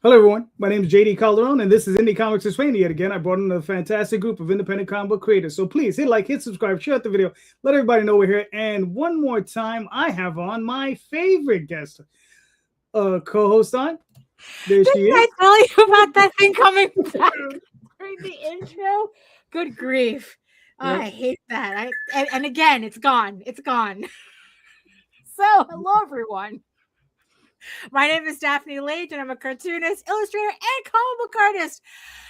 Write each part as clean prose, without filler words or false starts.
Hello, everyone. My name is JD Calderon, and this is Indy Comics Explained yet again. I brought in a fantastic group of independent comic book creators. So please hit like, hit subscribe, share the video, let everybody know we're here. And one more time, I have on my favorite guest co-host on. There she is. I tell you about that thing coming back during the intro? Good grief. Oh, I hate that. And again, it's gone. It's gone. So, hello, everyone. My name is Daphne Lage, and I'm a cartoonist, illustrator, and comic book artist,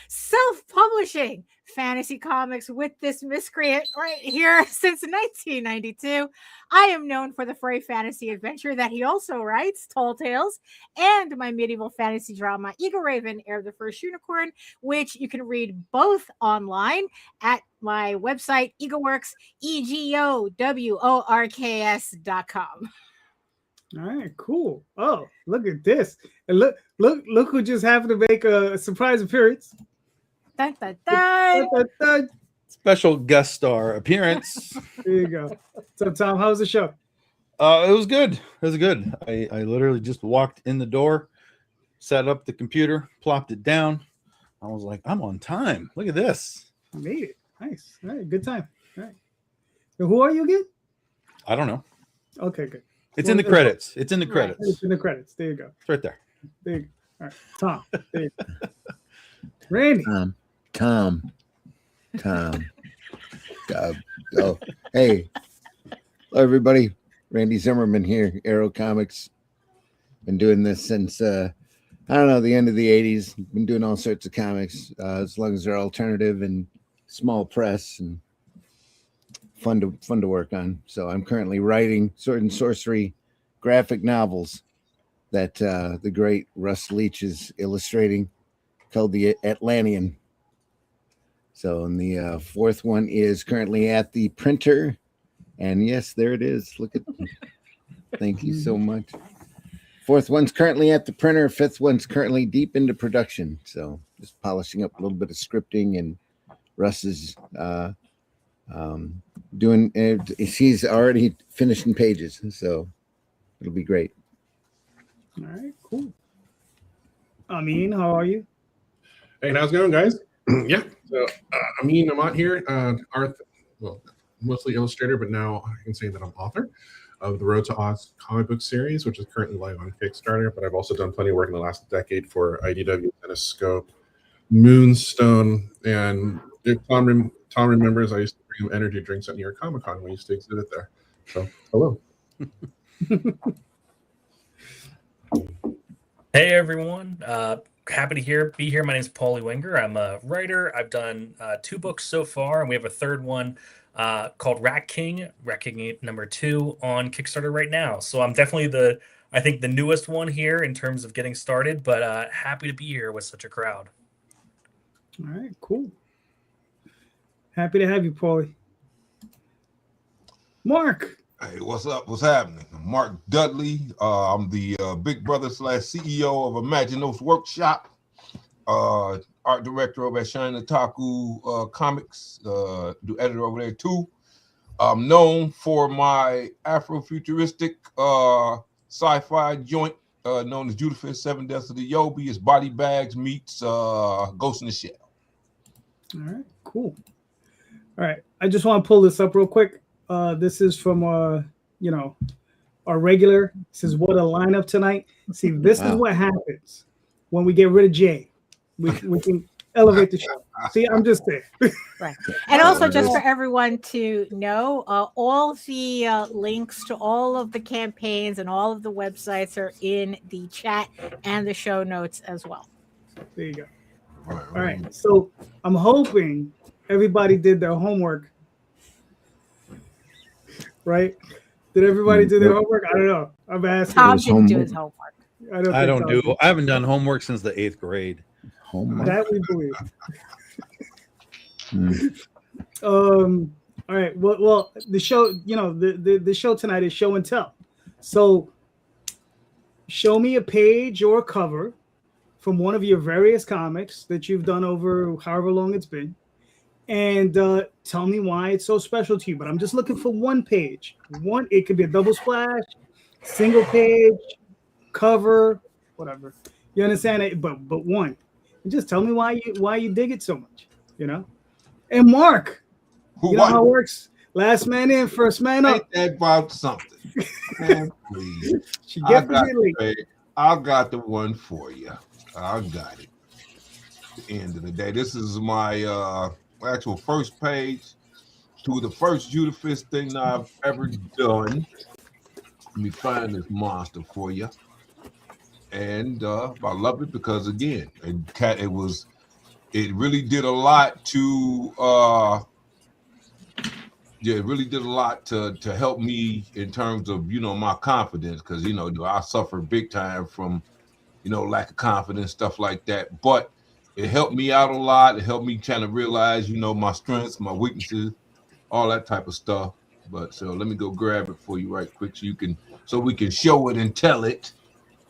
self-publishing fantasy comics with this miscreant right here since 1992. I am known for the furry fantasy adventure that he also writes, Tall Tales, and my medieval fantasy drama, Eagle Raven, Heir of the First Unicorn, which you can read both online at my website, EagleWorks, EGOWORKS.com. All right, cool. Oh, look at this. And look who just happened to make a surprise appearance. Dun, dun, dun. Dun, dun, dun. Special guest star appearance. There you go. What's up, Tom? How's the show? It was good. It was good. I literally just walked in the door, set up the computer, plopped it down. I was like, I'm on time. Look at this. You made it. Nice. All right, good time. All right. So who are you again? I don't know. Okay, good. It's in the credits. It's in the credits. It's in the credits. There you go. It's right there. There you go. All right. Tom. There you go. Randy. Tom. Oh, hey. Hello, everybody. Randy Zimmerman here, Arrow Comics. Been doing this since, I don't know, the end of the 80s. Been doing all sorts of comics, as long as they're alternative and small press and fun to work on. So I'm currently writing sword and sorcery graphic novels that the great Russ Leach is illustrating, called The Atlantean. So, and the fourth one is currently at the printer, and yes, there it is. Look at, thank you so much. Fourth one's currently at the printer. Fifth one's currently deep into production. So just polishing up a little bit of scripting, and Russ is doing, he's already finishing pages, so it'll be great. All right, cool. Amin, how are you? Hey, how's it going, guys? Yeah, so Amin Amat here, mostly illustrator, but now I can say that I'm author of the Road to Oz comic book series, which is currently live on Kickstarter, but I've also done plenty of work in the last decade for IDW, Cinescope, Moonstone, and if Tom remembers, I used to bring him energy drinks at New York Comic Con. We used to exhibit there. So, hello. Hey everyone, happy to be here. My name is Paulie Wenger. I'm a writer. I've done 2 books so far, and we have a third one called Rat King number 2 on Kickstarter right now. So I'm definitely I think the newest one here in terms of getting started, but happy to be here with such a crowd. All right, cool. Happy to have you, Paulie. Mark. Hey, what's up? What's happening? I'm Mark Dudley. I'm the big brother / CEO of Imaginos Workshop, art director over at Shine Otaku Comics, do editor over there too. I'm known for my Afrofuturistic sci-fi joint known as Judafist 7 Deaths of the Yobi. It's Body Bags meets Ghost in the Shell. All right, cool. All right, I just want to pull this up real quick. This is from our regular. This is what a lineup tonight. See, this is what happens when we get rid of Jay. We can elevate the show. See, I'm just there. Right. And also, just for everyone to know, all the links to all of the campaigns and all of the websites are in the chat and the show notes as well. There you go. All right. So I'm hoping everybody did their homework. Right? Did everybody do their homework? I don't know. I'm asking. Tom didn't do his homework. I haven't done homework since the 8th grade. Homework. That we believe. All right. Well, the show, the show tonight is show and tell. So show me a page or a cover from one of your various comics that you've done over however long it's been. And tell me why it's so special to you. But I'm just looking for one page. It could be a double splash, single page, cover, whatever. You understand it? But one, just tell me why you dig it so much. You know. And Mark, Who you know how it what? works. Last man in, first man up. Ain't that about something? Man, please. She I get got, the I got the one for you. I got it. At the end of the day, this is my actual first page to the first Judah Fist thing that I've ever done. Let me find this monster for you. And I love it because again, it really did a lot to it really did a lot to help me in terms of my confidence, because I suffered big time from lack of confidence, stuff like that. But it helped me out a lot. It helped me kind of realize my strengths, my weaknesses, all that type of stuff. But so let me go grab it for you right quick so we can show it and tell it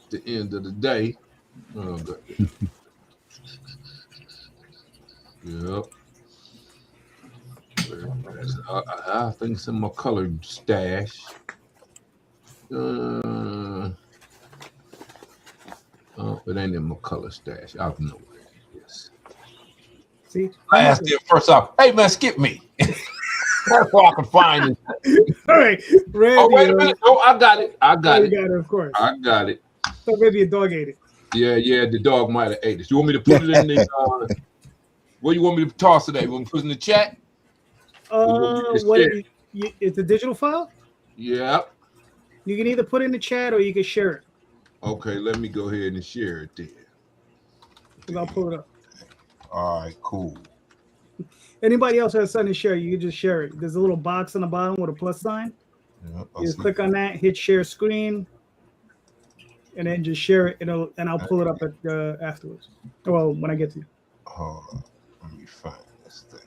at the end of the day. Oh, good. Yep. I think it's in my colored stash. Oh, it ain't in my color stash. I know where it is. See, I asked him first off, hey man, skip me. That's where I can find it. all right, Randy. Oh, wait a minute. Oh, I got it. You got it, of course. I got it. So maybe a dog ate it. Yeah, the dog might have ate it. You want me to put it in the where you want me to toss it at? You want me to put it in the chat? It's a digital file? Yeah. You can either put it in the chat or you can share it. Okay, let me go ahead and share it then. I'll pull it up. All right, cool. Anybody else has something to share, you can just share it. There's a little box on the bottom with a plus sign. Yeah, You just click on that, hit share screen, and then just share it. And I'll pull it up afterwards. Well, when I get to you. Hold on. Let me find this thing.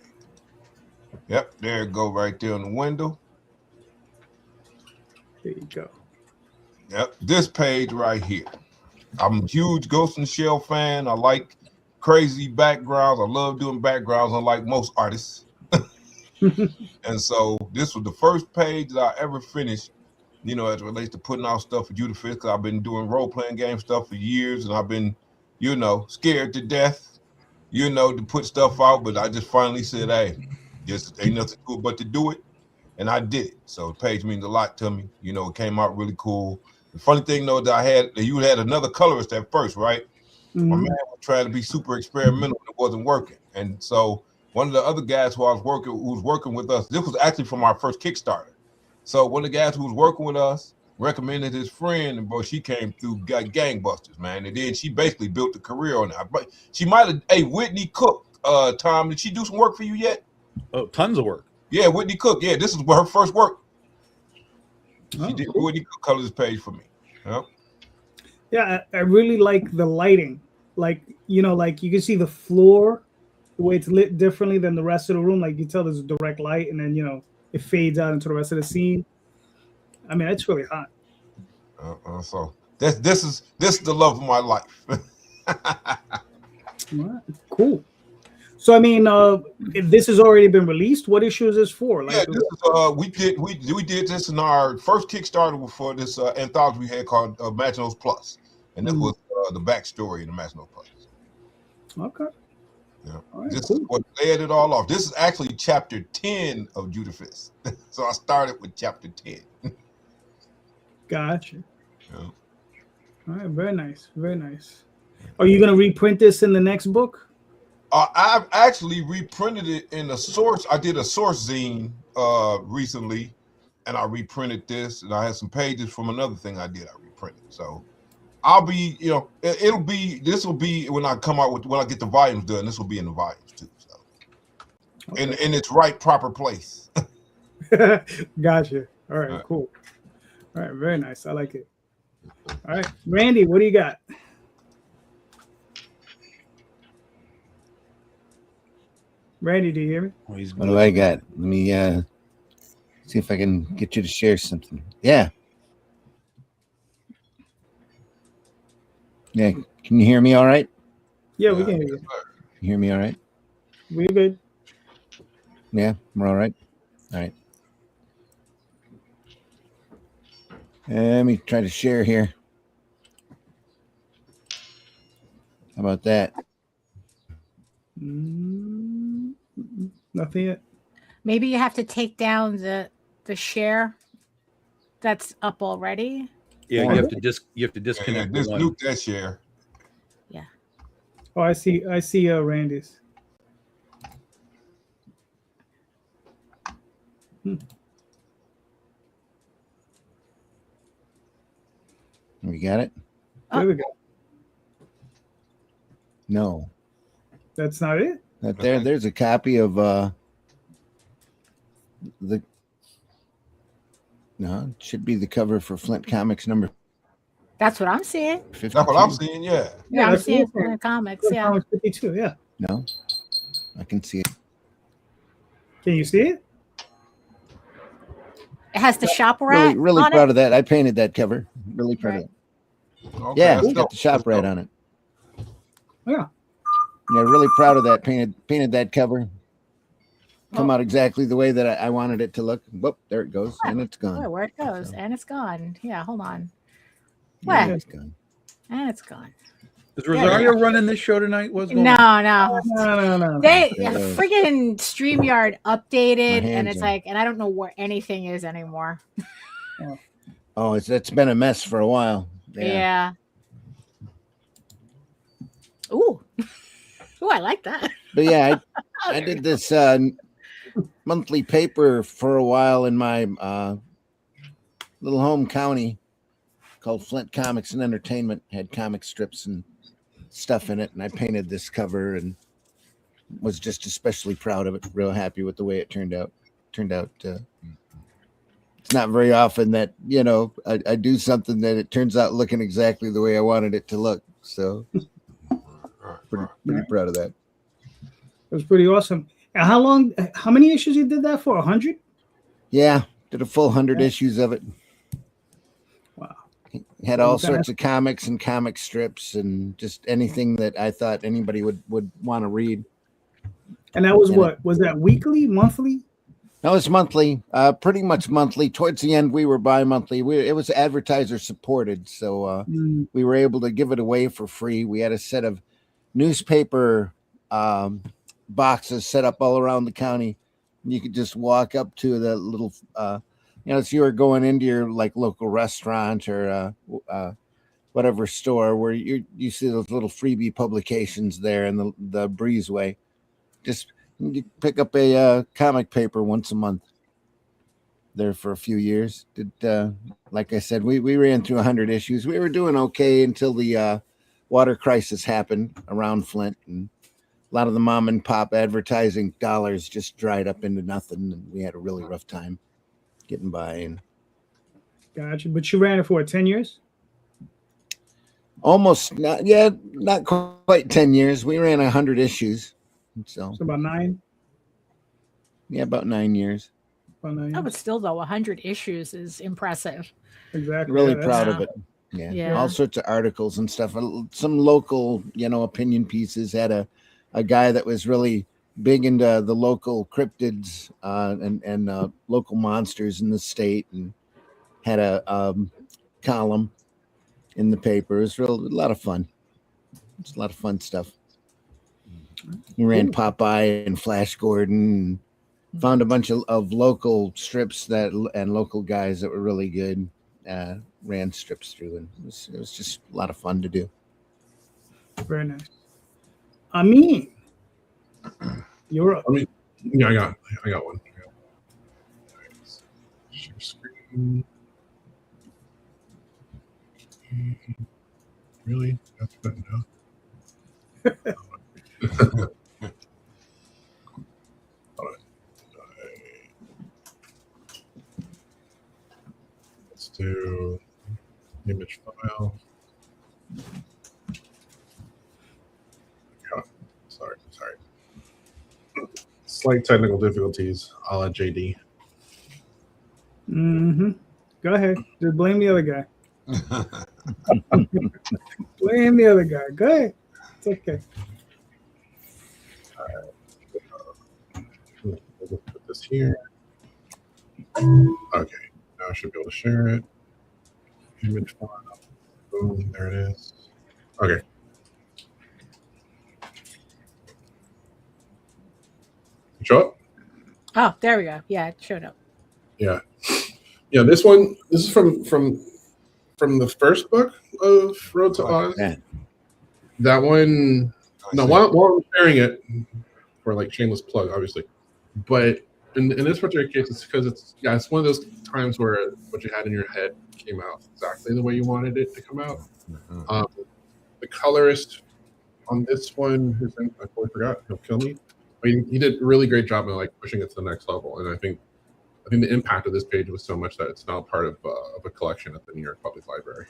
Yep, there it go right there on the window. There you go. Yep, this page right here. I'm a huge Ghost in the Shell fan. I like crazy backgrounds. I love doing backgrounds, unlike most artists. And so this was the first page that I ever finished, as it relates to putting out stuff for Judah Fist, because I've been doing role-playing game stuff for years, and I've been, scared to death, to put stuff out. But I just finally said, hey, just ain't nothing cool but to do it. And I did it. So the page means a lot to me. It came out really cool. The funny thing, though, that you had another colorist at first, right? Mm-hmm. My man was trying to be super experimental and it wasn't working. And so one of the other guys who was working with us, this was actually from our first Kickstarter. So one of the guys who was working with us recommended his friend, and boy, she came through, got gangbusters, man. And then she basically built a career on that. But she might have, hey, Whitney Cook, Tom, did she do some work for you yet? Oh, tons of work. Yeah, Whitney Cook. Yeah, this is her first work. Oh, She did. cool. Whitney Cook color this page for me. Yep. Yeah, I really like the lighting. Like you can see the floor, the way it's lit differently than the rest of the room. Like you tell there's a direct light, and then it fades out into the rest of the scene. I mean, it's really hot. So this is the love of my life. All right, cool. So I mean, if this has already been released, what issue is this for? Like, Yeah, this is, we did this in our first Kickstarter for this anthology we had called Imaginos Plus, and that was the backstory in Imaginos Plus. Okay. Yeah, Right, this cool. is what led it all off. This is actually chapter 10 of Judah Fist. So I started with chapter 10. Gotcha. Yeah. All right, very nice, very nice. Are you gonna reprint this in the next book? I've actually reprinted it in a source. I did a source zine recently, and I reprinted this, and I had some pages from another thing I did. I reprinted. So I'll be, this will be when I come out with, when I get the volumes done, this will be in the volumes too. So in its right, proper place. Gotcha. All right, cool. All right, very nice. I like it. All right, Randy, what do you got? Randy, do you hear me? What do I got? Let me see if I can get you to share something. Yeah. Yeah. Can you hear me all right? Yeah, we can hear you. Can you hear me all right? We're good. Yeah, we're all right. All right. Let me try to share here. How about that? Nothing yet. Maybe you have to take down the share that's up already. Yeah, Or- you have to Yeah, disconnect the just one. nuke that share. Yeah. Oh, I see Randy's. We got it? There we go. No. That's not it. There's a copy of the no, it should be the cover for Flint Comics number That's what I'm seeing. 52. That's what I'm seeing. Yeah. Yeah, I'm that's seeing what I'm it in the comics. saying. Yeah. Comics 52. Yeah. No, I can see it. Can you see it? It has the shop rat Really on proud it. of that. I painted that cover. Really proud of Right. it. Okay, Yeah, that's it's got dope. the shop That's rat dope. on it. Yeah. Yeah, really proud of that. Painted that cover. Come Oh. out exactly the way that I wanted it to look. Whoop, there it goes, and it's gone. Oh, where it goes, So- and it's gone. Yeah, hold on. Yeah, Where? it's gone. And it's gone. Is Rosario running this show tonight? What's going No, on? no. No. They Yeah. friggin' StreamYard updated, My and hands it's are- like, and I don't know where anything is anymore. Oh, it's been a mess for a while. Yeah. Ooh. Ooh, I like that. But yeah, I did this monthly paper for a while in my little home county called Flint Comics and Entertainment. Had comic strips and stuff in it, and I painted this cover and was just especially proud of it. Real happy with the way it turned out. It's not very often that I do something that it turns out looking exactly the way I wanted it to look. So pretty proud of that. It was pretty awesome. And how many issues you did that for? 100? Yeah, did a full 100 Yeah. issues of it. Wow. Had all Okay. sorts of comics and comic strips and just anything that I thought anybody would want to read. And that was Yeah. what? Was that weekly, monthly? No, it's monthly, pretty much monthly. Towards the end, we were bi-monthly. It was advertiser supported, so we were able to give it away for free. We had a set of newspaper boxes set up all around the county. You could just walk up to the little, if you were going into your like local restaurant or whatever store where you see those little freebie publications there in the breezeway. Just you pick up a comic paper once a month. There for a few years. Like I said, we ran through 100 issues. We were doing okay until the water crisis happened around Flint, and a lot of the mom and pop advertising dollars just dried up into nothing, and we had a really rough time getting by. And Gotcha. But you ran it for 10 years? almost not quite 10 years. We ran 100 issues. So So about 9? yeah, about 9 years. About 9 Oh, years. but still, though, 100 issues is impressive. Exactly. Really Yeah, proud Yeah. of it. Yeah. Yeah. All sorts of articles and stuff. Some local, opinion pieces. Had a guy that was really big into the local cryptids and local monsters in the state, and had a column in the paper. It was a lot of fun. It's a lot of fun stuff. He ran Popeye and Flash Gordon, and found a bunch of local strips and local guys that were really good. Ran strips through, and it was just a lot of fun to do. Very nice. Amin, you're up. Yeah, I got one. Share screen. Really? That's good enough. Let's do image file. Oh, sorry. Slight technical difficulties, a la JD. Mm-hmm. Go ahead. Just blame the other guy. Blame the other guy. Go ahead. It's okay. We'll put this here. Okay, now I should be able to share it. Image file. Boom, there it is. Okay. Show up? Oh, there we go. Yeah, it showed up. Yeah. This is from the first book of Road to Oz. Yeah. That one. No, while I'm sharing it, for like shameless plug, obviously, but in this particular case, it's because it's one of those times where what you had in your head came out exactly the way you wanted it to come out. The colorist on this one, whose name I totally forgot, he'll kill me. I mean, he did a really great job of like pushing it to the next level, and I think the impact of this page was so much that it's now part of a collection at the New York Public Library.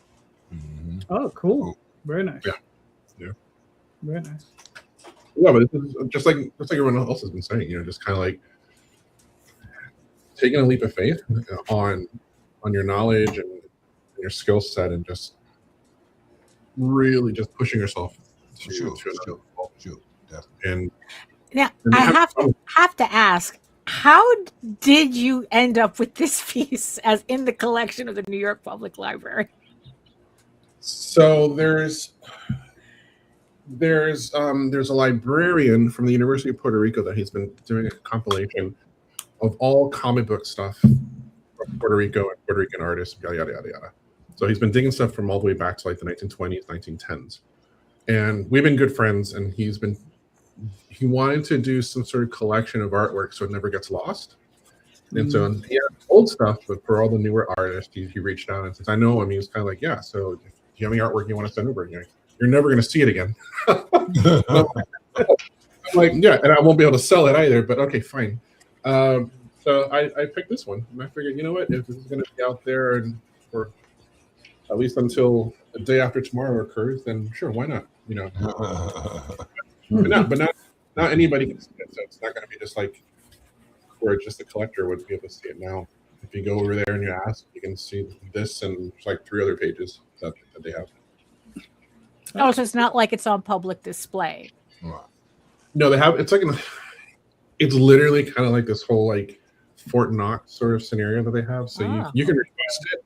Oh, cool! Very nice. Yeah. Very nice. Yeah, but this is just like everyone else has been saying, just kind of like taking a leap of faith on your knowledge and your skill set, and just really just pushing yourself to another level. And now I have to ask, how did you end up with this piece as in the collection of the New York Public Library? So there's a librarian from the University of Puerto Rico that he's been doing a compilation of all comic book stuff from Puerto Rico and Puerto Rican artists, yada yada yada yada. So he's been digging stuff from all the way back to like the 1920s, 1910s, and we've been good friends. And he wanted to do some sort of collection of artwork so it never gets lost. And so he had old stuff, but for all the newer artists, he reached out and says, "I know." I mean, he's kind of like, "Yeah, so if you have any artwork you want to send over, you're never going to see it again." I'm like, yeah, and I won't be able to sell it either, but okay, fine. So I picked this one, and I figured, you know what, if this is going to be out there and for at least until the day after tomorrow occurs, then sure, why not? But not anybody can see it, so it's not going to be just like where just the collector would be able to see it now. If you go over there and you ask, you can see this and like 3 other pages that they have. Oh, so it's not like it's on public display. No, they have. It's literally kind of like this whole like Fort Knox sort of scenario that they have. So you can request it.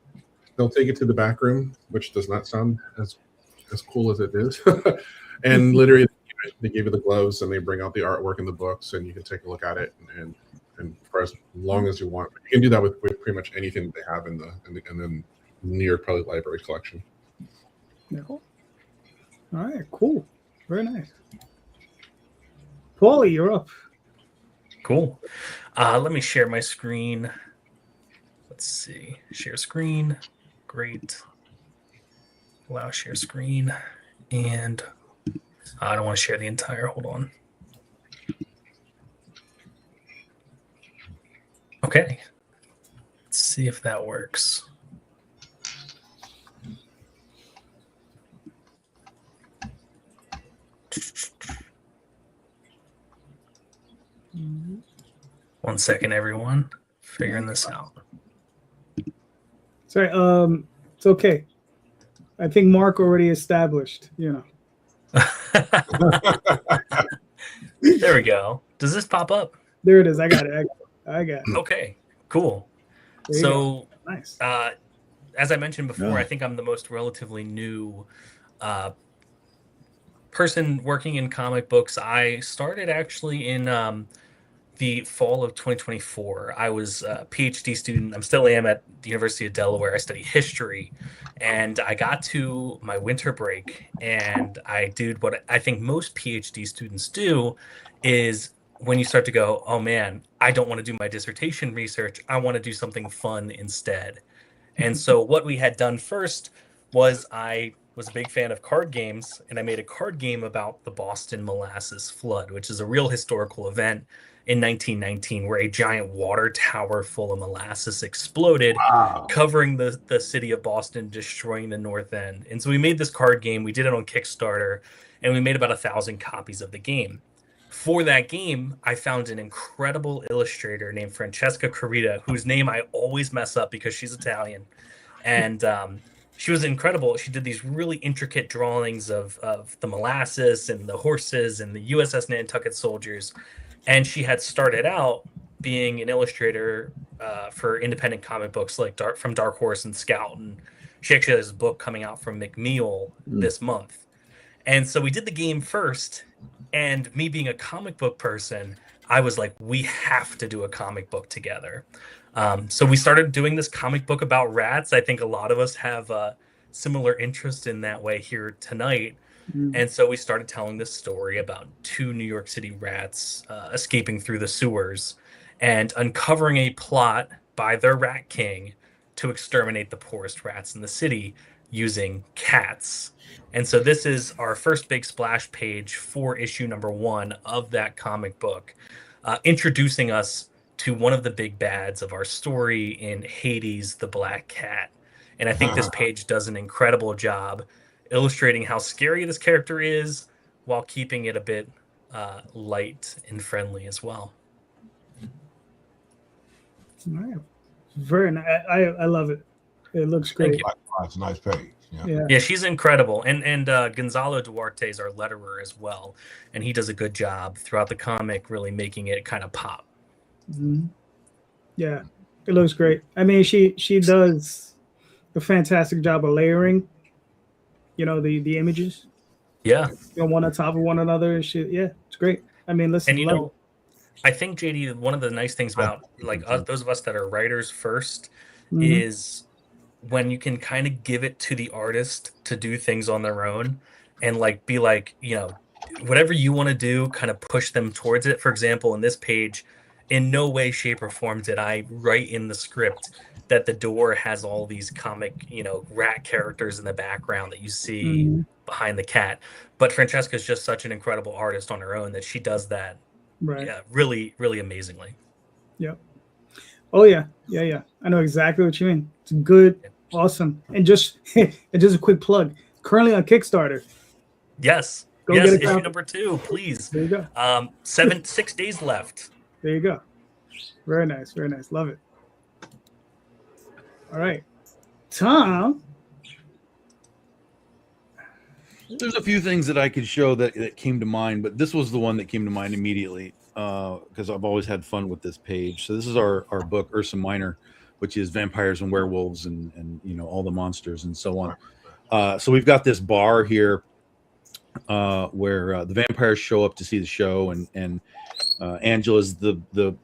They'll take it to the back room, which does not sound as cool as it is. And literally, they give you the gloves and they bring out the artwork and the books, and you can take a look at it and for as long as you want. But you can do that with pretty much anything that they have in the New York Public Library collection. Yeah. Cool. All right, cool. Very nice. Paulie, you're up. Cool. Let me share my screen. Let's see. Share screen. Great. Allow share screen. And I don't want to share the entire. Hold on. Okay. Let's see if that works. One second, everyone. Figuring this out. Sorry, it's okay. I think Mark already established, There we go. Does this pop up? There it is. I got it. Okay, cool. So nice. As I mentioned before, I think I'm the most relatively new person working in comic books. I started actually in the fall of 2024. I was a PhD student. I still am at the University of Delaware. I study history, and I got to my winter break, and I did what I think most PhD students do is when you start to go, oh man, I don't want to do my dissertation research. I want to do something fun instead. And so what we had done first was I was a big fan of card games, and I made a card game about the Boston Molasses Flood, which is a real historical event in 1919 where a giant water tower full of molasses exploded, covering the city of Boston, destroying the North End. And so we made this card game. We did it on Kickstarter, and we made about 1,000 copies of the game. For that game, I found an incredible illustrator named Francesca Carita, whose name I always mess up because she's Italian. And she was incredible. She did these really intricate drawings of the molasses and the horses and the USS Nantucket soldiers. And she had started out being an illustrator for independent comic books like from Dark Horse and Scout. And she actually has a book coming out from McMeal this month. And so we did the game first. And me being a comic book person, I was like, we have to do a comic book together. So we started doing this comic book about rats. I think a lot of us have a similar interest in that way here tonight. And so we started telling this story about 2 New York City rats escaping through the sewers and uncovering a plot by their rat king to exterminate the poorest rats in the city using cats. And so this is our first big splash page for issue number 1 of that comic book, introducing us to one of the big bads of our story in Hades the Black Cat. And I think this page does an incredible job illustrating how scary this character is while keeping it a bit light and friendly as well. All right. Very nice. I love it. It looks great. It's a nice page. Yeah, she's incredible. And Gonzalo Duarte is our letterer as well. And he does a good job throughout the comic, really making it kind of pop. Mm-hmm. Yeah, it looks great. I mean, she does a fantastic job of layering, the images. Yeah. One on top of one another and shit. Yeah, it's great. I mean, listen. And I think, JD, one of the nice things about those of us that are writers first is when you can kind of give it to the artist to do things on their own and be whatever you want to do, kind of push them towards it. For example, in this page, in no way, shape, or form did I write in the script that the door has all these comic, rat characters in the background that you see behind the cat. But Francesca is just such an incredible artist on her own that she does that really, really amazingly. Yep. Oh, yeah. I know exactly what you mean. It's good, awesome. And just a quick plug. Currently on Kickstarter. Yes. Go get issue number 2, please. There you go. 6 days left. There you go. Very nice. Very nice. Love it. All right. Tom. There's a few things that I could show that came to mind, but this was the one that came to mind immediately because I've always had fun with this page. So this is our book, Ursa Minor, which is vampires and werewolves and all the monsters and so on. So we've got this bar here where the vampires show up to see the show, and Angela's the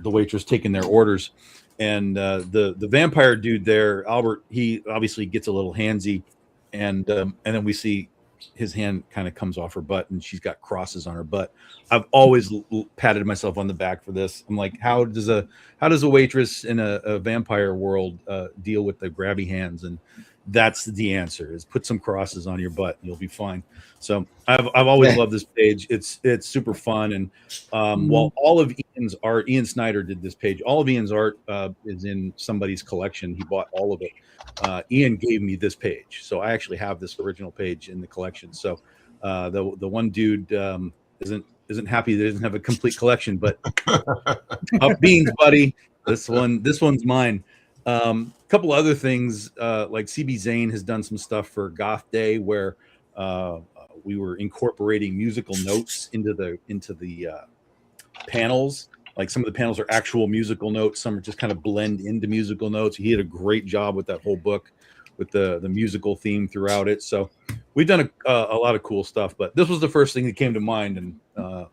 waitress taking their orders, and the vampire dude there, Albert, he obviously gets a little handsy, and then we see his hand kind of comes off her butt, and she's got crosses on her butt. I've always patted myself on the back for this. I'm like, how does a waitress in a vampire world deal with the grabby hands? And that's the answer: is put some crosses on your butt, and you'll be fine. So I've always loved this page. It's super fun, and while all of Ian's art, Ian Snyder did this page. All of Ian's art is in somebody's collection. He bought all of it. Ian gave me this page, so I actually have this original page in the collection. So the one dude isn't happy that he doesn't have a complete collection, but up beans, buddy. This one's mine. Couple other things, like CB Zane has done some stuff for Goth Day where we were incorporating musical notes into the panels. Like some of the panels are actual musical notes, some are just kind of blend into musical notes. He did a great job with that whole book with the musical theme throughout it. So we've done a lot of cool stuff, but this was the first thing that came to mind, and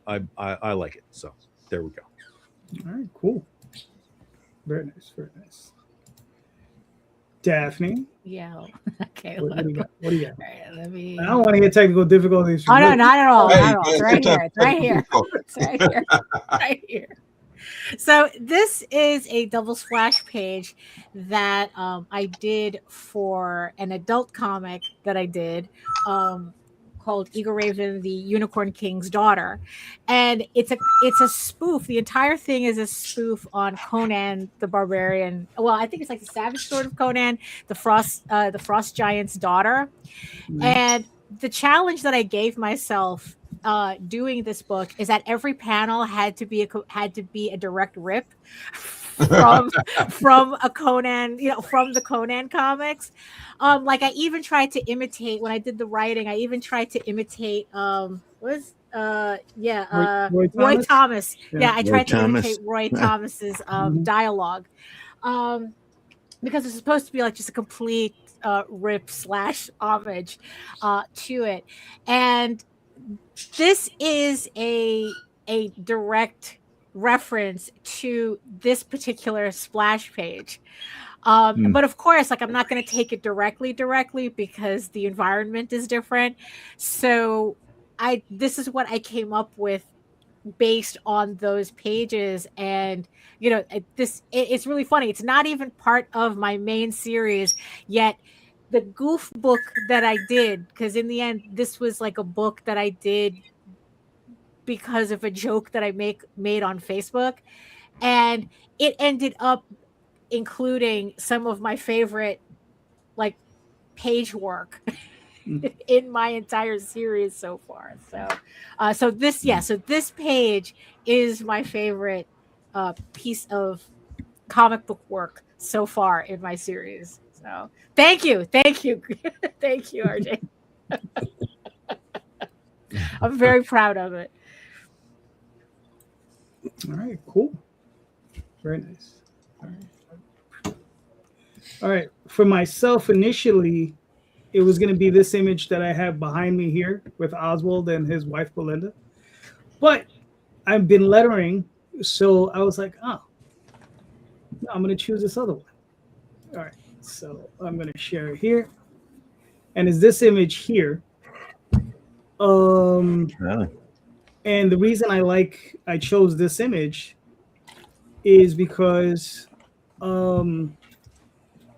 I like it. So there we go. All right, cool. Very nice, very nice. Daphne. Yeah. Okay. What do you got? What do you got? All right, let me. I don't want to get technical difficulties. Oh no, not at all. Hey, Not at all. It's right here. It's right here. Oh. It's right here. Right here. So this is a double splash page that I did for an adult comic that I did called Eagle Raven, the Unicorn King's Daughter, and it's a spoof. The entire thing is a spoof on Conan the Barbarian. Well, I think it's like the Savage Sword of Conan, the Frost Giant's daughter, and the challenge that I gave myself doing this book is that every panel had to be a direct rip from a Conan, from the Conan comics. Like I even tried to imitate when I did the writing. I even tried to imitate Roy Thomas. Yeah, I tried to imitate Roy Thomas's dialogue because it's supposed to be like just a complete rip / homage to it. And this is a a direct reference to this particular splash page. But of course, like I'm not going to take it directly because the environment is different. So this is what I came up with based on those pages. And it's really funny. It's not even part of my main series yet. The goof book that I did, because in the end, this was like a book that I did because of a joke that I made on Facebook, and it ended up including some of my favorite like page work in my entire series so far. So this page is my favorite piece of comic book work so far in my series. So thank you, thank you, RJ. I'm very proud of it. All right, cool. Very nice. All right. For myself, initially, it was going to be this image that I have behind me here with Oswald and his wife, Belinda. But I've been lettering, so I was like, oh, no, I'm going to choose this other one. All right. So I'm going to share it here. And it's this image here. And the reason I chose this image is because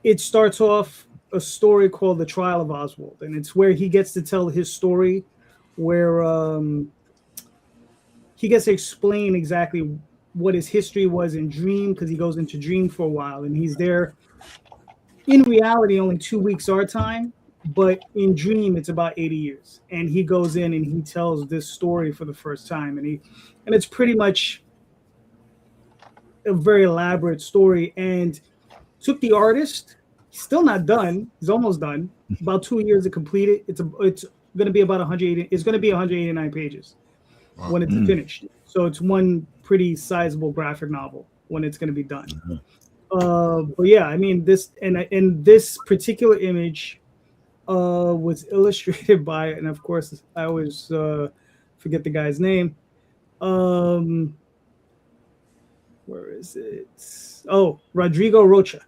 it starts off a story called The Trial of Oswald, and it's where he gets to tell his story, where he gets to explain exactly what his history was in Dream, because he goes into Dream for a while, and he's there in reality only 2 weeks our time, but in Dream it's about 80 years, and he goes in and he tells this story for the first time, and it's pretty much a very elaborate story, and took the artist. He's still not done. He's almost done. About 2 years to complete it. It's going to be about 180. It's going to be 189 pages when it's finished. So it's one pretty sizable graphic novel when it's going to be done. But yeah, I mean this and this particular image was illustrated by, and of course I always forget the guy's name. Where is it? Oh, Rodrigo Rocha.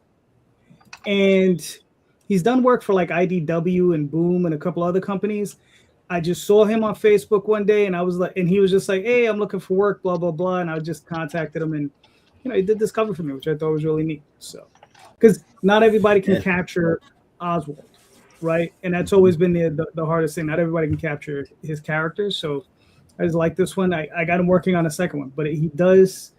And he's done work for like IDW and Boom and a couple other companies. I just saw him on Facebook one day, and I was like, and he was just like, "Hey, I'm looking for work, blah blah blah." And I just contacted him, and he did this cover for me, which I thought was really neat. So, because not everybody can capture Oswald, right? And that's always been the hardest thing. Not everybody can capture his characters. So I just like this one. I got him working on a second one, but he does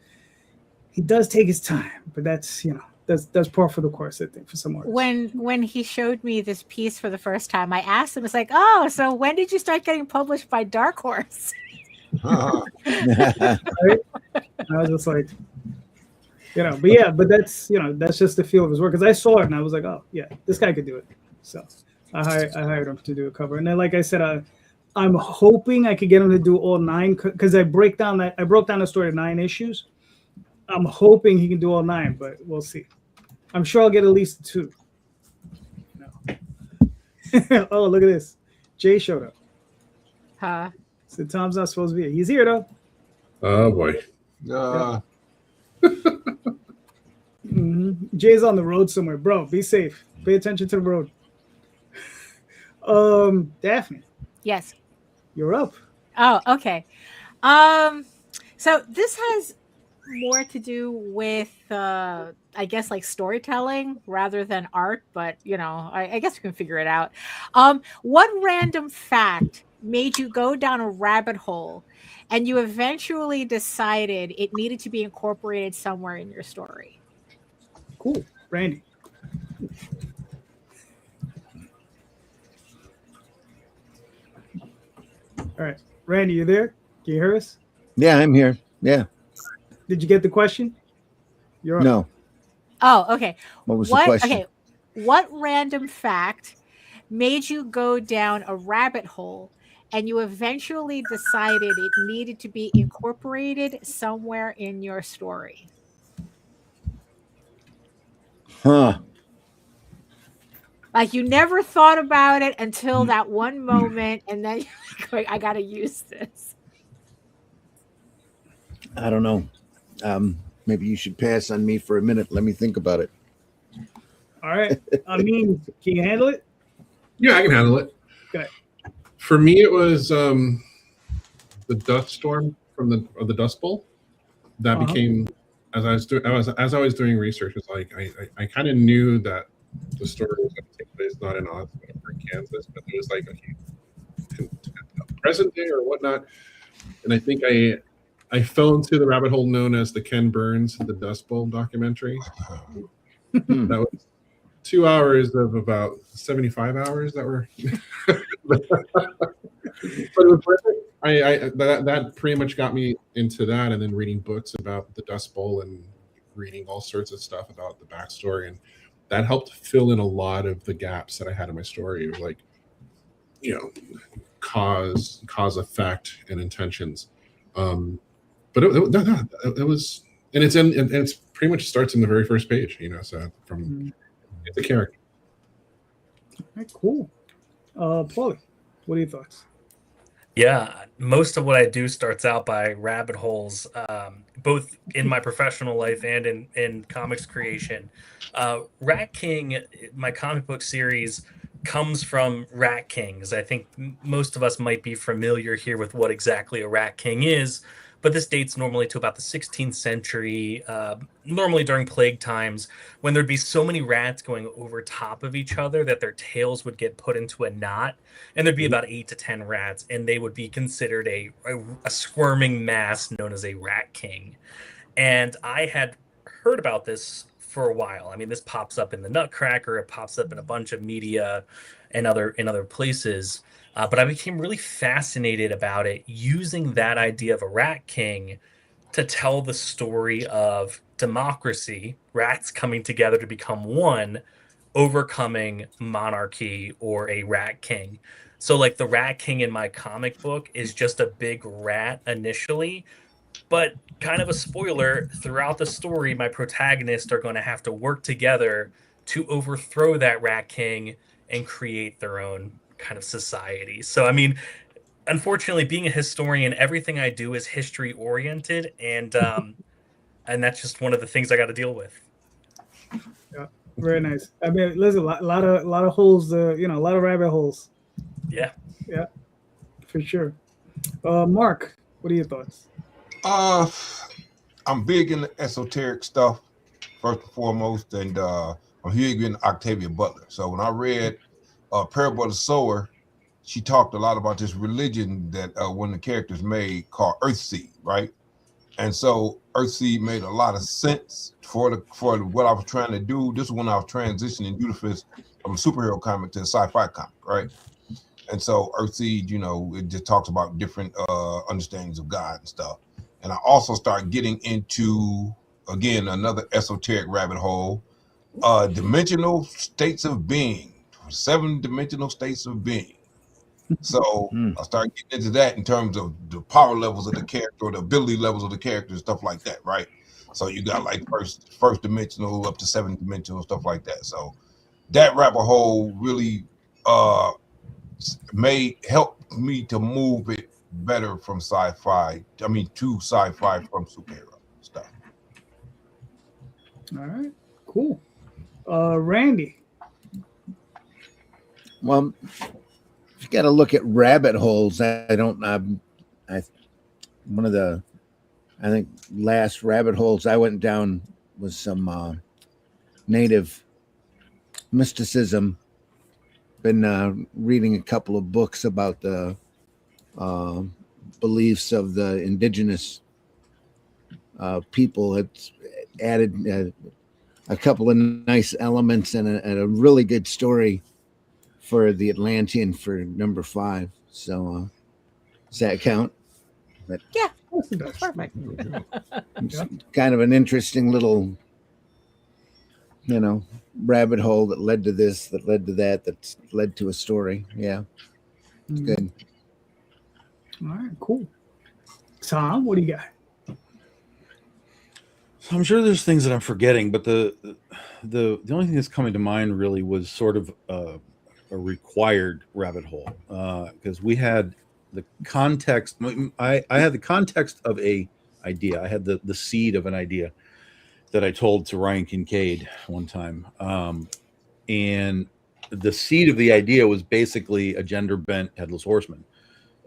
take his time. But that's that's par for the course, I think, for some artists. When he showed me this piece for the first time, I asked him, it's like, oh, so when did you start getting published by Dark Horse? Right? I was just like, but that's just the feel of his work. Because I saw it and I was like, oh yeah, this guy could do it. So I hired him to do a cover. And then, like I said, I'm hoping I could get him to do all 9, because I broke down the story to 9 issues. I'm hoping he can do all 9, but we'll see. I'm sure I'll get at least 2. Oh, look at this. Jay showed up. Huh? So Tom's not supposed to be here. He's here, though. Oh, boy. Jay's on the road somewhere. Bro, be safe. Pay attention to the road. Daphne. Yes. You're up. Oh, okay. So this has more to do with I guess like storytelling rather than art, but I guess we can figure it out. What random fact made you go down a rabbit hole and you eventually decided it needed to be incorporated somewhere in your story? Cool. Randy. All right. Randy, you there? Can you hear us? Yeah, I'm here. Yeah. Did you get the question? You're up. No. Oh, okay. What was the question? Okay. What random fact made you go down a rabbit hole and you eventually decided it needed to be incorporated somewhere in your story? Huh. Like you never thought about it until that one moment, and then you're like, I gotta use this. I don't know. Maybe you should pass on me for a minute. Let me think about it. All right. I mean, can you handle it? Yeah, I can handle it. Okay. For me, it was the dust storm from the Dust Bowl. That became as I was doing research. It's like I kind of knew that the story was going to take place not in Oz but over in Kansas, but it was like a present day or whatnot. And I think I fell into the rabbit hole known as the Ken Burns The Dust Bowl documentary. That was 2 hours of about 75 hours that were but it was worth it. That pretty much got me into that, and then reading books about the Dust Bowl and reading all sorts of stuff about the backstory, and that helped fill in a lot of the gaps that I had in my story. It was like, cause effect and intentions. But it was, and it's pretty much starts in the very first page, so from it's a character. All right, cool. Paulie, what are your thoughts? Yeah, most of what I do starts out by rabbit holes, both in my professional life and in comics creation. Rat King, my comic book series, comes from Rat Kings. I think most of us might be familiar here with what exactly a Rat King is, but this dates normally to about the 16th century, normally during plague times, when there'd be so many rats going over top of each other that their tails would get put into a knot, and there'd be about 8 to 10 rats, and they would be considered a squirming mass known as a Rat King. And I had heard about this for a while. I mean, this pops up in the Nutcracker, it pops up in a bunch of media and other places. But I became really fascinated about it, using that idea of a Rat King to tell the story of democracy, rats coming together to become one, overcoming monarchy or a Rat King. So like the Rat King in my comic book is just a big rat initially, but kind of a spoiler, throughout the story, my protagonists are going to have to work together to overthrow that Rat King and create their own kind of society. So, I mean, unfortunately, being a historian, everything I do is history oriented, and that's just one of the things I got to deal with. Yeah, very nice. I mean, listen, a lot of holes, a lot of rabbit holes. Yeah, for sure. Mark, what are your thoughts? I'm big into esoteric stuff first and foremost, and I'm huge in Octavia Butler. So when I read Parable of the Sower, she talked a lot about this religion that one of the characters made called Earthseed, right? And so Earthseed made a lot of sense for what I was trying to do. This is when I was transitioning Utifus from a superhero comic to a sci-fi comic, right? And so Earthseed, it just talks about different understandings of God and stuff. And I also start getting into, again, another esoteric rabbit hole, dimensional states of being, 7-dimensional states of being. So I start getting into that in terms of the power levels of the character or the ability levels of the character and stuff like that, right? So you got like first dimensional up to 7-dimensional, stuff like that. So that rabbit hole really helped me to move it better from sci-fi. I mean, to sci-fi from superhero stuff. All right, cool. Randy. Well, you got to look at rabbit holes. I think last rabbit holes I went down was some native mysticism. Been reading a couple of books about the beliefs of the indigenous people. It's added a couple of nice elements and a really good story for the Atlantean for number 5. So does that count? But Yeah, that's perfect. Yeah. kind of an interesting little, rabbit hole that led to this, that led to that, that's led to a story. Yeah, it's good. All right, cool. Tom, what do you got? So I'm sure there's things that I'm forgetting, but the only thing that's coming to mind really was sort of a required rabbit hole, because we had the context. I had the context of a idea. I had the seed of an idea that I told to Ryan Kincaid one time. And the seed of the idea was basically a gender bent headless horseman.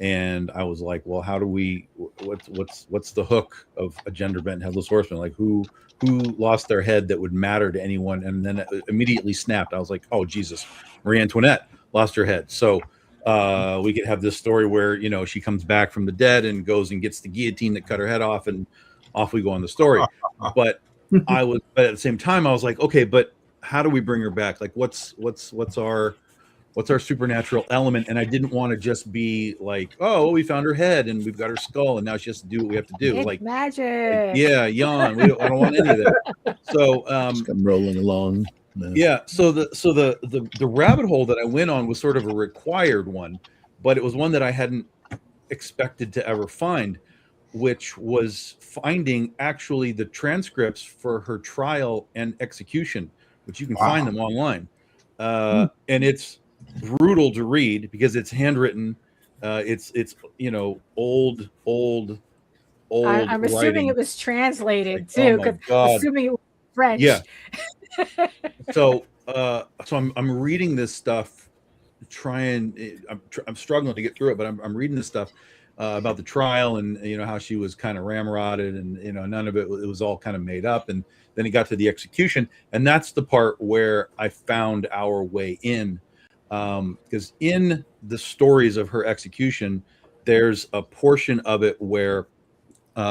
And I was like, well, how do we, what's the hook of a gender bent headless horseman? Like who lost their head that would matter to anyone? And then it immediately snapped. I was like, oh, Jesus, Marie Antoinette lost her head. So we could have this story where, you know, she comes back from the dead and goes and gets the guillotine that cut her head off, and off we go on the story. But but at the same time, I was like, okay, but how do we bring her back? Like what's our supernatural element? And I didn't want to just be like, oh, we found her head and we've got her skull and now she has to do what we have to do. It's like magic. Yeah, yawn. I don't want any of that. So I'm rolling along. No. Yeah. So the rabbit hole that I went on was sort of a required one, but it was one that I hadn't expected to ever find, which was finding actually the transcripts for her trial and execution, which you can find them online. And it's brutal to read because it's handwritten. It's you know, old I'm assuming writing. it was translated Like, too, oh my because God. assuming it was French. Yeah. So I'm reading this stuff, I'm struggling to get through it, but I'm reading this stuff about the trial and, you know, how she was kind of ramrodded and, you know, none of it was all kind of made up. And then it got to the execution. And that's the part where I found our way in, because in the stories of her execution, there's a portion of it where,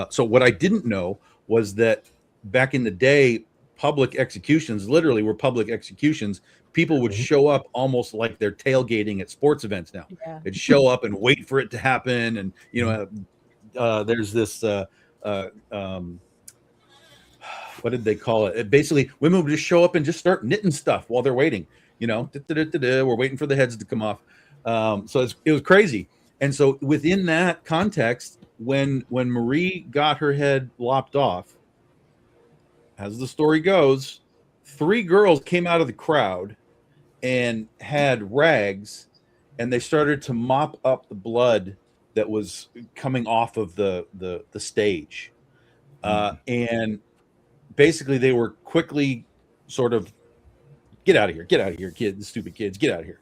so what I didn't know was that back in the day, public executions literally were public executions. People would show up almost like they're tailgating at sports events now. Yeah. They'd show up and wait for it to happen. And, you know, there's this, what did they call it? Basically, women would just show up and just start knitting stuff while they're waiting. You know, we're waiting for the heads to come off. So it was crazy. And so within that context, when Marie got her head lopped off, as the story goes, 3 girls came out of the crowd and had rags, and they started to mop up the blood that was coming off of the stage. And basically they were quickly sort of, get out of here, kids, stupid kids, get out of here.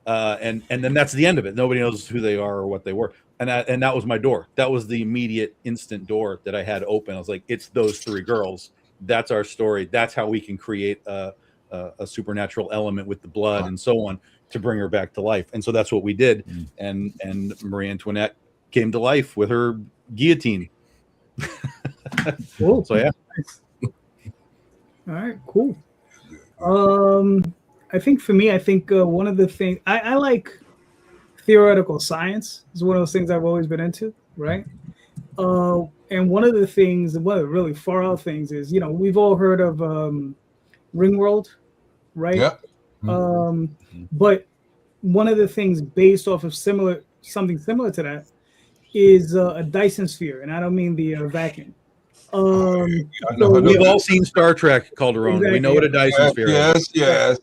And then that's the end of it. Nobody knows who they are or what they were. And that was my door. That was the immediate instant door that I had open. I was like, it's those 3 girls. That's our story. That's how we can create a supernatural element with the blood and so on to bring her back to life. And so that's what we did. And Marie Antoinette came to life with her guillotine. Cool. So yeah. All right, cool. I think for me, one of the things I like theoretical science is one of those things I've always been into, right? And one of the really far out things is, you know, we've all heard of Ringworld, right? Yeah. But one of the things based off of something similar to that is a Dyson sphere, and I don't mean the vacuum. We've all seen Star Trek, Calderon. Exactly. We know what a Dyson sphere is. Yes.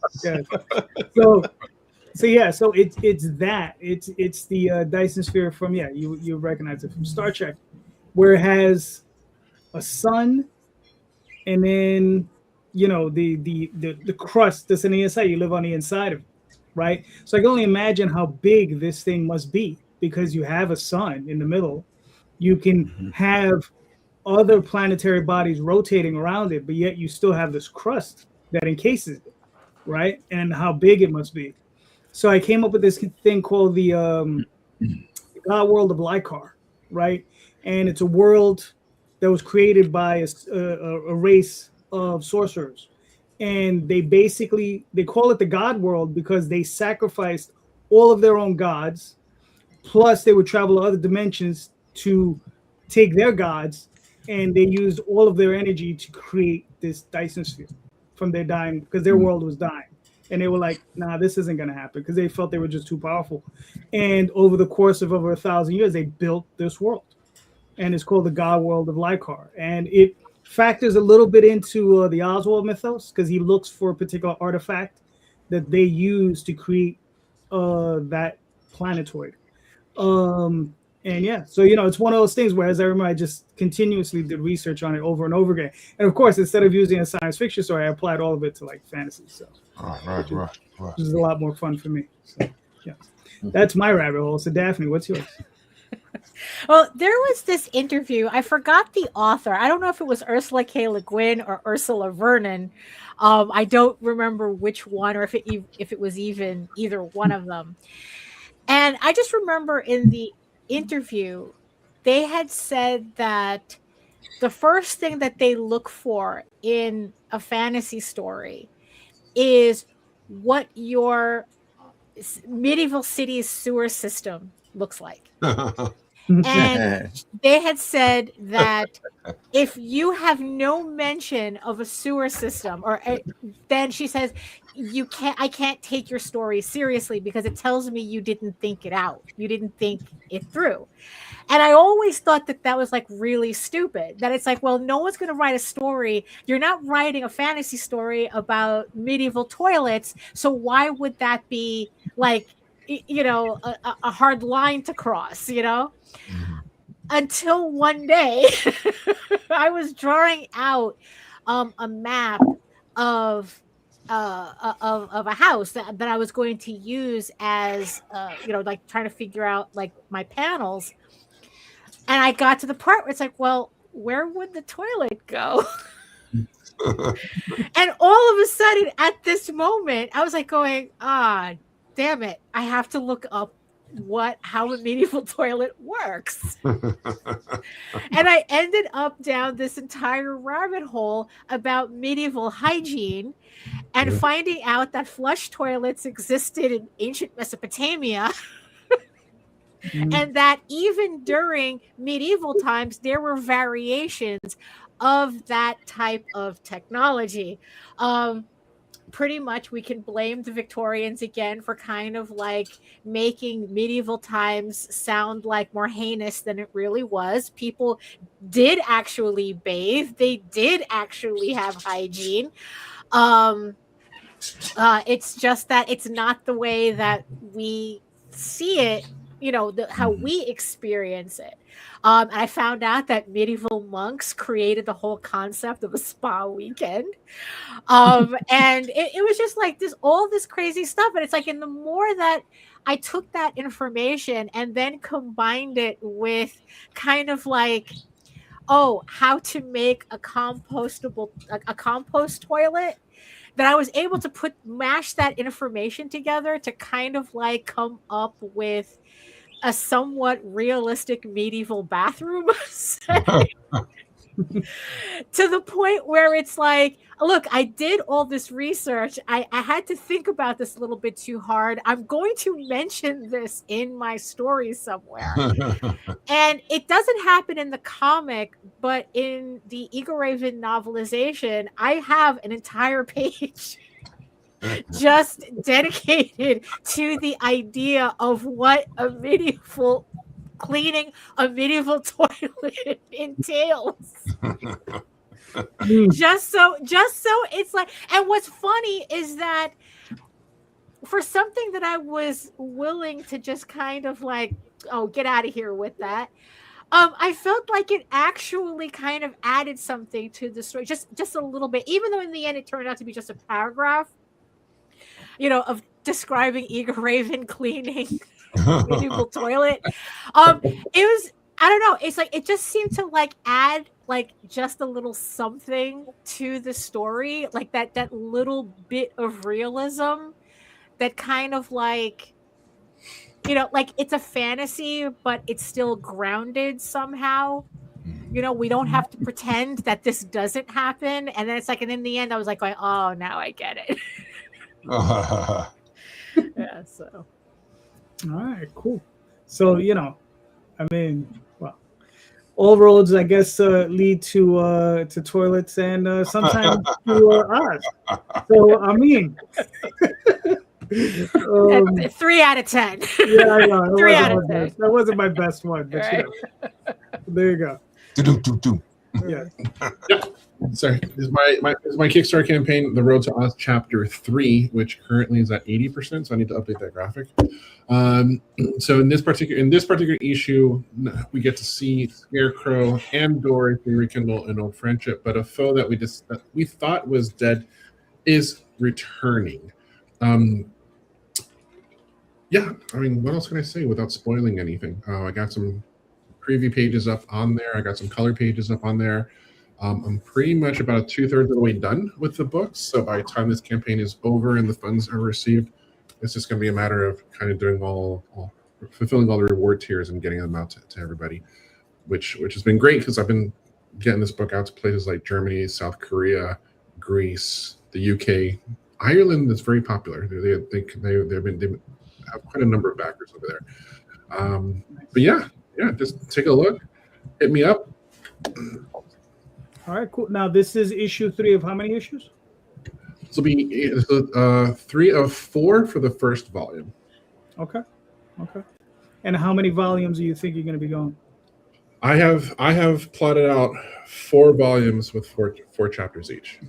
So it's the Dyson sphere from you recognize it from Star Trek, where it has a sun, and then, you know, the crust that's in the inside. You live on the inside of it, right? So I can only imagine how big this thing must be, because you have a sun in the middle. You can have other planetary bodies rotating around it, but yet you still have this crust that encases it, right? And how big it must be. So I came up with this thing called the God world of Lykar, right? And it's a world that was created by a race of sorcerers. And they call it the God world because they sacrificed all of their own gods, plus they would travel to other dimensions to take their gods, and they used all of their energy to create this Dyson sphere from their dying, because their world was dying. And they were like, nah, this isn't going to happen, because they felt they were just too powerful. And over the course of over 1,000 years, they built this world. And it's called the God world of Lykar. And it factors a little bit into the Oswald mythos, because he looks for a particular artifact that they use to create that planetoid. And And yeah, so it's one of those things where, as I remember, I just continuously did research on it over and over again. And of course, instead of using a science fiction story, I applied all of it to like fantasy. So Right. which is a lot more fun for me. So yeah, that's my rabbit hole. So Daphne, what's yours? Well, there was this interview. I forgot the author. I don't know if it was Ursula K. Le Guin or Ursula Vernon. I don't remember which one, or if it was even either one of them. And I just remember in the interview, they had said that the first thing that they look for in a fantasy story is what your medieval city's sewer system looks like. And they had said that if you have no mention of a sewer system, or then she says, I can't take your story seriously because it tells me you didn't think it out. You didn't think it through. And I always thought that was like really stupid, that it's like, well, no one's going to write a story. You're not writing a fantasy story about medieval toilets. So why would that be like, a hard line to cross, Until one day I was drawing out a map of a house that I was going to use as like trying to figure out like my panels. And I got to the part where it's like, well, where would the toilet go? And all of a sudden at this moment, I was like going, damn it, I have to look up how a medieval toilet works. And I ended up down this entire rabbit hole about medieval hygiene and finding out that flush toilets existed in ancient Mesopotamia. And that even during medieval times, there were variations of that type of technology. Pretty much we can blame the Victorians again for kind of like making medieval times sound like more heinous than it really was. People did actually bathe. They did actually have hygiene. It's just that it's not the way that we see it, how we experience it. And I found out that medieval monks created the whole concept of a spa weekend. And it was just like all this crazy stuff. And it's like, and the more that I took that information and then combined it with kind of like, how to make a compost toilet, that I was able to mash that information together to kind of like come up with a somewhat realistic medieval bathroom to the point where it's like, look, I did all this research. I had to think about this a little bit too hard. I'm going to mention this in my story somewhere. And it doesn't happen in the comic, but in the Eagle Raven novelization, I have an entire page just dedicated to the idea of what cleaning a medieval toilet entails. just so it's like, and what's funny is that for something that I was willing to just kind of like, get out of here with that, I felt like it actually kind of added something to the story, just a little bit, even though in the end it turned out to be just a paragraph, of describing Eagle Raven cleaning medieval toilet. It was, I don't know, it's like it just seemed to like add like just a little something to the story, like that little bit of realism that kind of like, like it's a fantasy, but it's still grounded somehow. We don't have to pretend that this doesn't happen. And then it's like, and in the end, I was like, oh, now I get it. Yeah, so. All right, cool. So, I mean, well, all roads, I guess, lead to toilets and sometimes to us. So, I mean, 3 out of 10. Yeah, I know. 3 out of 10. That wasn't my best one, but right. there you go. Do. Yeah. Sorry, this is my Kickstarter campaign, The Road to Oz Chapter 3, which currently is at 80%. So I need to update that graphic. So in this particular issue, we get to see Scarecrow and Dorothy rekindle an old friendship, but a foe that we thought was dead is returning. Yeah, I mean, what else can I say without spoiling anything? I got some preview pages up on there. I got some color pages up on there. I'm pretty much about 2/3 of the way done with the books. So by the time this campaign is over and the funds are received, it's just going to be a matter of kind of doing fulfilling all the reward tiers and getting them out to everybody, which has been great because I've been getting this book out to places like Germany, South Korea, Greece, the UK, Ireland. Is very popular. They have quite a number of backers over there. But yeah, just take a look, hit me up. All right, cool. Now this is issue 3 of how many issues? This will be 3 of 4 for the first volume. Okay. And how many volumes do you think you're going to be going? I have plotted out 4 volumes with four chapters each.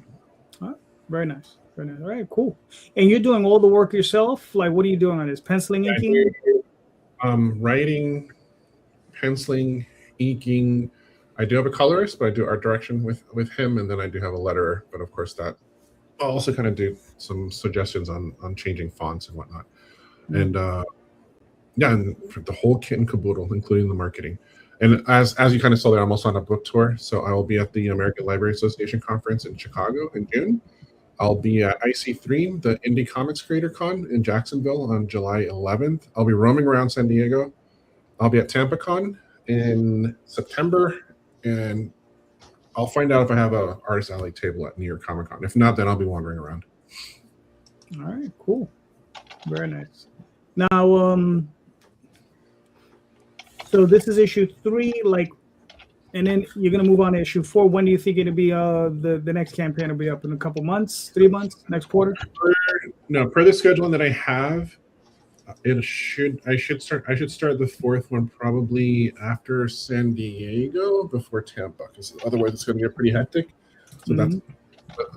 All right. Very nice. All right, cool. And you're doing all the work yourself? Like, what are you doing on this? Penciling, inking? Writing, penciling, inking. I do have a colorist, but I do art direction with him, and then I do have a letterer. But of course, that I'll also kind of do some suggestions on changing fonts and whatnot. And and the whole kit and caboodle, including the marketing. And as you kind of saw there, I'm also on a book tour. So I will be at the American Library Association conference in Chicago in June. I'll be at IC3, the Indy Comics Creator Con in Jacksonville on July 11th. I'll be roaming around San Diego. I'll be at TampaCon in September. And I'll find out if I have a Artist Alley table at New York Comic Con. If not, then I'll be wandering around. All right, cool. Very nice. Now, so this is issue 3, and then you're gonna move on to issue 4. When do you think it'll be? The next campaign will be up in a couple months, 3 months, next quarter? No, per the scheduling that I have, I should start the 4th one probably after San Diego before Tampa, because otherwise it's going to get pretty hectic. So that's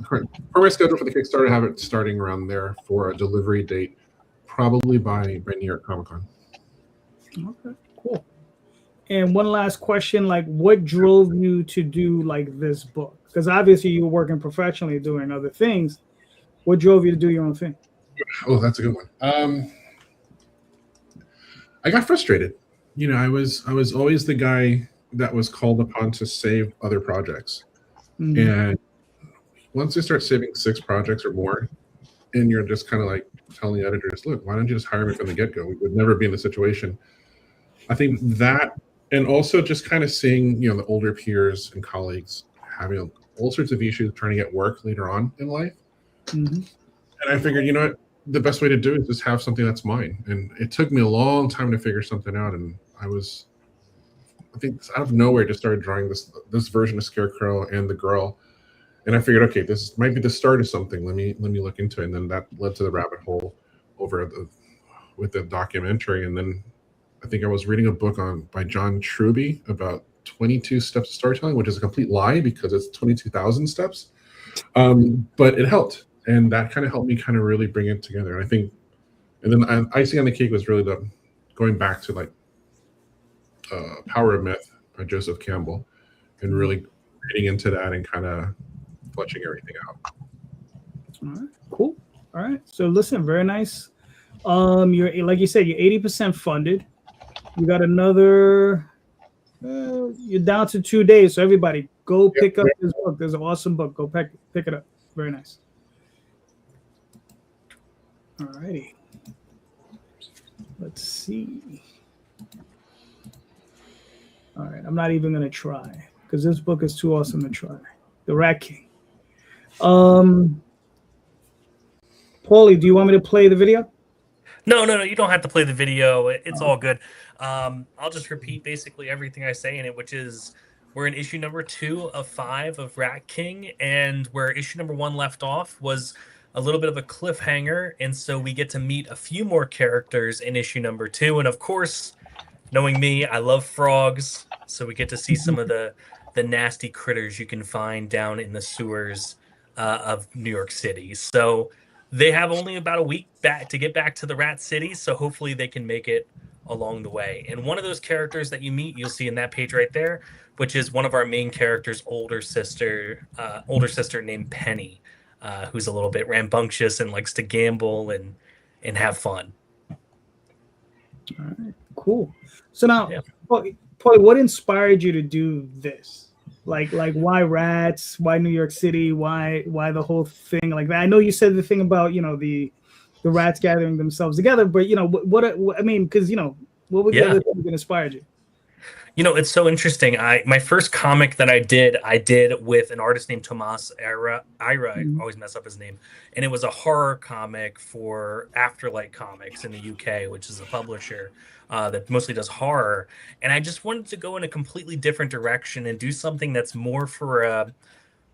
for my schedule for the Kickstarter. I have it starting around there for a delivery date, probably by New York Comic Con. Okay, cool. And one last question: what drove you to do this book? Because obviously you were working professionally, doing other things. What drove you to do your own thing? Oh, that's a good one. I got frustrated. I was always the guy that was called upon to save other projects. Mm-hmm. And once you start saving 6 projects or more, and you're just kind of telling the editors, look, why don't you just hire me from the get-go? We would never be in the situation. I think that, and also just kind of seeing, the older peers and colleagues having all sorts of issues trying to get work later on in life. Mm-hmm. And I figured, what? The best way to do it is just have something that's mine. And it took me a long time to figure something out. And I think out of nowhere, just started drawing this version of Scarecrow and the girl. And I figured, okay, this might be the start of something. Let me look into it. And then that led to the rabbit hole with the documentary. And then I think I was reading a book by John Truby about 22 steps of storytelling, which is a complete lie because it's 22,000 steps. But it helped. And that kind of helped me kind of really bring it together. And I think, and then icing on the cake was really going back to Power of Myth by Joseph Campbell and really getting into that and kind of fleshing everything out. All right, cool. All right. So listen, very nice. You're, like you said, you're 80% funded. You got another, you're down to 2 days. So everybody go pick up this book. There's an awesome book. Go pick it up. Very nice. All righty. Let's see. All right. I'm not even going to try because this book is too awesome to try. The Rat King. Paulie, do you want me to play the video? No. You don't have to play the video. It's all good. I'll just repeat basically everything I say in it, which is we're in issue number 2 of 5 of Rat King, and where issue number 1 left off was a little bit of a cliffhanger, and so we get to meet a few more characters in issue number 2. And of course, knowing me, I love frogs, so we get to see some of the the nasty critters you can find down in the sewers of New York City. So they have only about a week back to get back to the Rat City, so hopefully they can make it along the way. And one of those characters that you meet, you'll see in that page right there, which is one of our main characters' older sister named Penny, who's a little bit rambunctious and likes to gamble and have fun. All right, cool. So now, Paulie, what inspired you to do this? Like why rats? Why New York City? Why the whole thing like that? I know you said the thing about the rats gathering themselves together, but what I mean, because what was the other thing that inspired you? It's so interesting. My first comic that I did with an artist named Tomas Ira. I always mess up his name. And it was a horror comic for Afterlight Comics in the UK, which is a publisher that mostly does horror. And I just wanted to go in a completely different direction and do something that's more for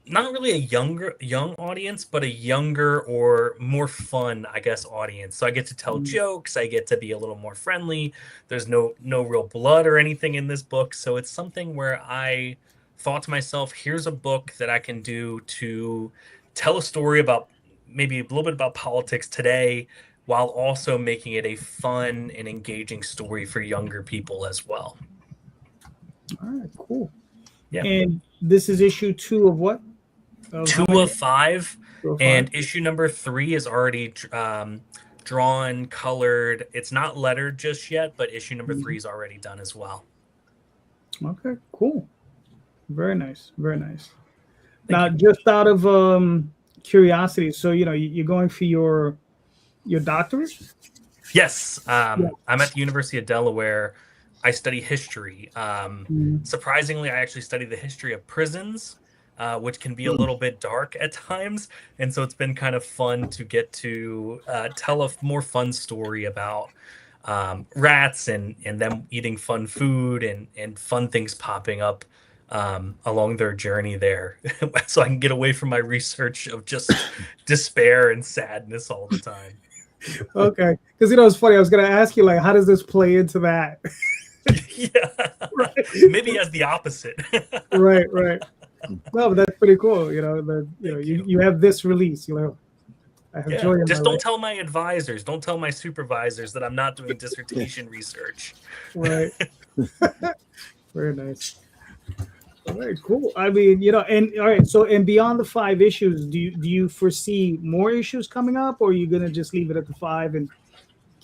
not really a young audience, but a younger or more fun, I guess, audience. So I get to tell jokes. I get to be a little more friendly. There's no real blood or anything in this book. So it's something where I thought to myself, here's a book that I can do to tell a story about maybe a little bit about politics today, while also making it a fun and engaging story for younger people as well. All right, cool. Yeah. And this is issue 2 of what? 2 of 5, and issue number 3 is already drawn, colored. It's not lettered just yet, but issue number 3 is already done as well. Okay, cool. Very nice, very nice. Now, just out of curiosity, so you're going for your doctorate? Yes, I'm at the University of Delaware. I study history. Surprisingly, I actually study the history of prisons. Which can be a little bit dark at times. And so it's been kind of fun to get to tell a more fun story about rats and them eating fun food and fun things popping up along their journey there. So I can get away from my research of just despair and sadness all the time. Okay. Because, it's funny. I was going to ask you, how does this play into that? Yeah. Right. Maybe as the opposite. Right. Well, but that's pretty cool. You have this release. I have joy in just my don't life. tell my advisors. Don't tell my supervisors that I'm not doing dissertation research. Right. Very nice. All right, cool. I mean, and all right. So, and beyond the 5 issues, do you foresee more issues coming up, or are you gonna just leave it at the 5 and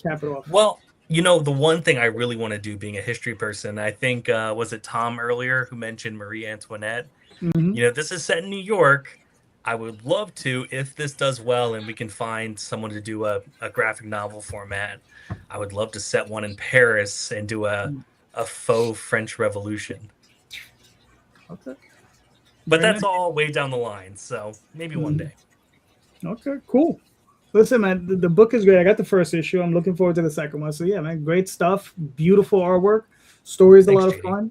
cap it off? Well, the one thing I really want to do, being a history person, I think was it Tom earlier who mentioned Marie Antoinette. Mm-hmm. This is set in New York. I would love to, if this does well and we can find someone to do a graphic novel format, I would love to set one in Paris and do a faux French Revolution. Okay. But that's all way down the line, so maybe one day. Okay, cool. Listen, man, the book is great. I got the first issue. I'm looking forward to the second one. So yeah, man, great stuff. Beautiful artwork. Story's a lot of fun.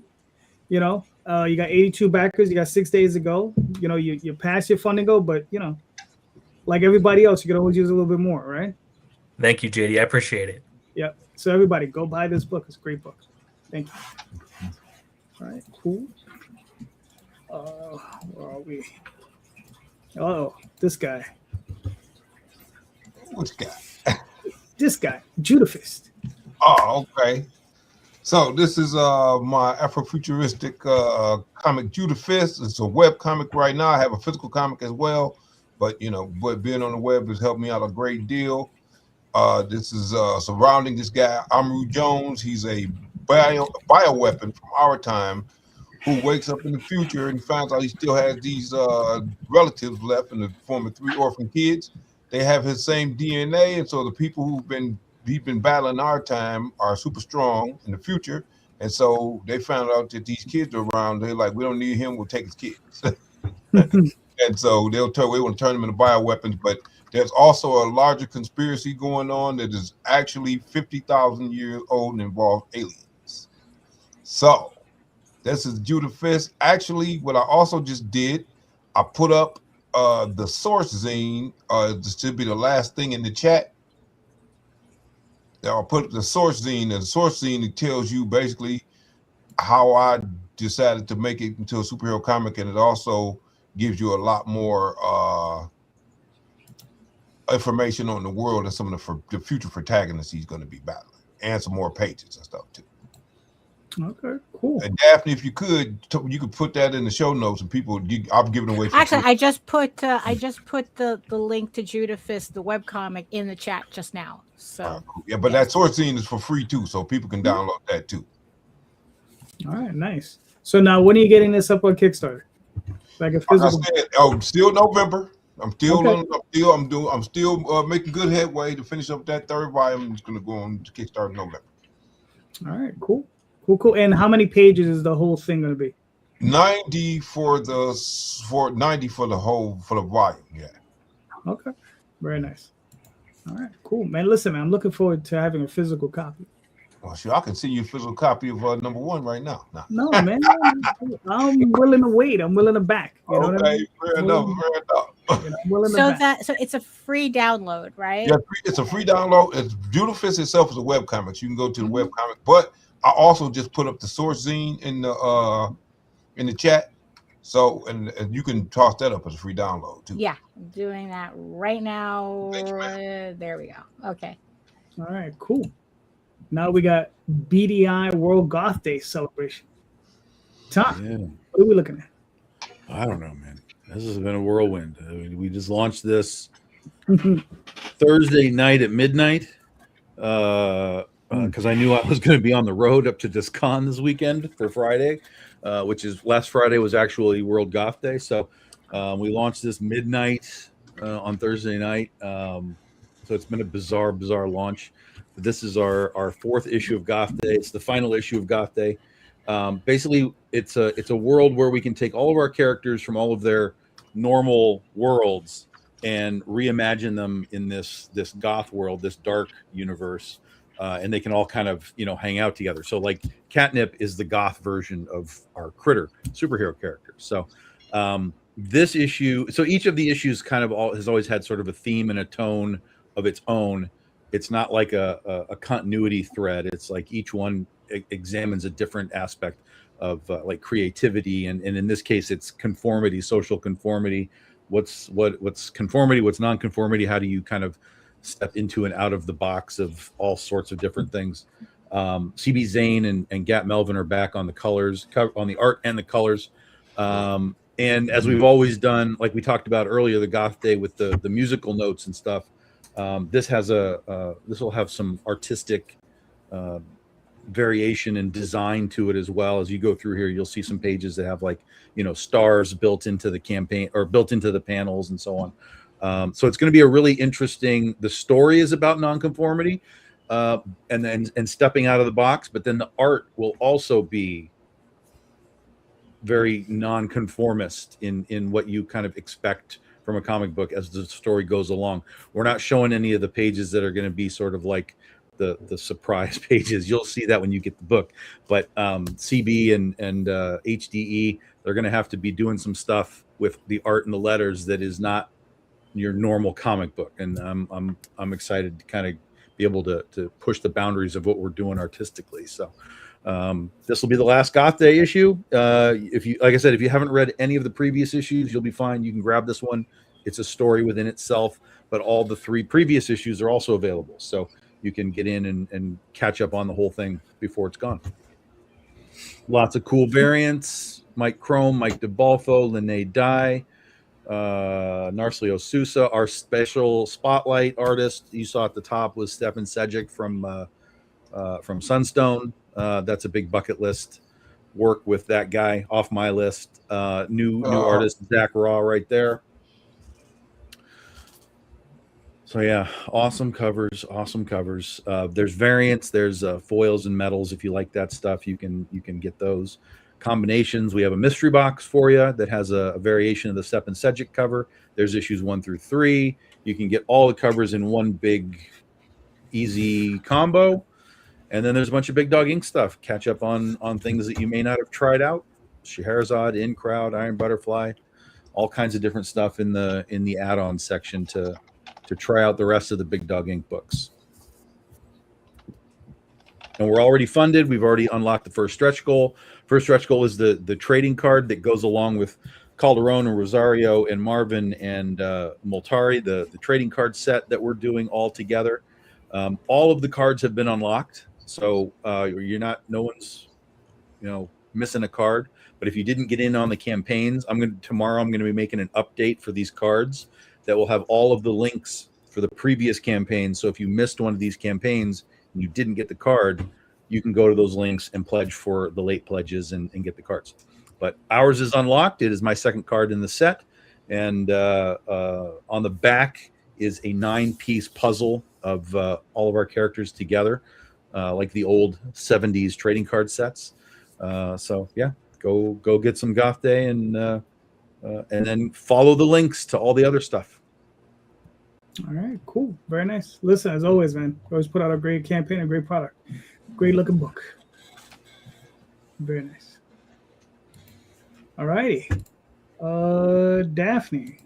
You got 82 backers. You got 6 days to go. You pass your funding goal, but like everybody else, you can always use a little bit more, right? Thank you, JD. I appreciate it. Yep. So everybody, go buy this book. It's a great book. Thank you. All right, cool. Where are we? Oh, this guy. Which guy? This guy, Judafist. Oh, okay. So this is my Afrofuturistic comic Judafist. It's a web comic right now. I have a physical comic as well, but being on the web has helped me out a great deal. This is surrounding this guy, Amru Jones. He's a bioweapon from our time who wakes up in the future and finds out he still has these relatives left in the form of 3 orphan kids. They have his same DNA, and so the people he's been battling our time are super strong in the future. And so they found out that these kids are around. They're like, we don't need him. We'll take his kids. And so we want to turn them into bioweapons. But there's also a larger conspiracy going on that is actually 50,000 years old and involves aliens. So this is Judafist. Actually, what I also just did, I put up the source zine. This should be the last thing in the chat. I'll put the source zine. And the source zine, it tells you basically how I decided to make it into a superhero comic, and it also gives you a lot more information on the world and some of the future protagonists he's going to be battling, and some more pages and stuff too. Okay, cool. And Daphne, if you could put that in the show notes, and people, I'm giving away. Actually, I just put the link to Judah Fist, the webcomic, in the chat just now. So cool. Yeah, but that source scene is for free too, so people can download that too. All right, nice. So now, when are you getting this up on Kickstarter? Like a physical? Like I said, still November. I'm still making good headway to finish up that third volume. It's going to go on to Kickstarter in November. All right, cool. And how many pages is the whole thing going to be? 90 for the volume. Yeah. Okay, very nice. All right, cool, man. Listen, man, I'm looking forward to having a physical copy. Well, sure, I can send you a physical copy of number 1 right now. Nah. No, man, I'm willing to wait. I'm willing to back. You know what I mean? Fair enough. I'm willing to back. So it's a free download, right? Yeah, it's a free download. It's Judah Fist itself is a webcomic. You can go to the webcomic, but I also just put up the source zine in the chat. So and you can toss that up as a free download too. Yeah, I'm doing that right now. There we go. Okay. All right, cool. Now we got BDI World Goth Day celebration. Tom, Yeah. what are we looking at? I don't know, man. This has been a whirlwind. I mean, we just launched this Thursday night at midnight because I knew I was going to be on the road up to this con this weekend for Friday, which is last Friday was actually World Goth Day. So we launched this midnight on Thursday night. So it's been a bizarre launch. But this is our fourth issue of Goth Day. It's the final issue of Goth Day. Basically, it's a world where we can take all of our characters from all of their normal worlds and reimagine them in this goth world, this dark universe, and they can all kind of hang out together. So like Catnip is the goth version of our Critter superhero characters. So this issue, so each of the issues kind of has always had sort of a theme and a tone of its own. It's not like a continuity thread. It's like each one examines a different aspect of like creativity, and in this case, it's conformity, social conformity. What's conformity? What's non-conformity? How do you kind of step into and out of the box of all sorts of different things? CB Zane and Gat Melvin are back on the colors, on the art and the colors. And as we've always done, like we talked about earlier, the Goth Day with the musical notes and stuff. This will have some artistic variation and design to it as well. As you go through here, you'll see some pages that have like stars built into the campaign or built into the panels and so on. So it's going to be a really interesting. The story is about nonconformity and stepping out of the box, but then the art will also be very nonconformist in what you kind of expect from a comic book as the story goes along. We're not showing any of the pages that are going to be sort of like the surprise pages. You'll see that when you get the book. But CB and HDE, they're going to have to be doing some stuff with the art and the letters that is not your normal comic book. And I'm excited to kind of be able to push the boundaries of what we're doing artistically. So this will be the last Goth Day issue. If you, like I said, if you haven't read any of the previous issues, you'll be fine. You can grab this one. It's a story within itself, but all the 3 previous issues are also available. So you can get in and catch up on the whole thing before it's gone. Lots of cool variants. Mike Crome, Mike DeBalfo, Lene Dye, Narcelio Sousa. Our special spotlight artist you saw at the top was Stefan Sejic from Sunstone. That's a big bucket list work with that guy off my list. New artist Zach Raw right there. So yeah, awesome covers. There's variants, there's foils and metals. If you like that stuff, you can get those combinations. We have a mystery box for you that has a variation of the Stefan Sejic cover. There's issues 1 through 3. You can get all the covers in one big easy combo. And then there's a bunch of Big Dog Ink stuff. Catch up on things that you may not have tried out. Scheherazade, In Crowd, Iron Butterfly, all kinds of different stuff in the add-on section to try out the rest of the Big Dog Ink books. and we're already funded. We've already unlocked the first stretch goal. First stretch goal is the trading card that goes along with Calderon and Rosario and Marvin and Moltari, the trading card set that we're doing all together. All of the cards have been unlocked, so no one's missing a card. But if you didn't get in on the campaigns, tomorrow I'm going to be making an update for these cards that will have all of the links for the previous campaigns. So if you missed one of these campaigns and you didn't get the card, you can go to those links and pledge for the late pledges and get the cards. But ours is unlocked. It is my second card in the set. And on the back is a 9-piece puzzle of all of our characters together, like the old 70s trading card sets. So yeah, go get some Goth Day and then follow the links to all the other stuff. All right, cool. Very nice. Listen, as always, man, always put out a great campaign, a great product. Great looking book. Very nice. All righty. Daphne.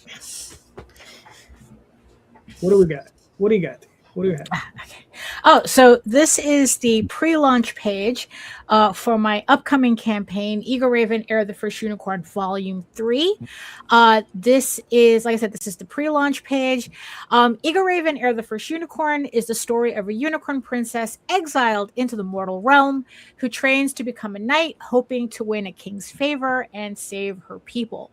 Yes. What do we got? What do you got? What do you have? Okay. Oh, so this is the pre-launch page for my upcoming campaign, Eagle Raven, Heir of the First Unicorn, Volume 3. This is, like I said, this is the pre-launch page. Eagle Raven, Heir of the First Unicorn is the story of a unicorn princess exiled into the mortal realm who trains to become a knight, hoping to win a king's favor and save her people.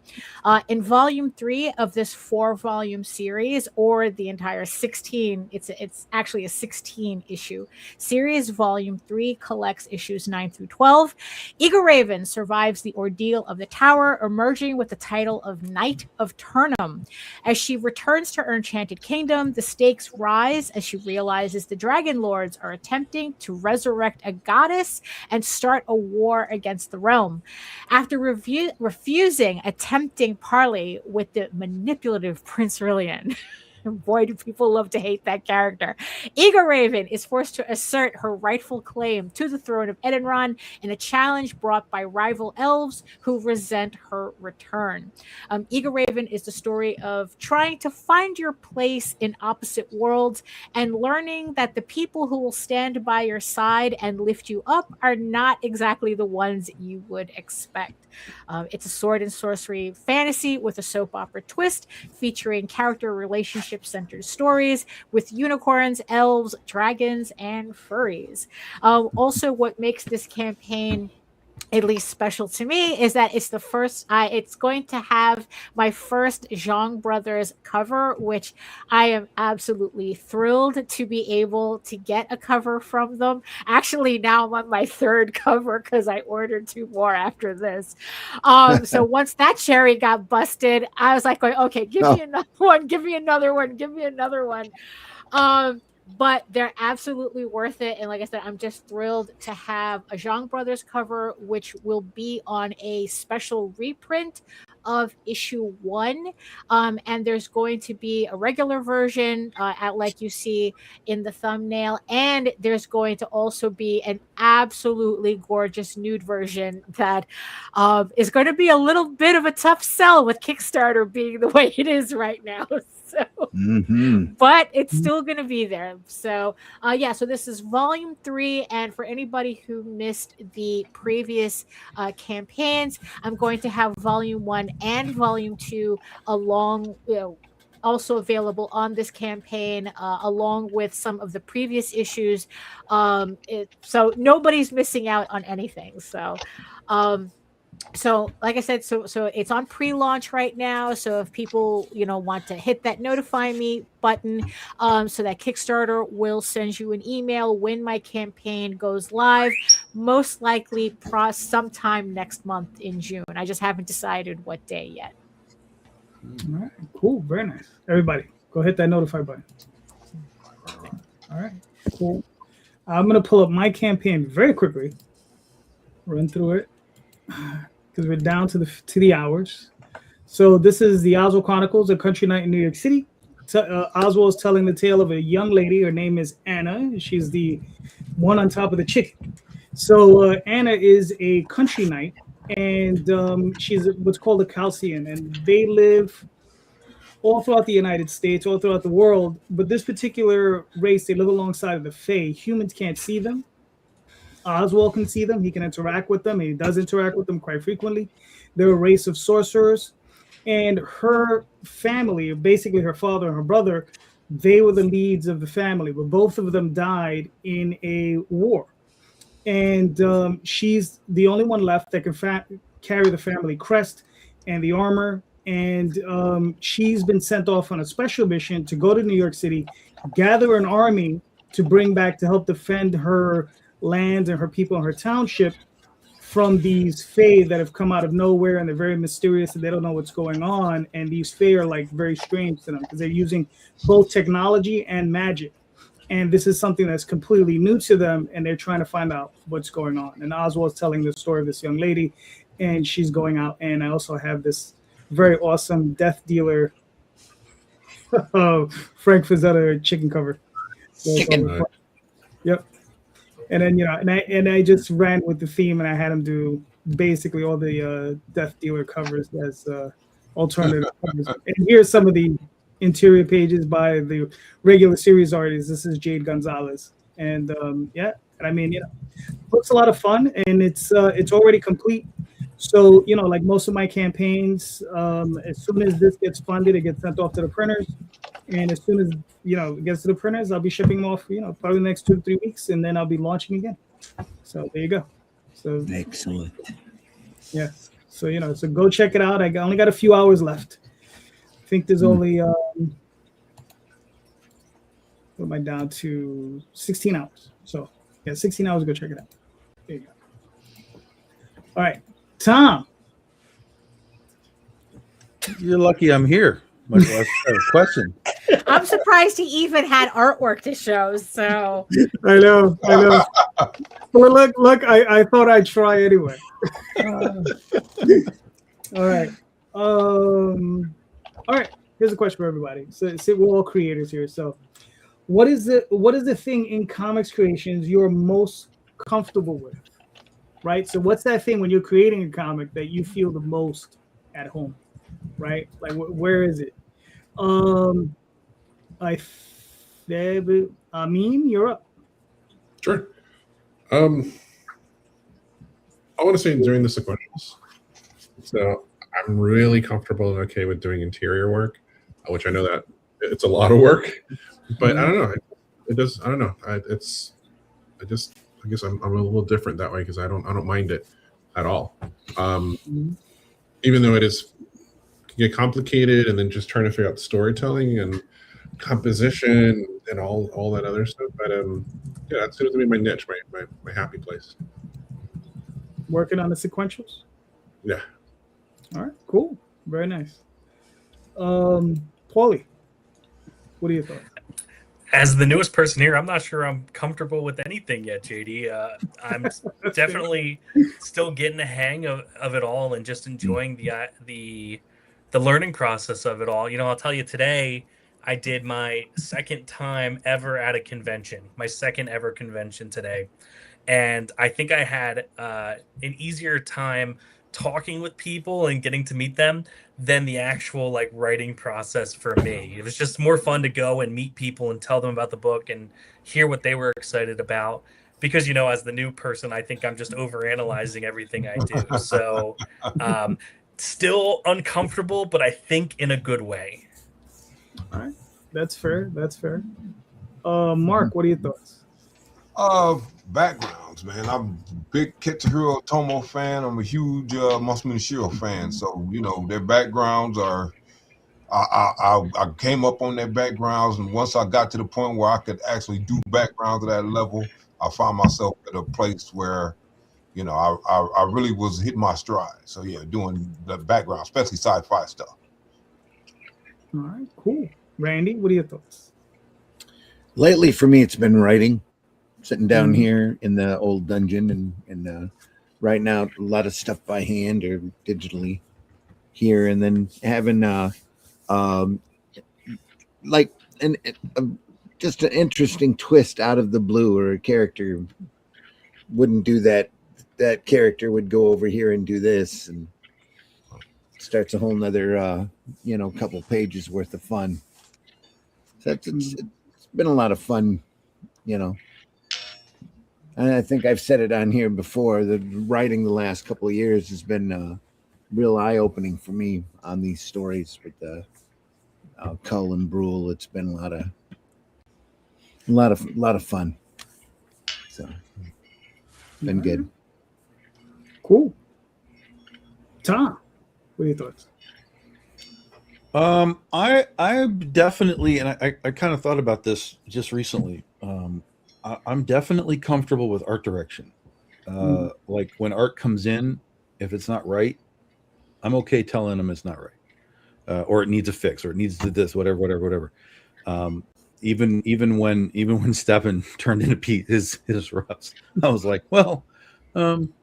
In Volume 3 of this 4-volume series, or the entire 16, it's actually a 16-issue series. Volume 3 collects issues 9 through 12. Eagle Raven survives the ordeal of the tower, emerging with the title of Knight of Turnham. As she returns to her enchanted kingdom, the stakes rise as she realizes the dragon lords are attempting to resurrect a goddess and start a war against the realm. After refusing a tempting parley with the manipulative Prince Rillian, boy, do people love to hate that character, Eagle Raven is forced to assert her rightful claim to the throne of Edenron in a challenge brought by rival elves who resent her return. Eagle Raven is the story of trying to find your place in opposite worlds and learning that the people who will stand by your side and lift you up are not exactly the ones you would expect. It's a sword and sorcery fantasy with a soap opera twist, featuring character relationship-centered stories with unicorns, elves, dragons, and furries. Also, what makes this campaign at least special to me is that it's the first, it's going to have my first Zhang Brothers cover, which I am absolutely thrilled to be able to get a cover from them. Actually, now I'm on my 3rd cover because I ordered 2 more after this. So once that cherry got busted, I was like, okay, give me another one, give me another one, give me another one. But they're absolutely worth it. And like I said, I'm just thrilled to have a Zhang Brothers cover, which will be on a special reprint of issue 1. And there's going to be a regular version, like you see in the thumbnail. And there's going to also be an absolutely gorgeous nude version that is going to be a little bit of a tough sell with Kickstarter being the way it is right now. So, but it's still going to be there. So, so this is Volume 3. And for anybody who missed the previous campaigns, I'm going to have Volume 1 and Volume 2 along, also available on this campaign, along with some of the previous issues. So nobody's missing out on anything. So like I said, so it's on pre-launch right now. So if people, want to hit that notify me button, so that Kickstarter will send you an email when my campaign goes live, most likely sometime next month in June. I just haven't decided what day yet. All right, cool. Very nice. Everybody, go hit that notify button. All right, cool. I'm going to pull up my campaign very quickly, run through it, because we're down to the hours. So this is the Oswald Chronicles, a country night in New York City. Oswald is telling the tale of a young lady. Her name is Anna. She's the one on top of the chicken. So Anna is a country knight, and she's what's called a Chalcedon, and they live all throughout the United States, all throughout the world. But this particular race, they live alongside of the Fae. Humans can't see them. Oswald can see them. He can interact with them. He does interact with them quite frequently. They're a race of sorcerers. And her family, basically her father and her brother, they were the leads of the family. But both of them died in a war. And she's the only one left that can carry the family crest and the armor. And she's been sent off on a special mission to go to New York City, gather an army to bring back to help defend her land and her people and her township from these Fae that have come out of nowhere, and they're very mysterious and they don't know what's going on. And these Fae are like very strange to them because they're using both technology and magic. And this is something that's completely new to them, and they're trying to find out what's going on. And Oswald's telling the story of this young lady, and she's going out. And I also have this very awesome death dealer, Frank Frazetta chicken cover. Chicken. Yep. And then, and I just ran with the theme, and I had him do basically all the Death Dealer covers as alternative covers. And here's some of the interior pages by the regular series artists. This is Jade Gonzalez, and book's a lot of fun, and it's already complete. So like most of my campaigns, as soon as this gets funded, it gets sent off to the printers, and as soon as it gets to the printers, I'll be shipping them off. Probably the next 2 to 3 weeks, and then I'll be launching again. So there you go. So Excellent. yeah. So so go check it out. I only got a few hours left. I think there's only what am I down to? 16 hours. So yeah, 16 hours. Go check it out. There you go. All right, Tom. You're lucky I'm here. Much less have a question. I'm surprised he even had artwork to show. So I know. Well, look. I thought I'd try anyway. All right. All right. Here's a question for everybody. So we're all creators here. So, what is the thing in comics creations you're most comfortable with? Right. So, what's that thing when you're creating a comic that you feel the most at home? Right. Like, where is it? Amin, you're up. Sure. I want to say doing the sequentials. So I'm really comfortable and okay with doing interior work, which I know that it's a lot of work, but I don't know. It does. I don't know. I guess I'm a little different that way because I don't mind it at all. Even though it can get complicated, and then just trying to figure out storytelling and composition and all that other stuff. But yeah, that seems to be my niche, my happy place. Working on the sequentials. Yeah. All right. Cool. Very nice. Paulie, what are your thoughts? As the newest person here, I'm not sure I'm comfortable with anything yet, JD. I'm definitely still getting the hang of it all and just enjoying the learning process of it all. I'll tell you, today I did my second time ever at a convention, my second ever convention today. And I think I had an easier time talking with people and getting to meet them than the actual writing process for me. It was just more fun to go and meet people and tell them about the book and hear what they were excited about. Because, as the new person, I think I'm just overanalyzing everything I do. So still uncomfortable, but I think in a good way. All right. That's fair. Mark, what are your thoughts? Backgrounds, man. I'm a big Kitsuhiro Otomo fan. I'm a huge Masamune Shirow fan. So, their backgrounds are, I came up on their backgrounds, and once I got to the point where I could actually do backgrounds at that level, I found myself at a place where, I really was hitting my stride. So yeah, doing the background, especially sci-fi stuff. All right, cool. Randy, what are your thoughts? Lately, for me, it's been writing. Sitting down here in the old dungeon and writing out a lot of stuff by hand or digitally here, and then having just an interesting twist out of the blue, or a character wouldn't do that. That character would go over here and do this, and starts a whole nother, couple pages worth of fun. So it's been a lot of fun, And I think I've said it on here before. The writing the last couple of years has been real eye-opening for me on these stories with the Cull and Brule. It's been a lot of fun. So been good. Cool. Tom, what are your thoughts? I definitely, and I kind of thought about this just recently. I'm definitely comfortable with art direction. Like when art comes in, if it's not right, I'm okay telling them it's not right, or it needs a fix, or it needs to this, whatever. Even when Stephen turned into Pete his roughs, I was like, well, and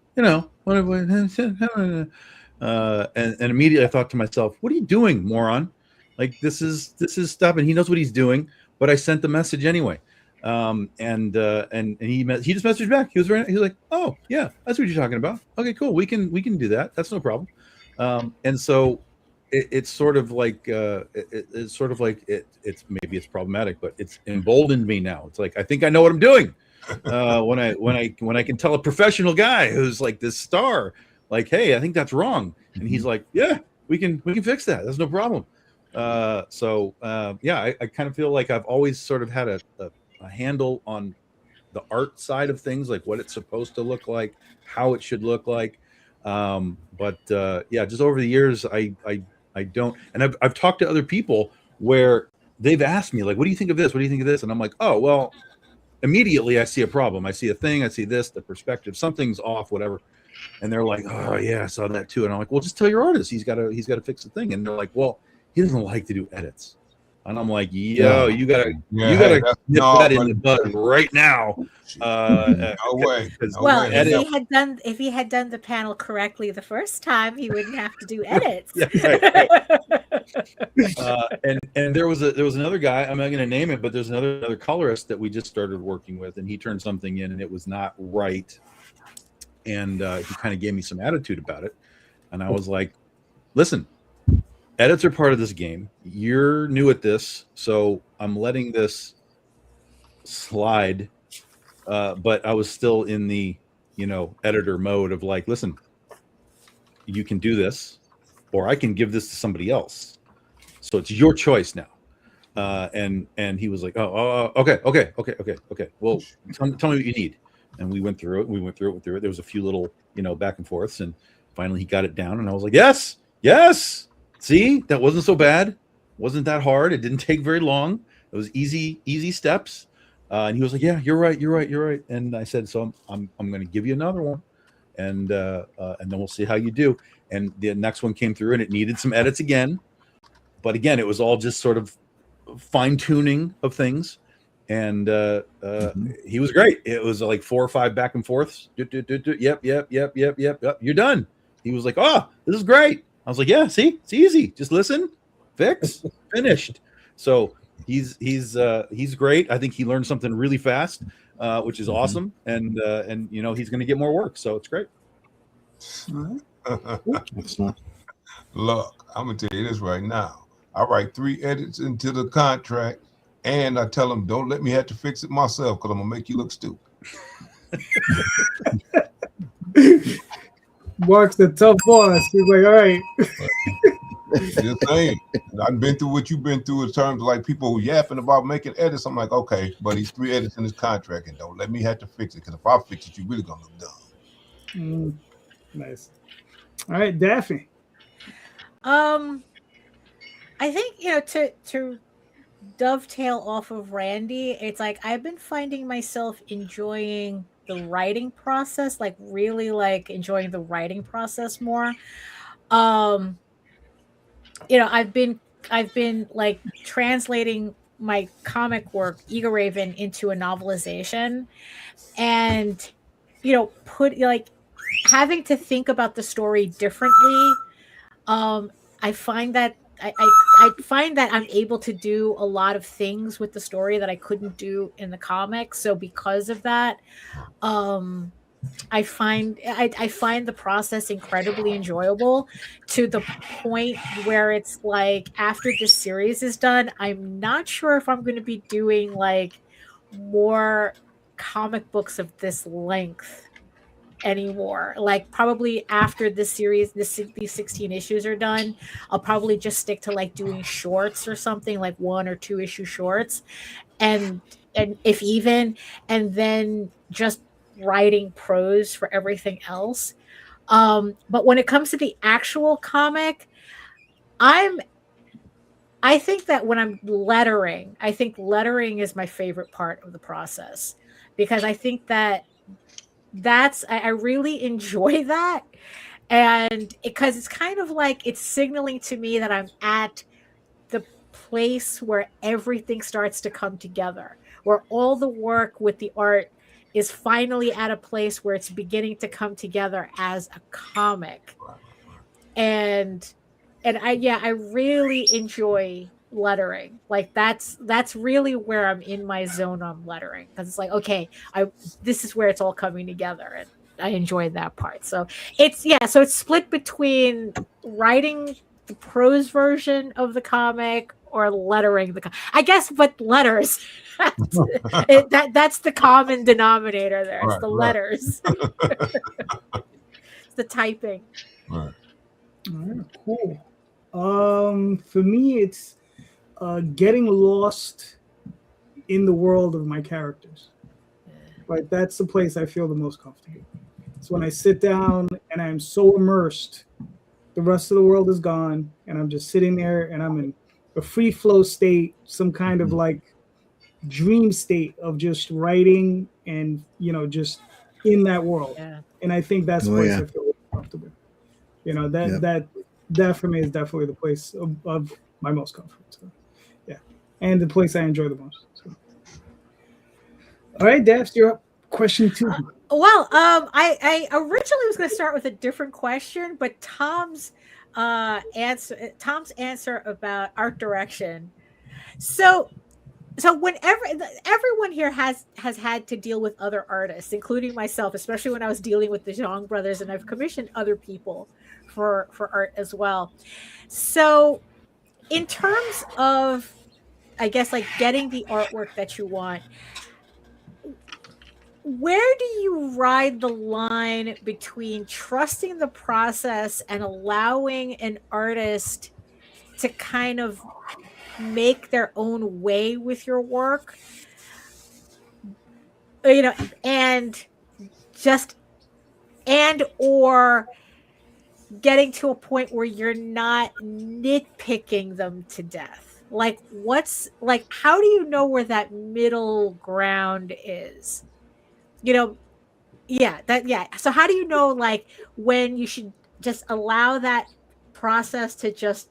immediately I thought to myself, what are you doing, moron? Like this is Stephen. He knows what he's doing, but I sent the message anyway. And he just messaged back. He was like, oh yeah, that's what you're talking about. Okay, cool. We can do that. That's no problem. And so it's sort of like it's maybe it's problematic, but it's emboldened me now. It's like I think I know what I'm doing. When I can tell a professional guy who's like this star, like, hey, I think that's wrong, and he's like, yeah, we can fix that. That's no problem. I kind of feel like I've always sort of had a handle on the art side of things, like what it's supposed to look like, how it should look like. Just over the years, I don't, and I've talked to other people where they've asked me, like, what do you think of this? What do you think of this? And I'm like, oh, well, immediately I see a problem. I see a thing. I see this, the perspective, something's off, whatever. And they're like, oh yeah, I saw that too. And I'm like, well, just tell your artist he's got to fix the thing. And they're like, well, he doesn't like to do edits. And I'm like, yo, you gotta nip that in the bud right now. No way. Well, if he had done the panel correctly the first time, he wouldn't have to do edits. Yeah, right. And there was another guy, I'm not going to name it, but there's another colorist that we just started working with, and he turned something in, and it was not right. And he kind of gave me some attitude about it, and I was like, listen, edits are part of this game. You're new at this, so I'm letting this slide. But I was still in the, editor mode of like, listen, you can do this, or I can give this to somebody else. So it's your choice now. And he was like, okay. Well, tell me what you need. And we went through it. There was a few little, back and forths, and finally he got it down. And I was like, yes. See, that wasn't so bad. Wasn't that hard. It didn't take very long. It was easy steps. And he was like, yeah, you're right. And I said, so I'm going to give you another one, and then we'll see how you do. And the next one came through, and it needed some edits again. But again, it was all just sort of fine tuning of things. And he was great. It was like 4 or 5 back and forths. Yep. You're done. He was like, oh, this is great. I was like, yeah, see, it's easy. Just listen, fix, finished. So he's great. I think he learned something really fast, which is awesome. And he's going to get more work. So it's great. Look, I'm going to tell you this right now. I write 3 edits into the contract, and I tell them, don't let me have to fix it myself, because I'm going to make you look stupid. Mark's the tough boss. He's like, all right. Just saying. I've been through what you've been through in terms of like people yapping about making edits. I'm like, okay, but he's 3 edits in his contract, and don't let me have to fix it, because if I fix it, you're really going to look dumb. Nice. All right, Daphne. I think, to dovetail off of Randy, it's like I've been finding myself enjoying the writing process, like really like enjoying the writing process more. I've been like translating my comic work, Eagle Raven, into a novelization, and put like having to think about the story differently. I find that I find that I'm able to do a lot of things with the story that I couldn't do in the comics. So because of that, I find the process incredibly enjoyable, to the point where it's like, after this series is done, I'm not sure if I'm going to be doing like more comic books of this length anymore. Like, probably after this series, these 16 issues are done, I'll probably just stick to like doing shorts or something, like 1 or 2 issue shorts, and if even, and then just writing prose for everything else. But when it comes to the actual comic, I think that when I'm lettering, I think lettering is my favorite part of the process, because I think that I really enjoy that. And because it's kind of like, it's signaling to me that I'm at the place where everything starts to come together, where all the work with the art is finally at a place where it's beginning to come together as a comic. And I really enjoy lettering. Like, that's really where I'm in my zone on lettering, because it's like, okay, this is where it's all coming together, and I enjoy that part. So it's split between writing the prose version of the comic or lettering I guess, but letters. That's the common denominator there. It's the letters. It's the typing. Right. All right, cool. For me, it's getting lost in the world of my characters. Right, that's the place I feel the most comfortable. It's when I sit down and I'm so immersed, the rest of the world is gone, and I'm just sitting there, and I'm in a free flow state, some kind of like dream state of just writing and, just in that world. Yeah. And I think that's the place I feel comfortable. That for me is definitely the place of my most comfort. So, yeah, and the place I enjoy the most. So. All right, Daphne, you're up. Question 2. Well, I originally was going to start with a different question, but Tom's answer about art direction. So whenever everyone here has had to deal with other artists, including myself, especially when I was dealing with the Zhang brothers, and I've commissioned other people for art as well. So in terms of, I guess, like getting the artwork that you want, where do you ride the line between trusting the process and allowing an artist to kind of make their own way with your work, and or getting to a point where you're not nitpicking them to death? Like, how do you know where that middle ground is? So how do you know, like, when you should just allow that process to just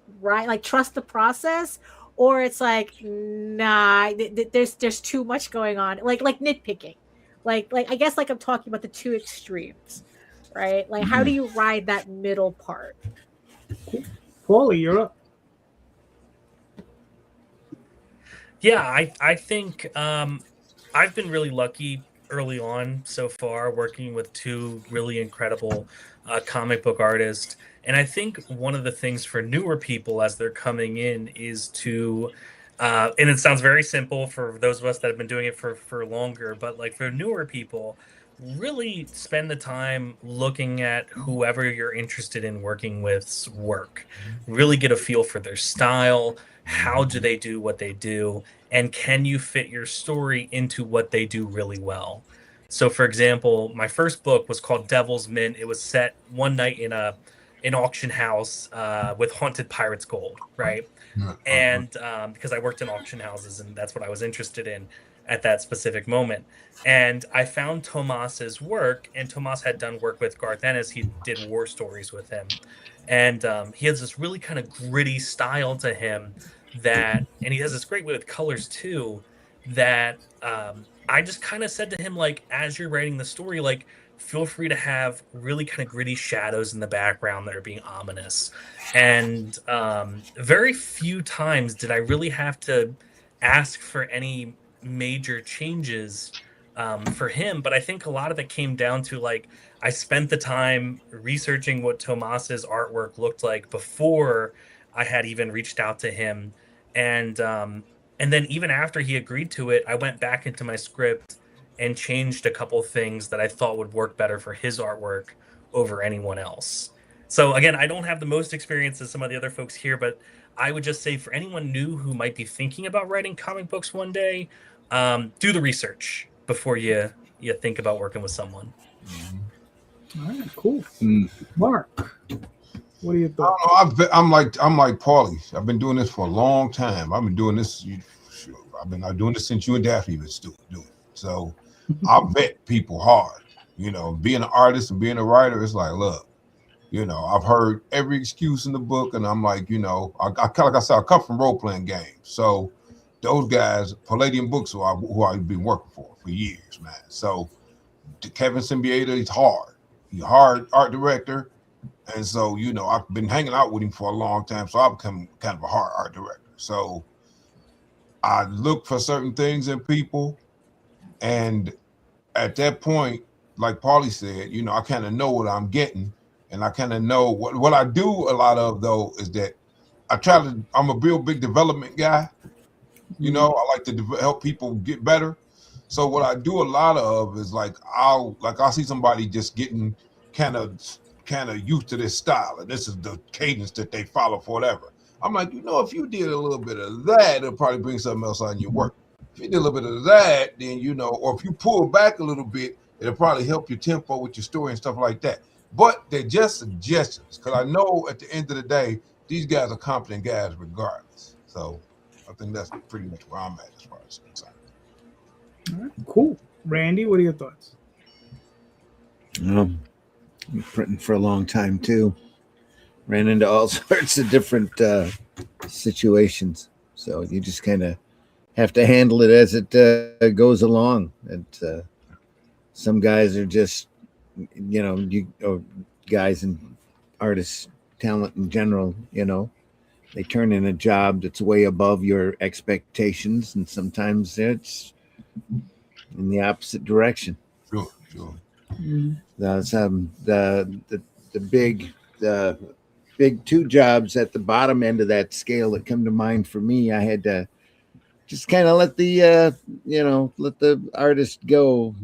trust the process, or it's like, nah, there's too much going on, like nitpicking, like I guess, like, I'm talking about the two extremes, right? Like, how do you ride that middle part? Paulie, you're up. Yeah, I think I've been really lucky early on so far, working with 2 really incredible comic book artists. And I think one of the things for newer people as they're coming in is to, and it sounds very simple for those of us that have been doing it for longer, but like for newer people, really spend the time looking at whoever you're interested in working with's work. Really get a feel for their style. How do they do what they do? And can you fit your story into what they do really well? So, for example, my first book was called Devil's Mint. It was set one night in an auction house with haunted pirates' gold, right? And because I worked in auction houses, and that's what I was interested in at that specific moment. And I found Tomas's work, and Tomas had done work with Garth Ennis. He did war stories with him. And he has this really kind of gritty style to him and he has this great way with colors too, that I just kind of said to him, like, as you're writing the story, like, feel free to have really kind of gritty shadows in the background that are being ominous. And very few times did I really have to ask for any major changes for him. But I think a lot of it came down to, like, I spent the time researching what Tomas's artwork looked like before I had even reached out to him. And then even after he agreed to it, I went back into my script and changed a couple things that I thought would work better for his artwork over anyone else. So again, I don't have the most experience as some of the other folks here, but I would just say for anyone new who might be thinking about writing comic books one day, do the research before you think about working with someone. All right, cool. Mark, what are your I thoughts? don't know, I'm like Paulie. I've been doing this for a long time. I've been doing this. I've been doing this since you and Daphne was doing it. So I vet people hard. You know, being an artist and being a writer, it's like, look, you know, I've heard every excuse in the book, and I'm like, you know, I kind of like I said, I come from role playing games. So those guys, Palladium Books, who I've been working for years, man. So Kevin Symbieta, he's hard. He's a hard art director. And so, you know, I've been hanging out with him for a long time. So I've become kind of a hard art director. So I look for certain things in people. And at that point, like Paulie said, you know, I kind of know what I'm getting. And I kind of know what I do a lot of, though, is that I'm a real big development guy. You know, I like to help people get better. So what I do a lot of is like I'll see somebody just getting kind of used to this style, and this is the cadence that they follow for whatever. I'm like, you know, if you did a little bit of that, it'll probably bring something else on your work. If you did a little bit of that, then, you know, or if you pull back a little bit, it'll probably help your tempo with your story and stuff like that. But they're just suggestions, because I know at the end of the day, these guys are competent guys regardless. So I think that's pretty much where I'm at as far as concerned. All right, cool. Randy, what are your thoughts? I'm printing for a long time too. Ran into all sorts of different situations. So you just kind of have to handle it as it goes along. And some guys are just, you know, guys and artists, talent in general, you know, they turn in a job that's way above your expectations, and sometimes it's in the opposite direction. Sure. That's the big two jobs at the bottom end of that scale that come to mind for me. I had to just kind of let the artist go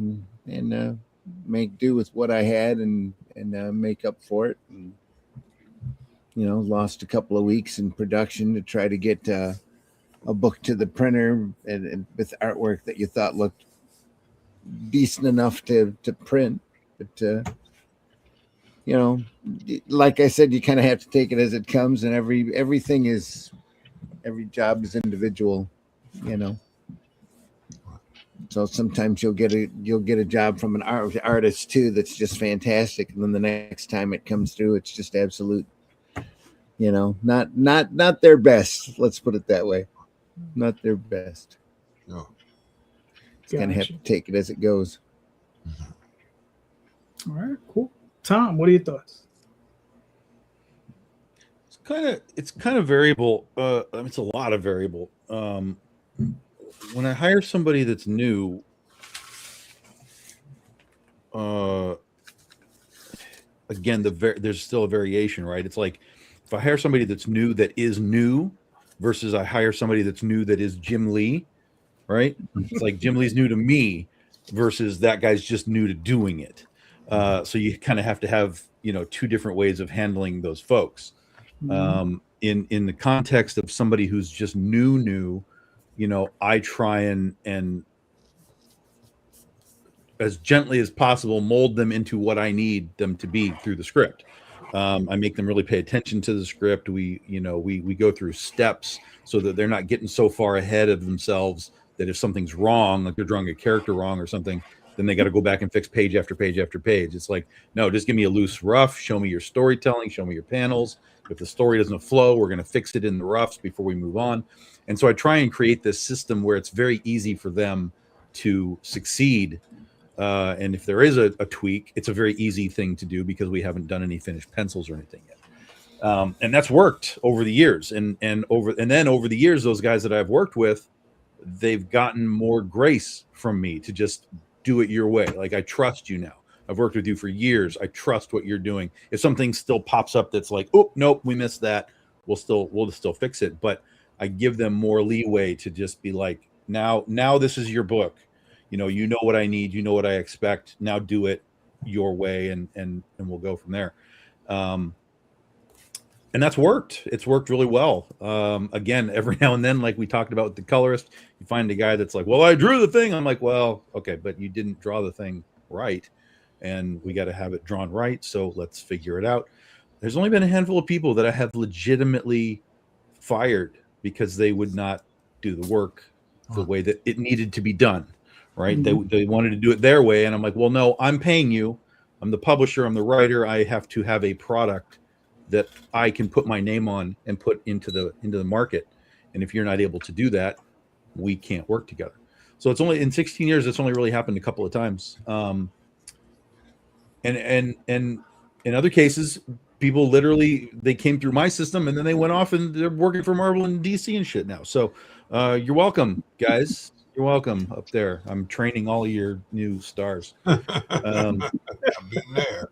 and make do with what I had and make up for it. And, you know, lost a couple of weeks in production to try to get a book to the printer and with artwork that you thought looked decent enough to print. But, you know, like I said, you kind of have to take it as it comes, and every job is individual, you know. So sometimes you'll get a job from an artist too that's just fantastic, and then the next time it comes through, it's just absolute, you know, not their best. Let's put it that way, not their best. No. Just kind of have to take it as it goes. All right, cool. Tom, what are your thoughts? It's kind of variable. It's a lot of variable. When I hire somebody that's new, again, there's still a variation, right? It's like if I hire somebody that's new that is new versus I hire somebody that's new that is Jim Lee, right? It's like Jim Lee's new to me versus that guy's just new to doing it. So you kind of have to have, you know, two different ways of handling those folks. In the context of somebody who's just new, you know, I try and as gently as possible mold them into what I need them to be through the script. I make them really pay attention to the script. We go through steps so that they're not getting so far ahead of themselves that if something's wrong, like they're drawing a character wrong or something, then they got to go back and fix page after page after page. It's like, no, just give me a loose rough. Show me your storytelling. Show me your panels. If the story doesn't flow, we're going to fix it in the roughs before we move on. And so I try and create this system where it's very easy for them to succeed. And if there is a tweak, it's a very easy thing to do because we haven't done any finished pencils or anything yet. And that's worked over the years. And then over the years, those guys that I've worked with, they've gotten more grace from me to just do it your way. Like, I trust you now. I've worked with you for years. I trust what you're doing. If something still pops up that's like, oh, nope, we missed that, we'll still fix it. But I give them more leeway to just be like, now this is your book. You know what I need, you know what I expect. Now do it your way, and we'll go from there. And that's worked. It's worked really well. Again, every now and then, like we talked about with the colorist, you find a guy that's like, well, I drew the thing. I'm like, well, okay, but you didn't draw the thing right. And we got to have it drawn right. So let's figure it out. There's only been a handful of people that I have legitimately fired because they would not do the work the way that it needed to be done. Right. Mm-hmm. They wanted to do it their way. And I'm like, well, no, I'm paying you. I'm the publisher. I'm the writer. I have to have a product that I can put my name on and put into the market. And if you're not able to do that, we can't work together. So it's only in 16 years, it's only really happened a couple of times. And in other cases, people literally, they came through my system and then they went off and they're working for Marvel and DC and shit now. So you're welcome, guys. You're welcome up there. I'm training all of your new stars. I've been there.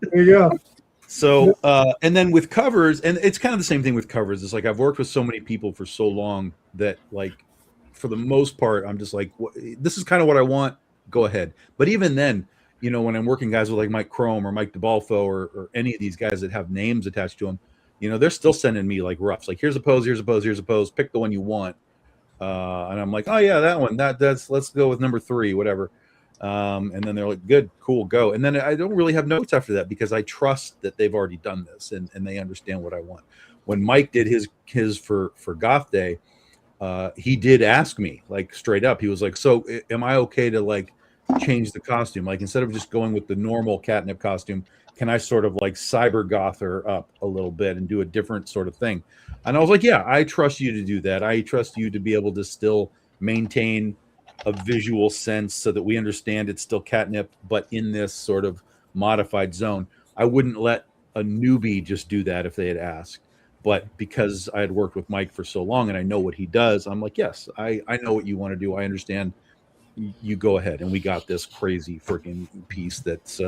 There you go. So, and then with covers, and it's kind of the same thing with covers. It's like, I've worked with so many people for so long that, like, for the most part, I'm just like, this is kind of what I want. Go ahead. But even then, when I'm working guys with like Mike Crome or Mike DeBalfo or any of these guys that have names attached to them, they're still sending me like roughs. Like, here's a pose, here's a pose, here's a pose. Pick the one you want. And I'm like, oh yeah, that one. That's let's go with number 3, whatever. And then they're like, good, cool, go. And then I don't really have notes after that because I trust that they've already done this and they understand what I want. When Mike did his for Goth Day, he did ask me, like, straight up. He was like, so am I okay to like change the costume? Like, instead of just going with the normal catnip costume, can I sort of like cyber goth her up a little bit and do a different sort of thing? And I was like, yeah, I trust you to do that. I trust you to be able to still maintain a visual sense so that we understand it's still catnip, but in this sort of modified zone. I wouldn't let a newbie just do that if they had asked. But because I had worked with Mike for so long and I know what he does, I'm like, yes, I know what you want to do. I understand. You go ahead, and we got this crazy freaking piece that's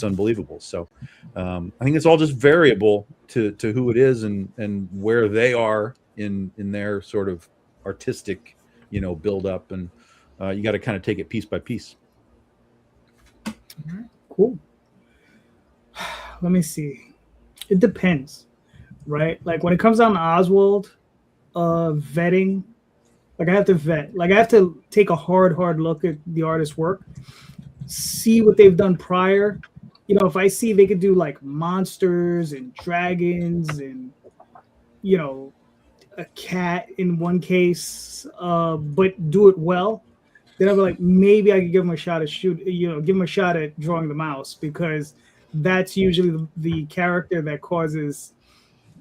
unbelievable. So I think it's all just variable to who it is and where they are in their sort of artistic, build up, and you got to kind of take it piece by piece. Cool. Let me see. It depends, right? Like, when it comes down to Oswald, vetting. Like, I have to vet. Like, I have to take a hard look at the artist's work, see what they've done prior. If I see they could do like monsters and dragons and, a cat in one case, but do it well, then I'll be like, maybe I could give them a shot at give them a shot at drawing the mouse, because that's usually the character that causes.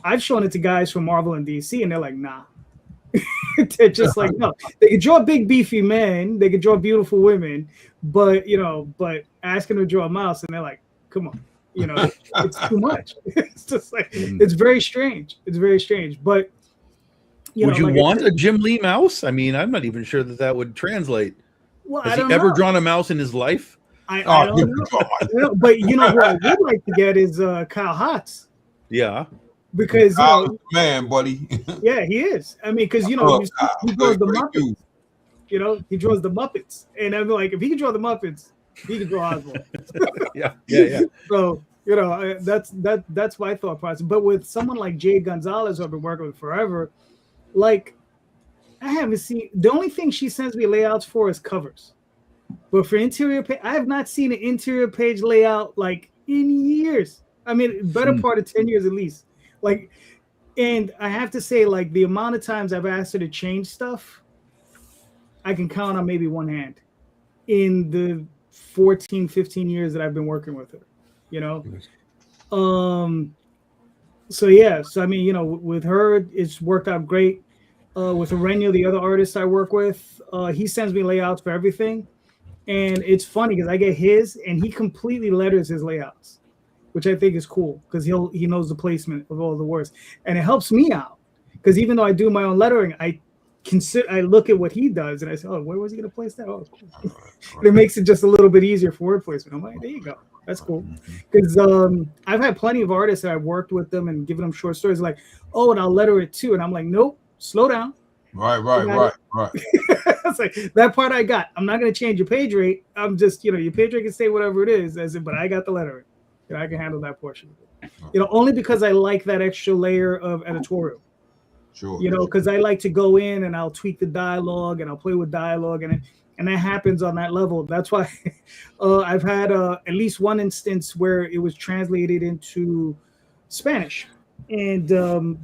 I've shown it to guys from Marvel and DC, and they're like, nah. They're just like, no. They could draw big beefy men, they could draw beautiful women, but but ask them to draw a mouse, and they're like, come on, it's too much. It's just like, it's very strange. But would you want a Jim Lee mouse? I mean, I'm not even sure that would translate. Well, has he ever drawn a mouse in his life? I don't know. But who I would like to get is Kyle Hotz. Yeah. Because man, buddy. Yeah, he is. I mean, because he draws the Muppets. He draws the Muppets, and I'm like, if he can draw the Muppets, he can draw Oswald. yeah. So that's my thought process. But with someone like Jay Gonzalez, who I've been working with forever, like, I haven't seen. The only thing she sends me layouts for is covers. But for interior page, I have not seen an interior page layout like in years. I mean, better part of 10 years at least. Like, and I have to say, like, the amount of times I've asked her to change stuff, I can count on maybe one hand in the 14, 15 years that I've been working with her, So yeah, so I mean, with her, it's worked out great. With Aurelio, the other artist I work with, he sends me layouts for everything. And it's funny because I get his, and he completely letters his layouts, which I think is cool because he knows the placement of all the words, and it helps me out because even though I do my own lettering, I I look at what he does and I say, oh, where was he going to place that? Oh, cool. And it makes it just a little bit easier for word placement. I'm like, there you go. That's cool. Because I've had plenty of artists that I've worked with them and given them short stories like, oh, and I'll letter it too. And I'm like, nope, slow down. Right. It's like that part I got. I'm not going to change your page rate. I'm just, your page rate can stay whatever it is, but I got the lettering. I can handle that portion of it. Only because I like that extra layer of editorial. Sure. Because I like to go in and I'll tweak the dialogue and I'll play with dialogue and that happens on that level. That's why I've had at least one instance where it was translated into Spanish. And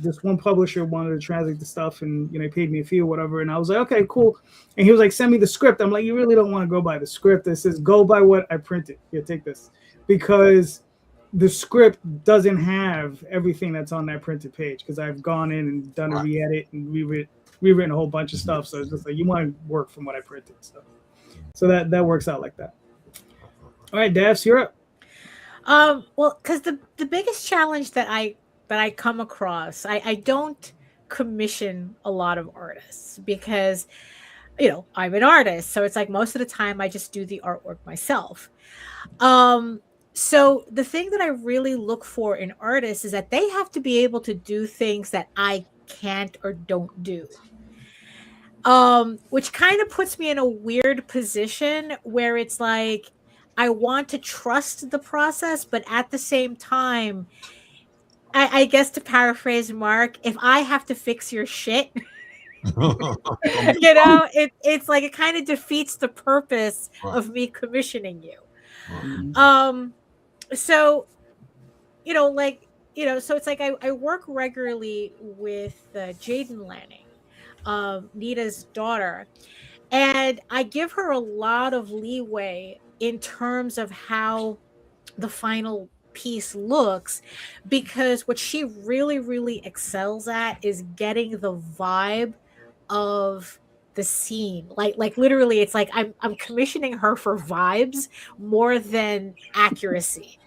this one publisher wanted to translate the stuff and he paid me a fee or whatever. And I was like, okay, cool. And he was like, send me the script. I'm like, you really don't want to go by the script. It says, go by what I printed. Here, take this. Because the script doesn't have everything that's on that printed page because I've gone in and done a re-edit and rewritten a whole bunch of stuff. So it's just like, you want to work from what I printed. So that works out like that. All right, Daphs, you're up. Well, because the biggest challenge that I come across, I don't commission a lot of artists because, I'm an artist. So it's like most of the time I just do the artwork myself. So the thing that I really look for in artists is that they have to be able to do things that I can't or don't do. Which kind of puts me in a weird position where it's like, I want to trust the process, but at the same time, I guess to paraphrase Mark, if I have to fix your shit, it's like it kind of defeats the purpose of me commissioning you. So, so it's like I work regularly with Jaden Lanning, Nita's daughter, and I give her a lot of leeway in terms of how the final piece looks, because what she really, really excels at is getting the vibe of the scene. Like literally, it's like I'm commissioning her for vibes more than accuracy.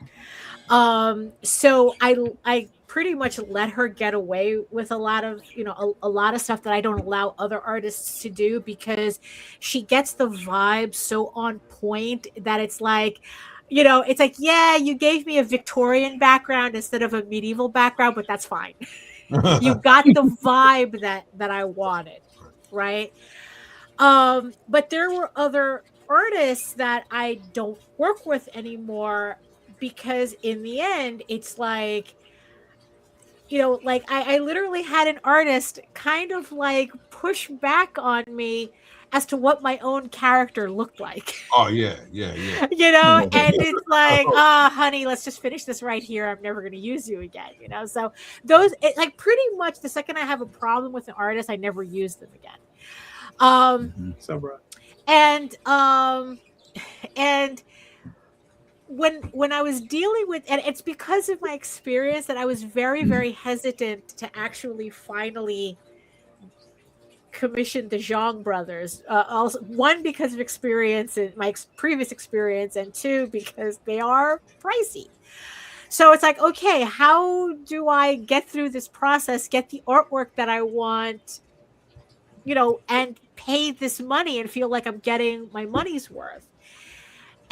So I pretty much let her get away with a lot of a lot of stuff that I don't allow other artists to do, because she gets the vibe so on point that it's like, it's like, yeah, you gave me a Victorian background instead of a medieval background, but that's fine. You got the vibe that I wanted, right? But there were other artists that I don't work with anymore, because in the end, it's like, like I literally had an artist kind of like push back on me as to what my own character looked like. Oh, yeah. And it's like, honey, let's just finish this right here. I'm never going to use you again. So like pretty much the second I have a problem with an artist, I never use them again. So, bro. And when I was dealing with, and it's because of my experience that I was very, very hesitant to actually finally commission the Zhang brothers. Also, one, because of experience and my previous experience, and two, because they are pricey. So it's like, okay, how do I get through this process, get the artwork that I want, and pay this money and feel like I'm getting my money's worth?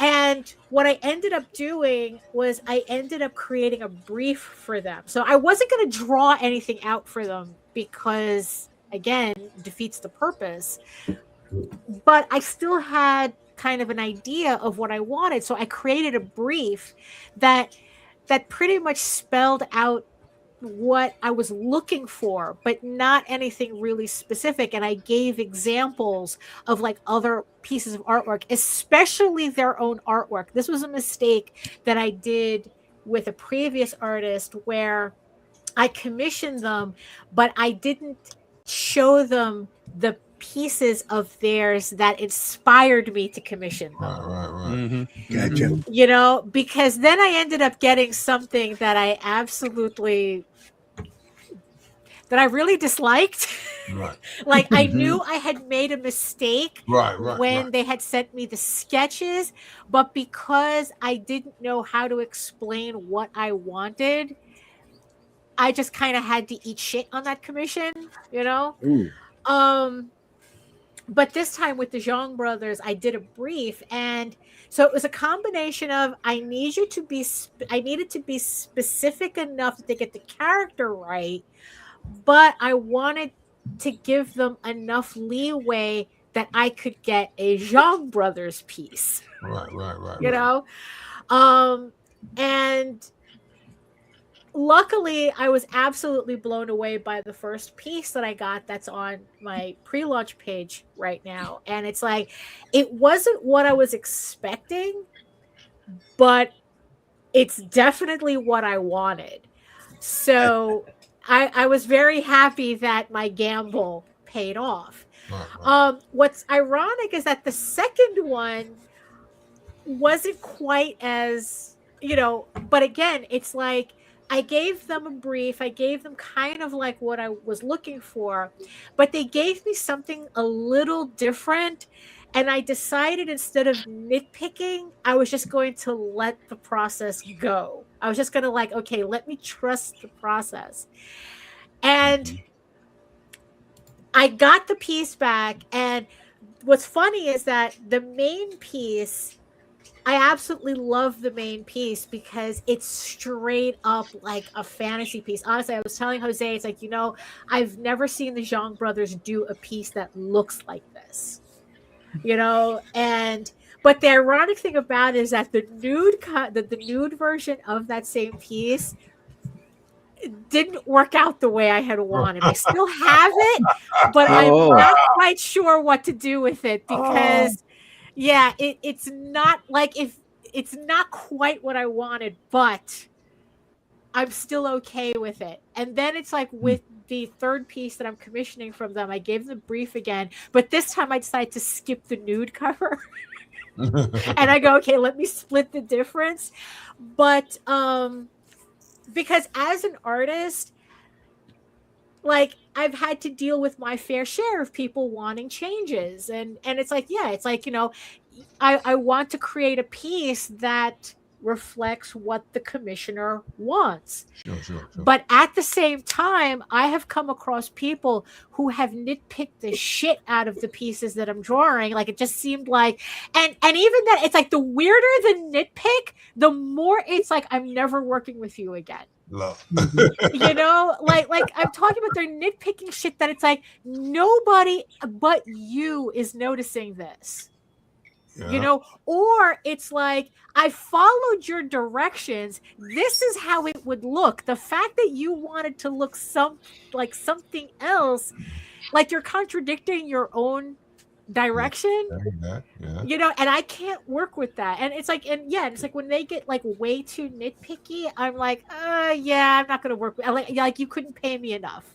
And what I ended up doing was I ended up creating a brief for them. So I wasn't going to draw anything out for them because, again, defeats the purpose. But I still had kind of an idea of what I wanted. So I created a brief that pretty much spelled out what I was looking for, but not anything really specific. And I gave examples of like other pieces of artwork, especially their own artwork. This was a mistake that I did with a previous artist where I commissioned them, but I didn't show them the pieces of theirs that inspired me to commission them. Right. Gotcha. Because then I ended up getting something that I really disliked. Right. Like I knew I had made a mistake when they had sent me the sketches, but because I didn't know how to explain what I wanted, I just kind of had to eat shit on that commission, Ooh. But this time with the Zhang brothers, I did a brief, and so it was a combination of I needed to be specific enough that they get the character right, but I wanted to give them enough leeway that I could get a Zhang brothers piece. Right. You know, and luckily I was absolutely blown away by the first piece that I got that's on my pre-launch page right now. And it's like, it wasn't what I was expecting, but it's definitely what I wanted. So I was very happy that my gamble paid off. Right. What's ironic is that the second one wasn't quite as, but again, it's like, I gave them a brief. I gave them kind of like what I was looking for, but they gave me something a little different. And I decided instead of nitpicking, I was just going to let the process go. I was just going to like, okay, let me trust the process. And I got the piece back. And what's funny is that the main piece, I absolutely love the main piece because it's straight up like a fantasy piece. Honestly, I was telling Jose, it's like, I've never seen the Zhang brothers do a piece that looks like this, but the ironic thing about it is that the nude version of that same piece didn't work out the way I had wanted. I still have it, but I'm not quite sure what to do with it because yeah, it's not like it's not quite what I wanted, but I'm still okay with it. And then it's like with the third piece that I'm commissioning from them, I gave them the brief again, but this time I decided to skip the nude cover. And I go, okay, let me split the difference. But because as an artist, like I've had to deal with my fair share of people wanting changes. And it's like, yeah, it's like, I want to create a piece that reflects what the commissioner wants. Sure. But at the same time, I have come across people who have nitpicked the shit out of the pieces that I'm drawing. Like it just seemed like, and even that, it's like the weirder the nitpick, the more it's like, I'm never working with you again. Love. like I'm talking about their nitpicking shit that it's like nobody but you is noticing this. Yeah. Or it's like, I followed your directions. This is how it would look. The fact that you wanted to look like something else, like you're contradicting your own direction. Yeah. And I can't work with that. And it's like, it's like when they get like way too nitpicky, I'm like, yeah, I'm not going to work with, like you couldn't pay me enough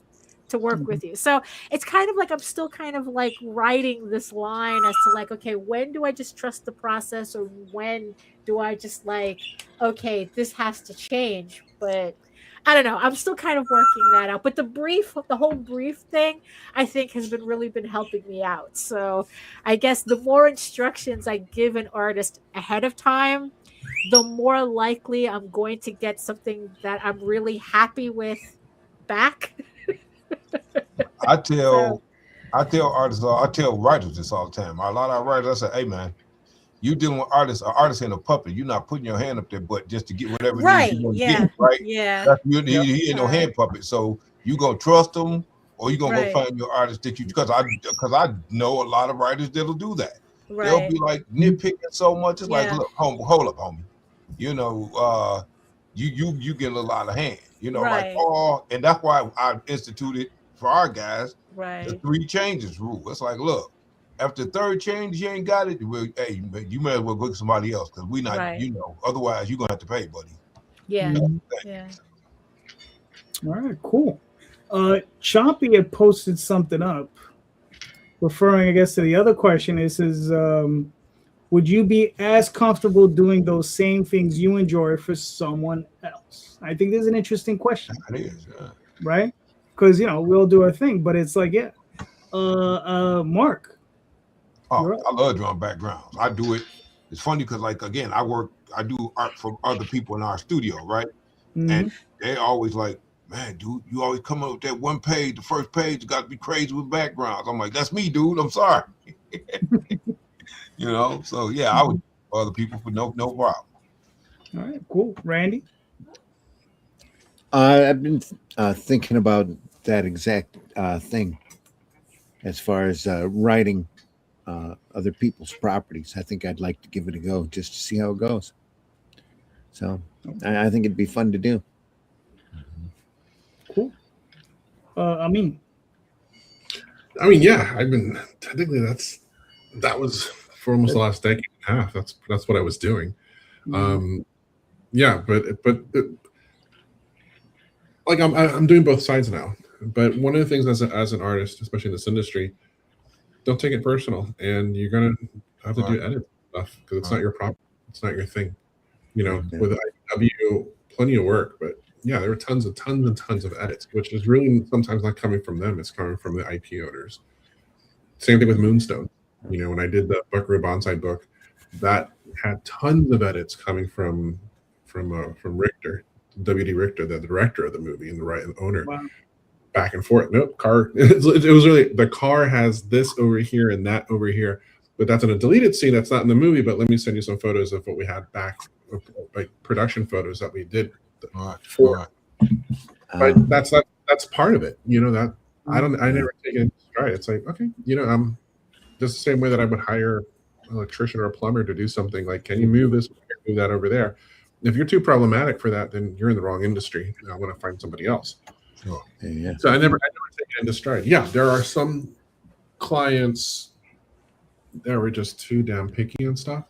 to work with you. So it's kind of like I'm still kind of like writing this line as to like, okay, when do I just trust the process, or when do I just like, okay, this has to change? But I don't know. I'm still kind of working that out. But the whole brief thing, I think has really been helping me out. So I guess the more instructions I give an artist ahead of time, the more likely I'm going to get something that I'm really happy with back. I tell artists, I tell writers this all the time. A lot of writers, I say, hey man, you dealing with artists. An artist ain't a puppet. You're not putting your hand up their butt just to get whatever right. you want to Yeah. get, right? Yeah. He ain't no hand puppet. So you gonna trust them, or you gonna go find your artist that you, because I know a lot of writers that'll do that. Right. They'll be like nitpicking so much. It's like, look, hold up, homie. You get a little out of hand. Like and that's why I instituted for our guys the 3 changes rule. It's like, look, after the 3rd change, you ain't got it. Well, hey, you may as well go to somebody else because we not, otherwise you're gonna have to pay, buddy. Yeah. Yeah. All right, cool. Chompy had posted something up referring, I guess, to the other question. It says, would you be as comfortable doing those same things you enjoy for someone else? I think this is an interesting question. It is, yeah. Right? Because, we'll do our thing, but it's like, yeah. Mark. Oh, I love drawing backgrounds. I do it. It's funny because, like, again, I do art for other people in our studio, right? Mm-hmm. And they always like, man, dude, you always come up with that one page. The first page got to be crazy with backgrounds. I'm like, that's me, dude. I'm sorry. You know, so yeah, I would other people for no problem. All right, cool. Randy? I've been thinking about that exact thing as far as writing other people's properties. I think I'd like to give it a go just to see how it goes. So I think it'd be fun to do. Cool. I mean, yeah, I've been technically that was for almost the last decade and a half. That's what I was doing. Yeah, but like I'm doing both sides now. But one of the things as an artist, especially in this industry, don't take it personal, and you're gonna have to do edit stuff because it's not your problem, it's not your thing. You know, with IDW, plenty of work, but yeah, there were tons and tons of edits, which is really sometimes not coming from them; it's coming from the IP owners. Same thing with Moonstone. You know, when I did the Buckaroo Bonsai book, that had tons of edits coming from Richter, W.D. Richter, the director of the movie and the owner. wow. Back and forth. Nope, car. It was really the car has this over here and that over here, but that's in a deleted scene. That's not in the movie. But let me send you some photos of what we had back, like production photos that we did for. But that's part of it. You know that I never take it in stride. It's like, okay, you know, I'm just the same way that I would hire an electrician or a plumber to do something. Like, can you move this, move that over there? If you're too problematic for that, then you're in the wrong industry. I want to find somebody else. Sure. Yeah. So I never take it into stride. Yeah, there are some clients that were just too damn picky and stuff.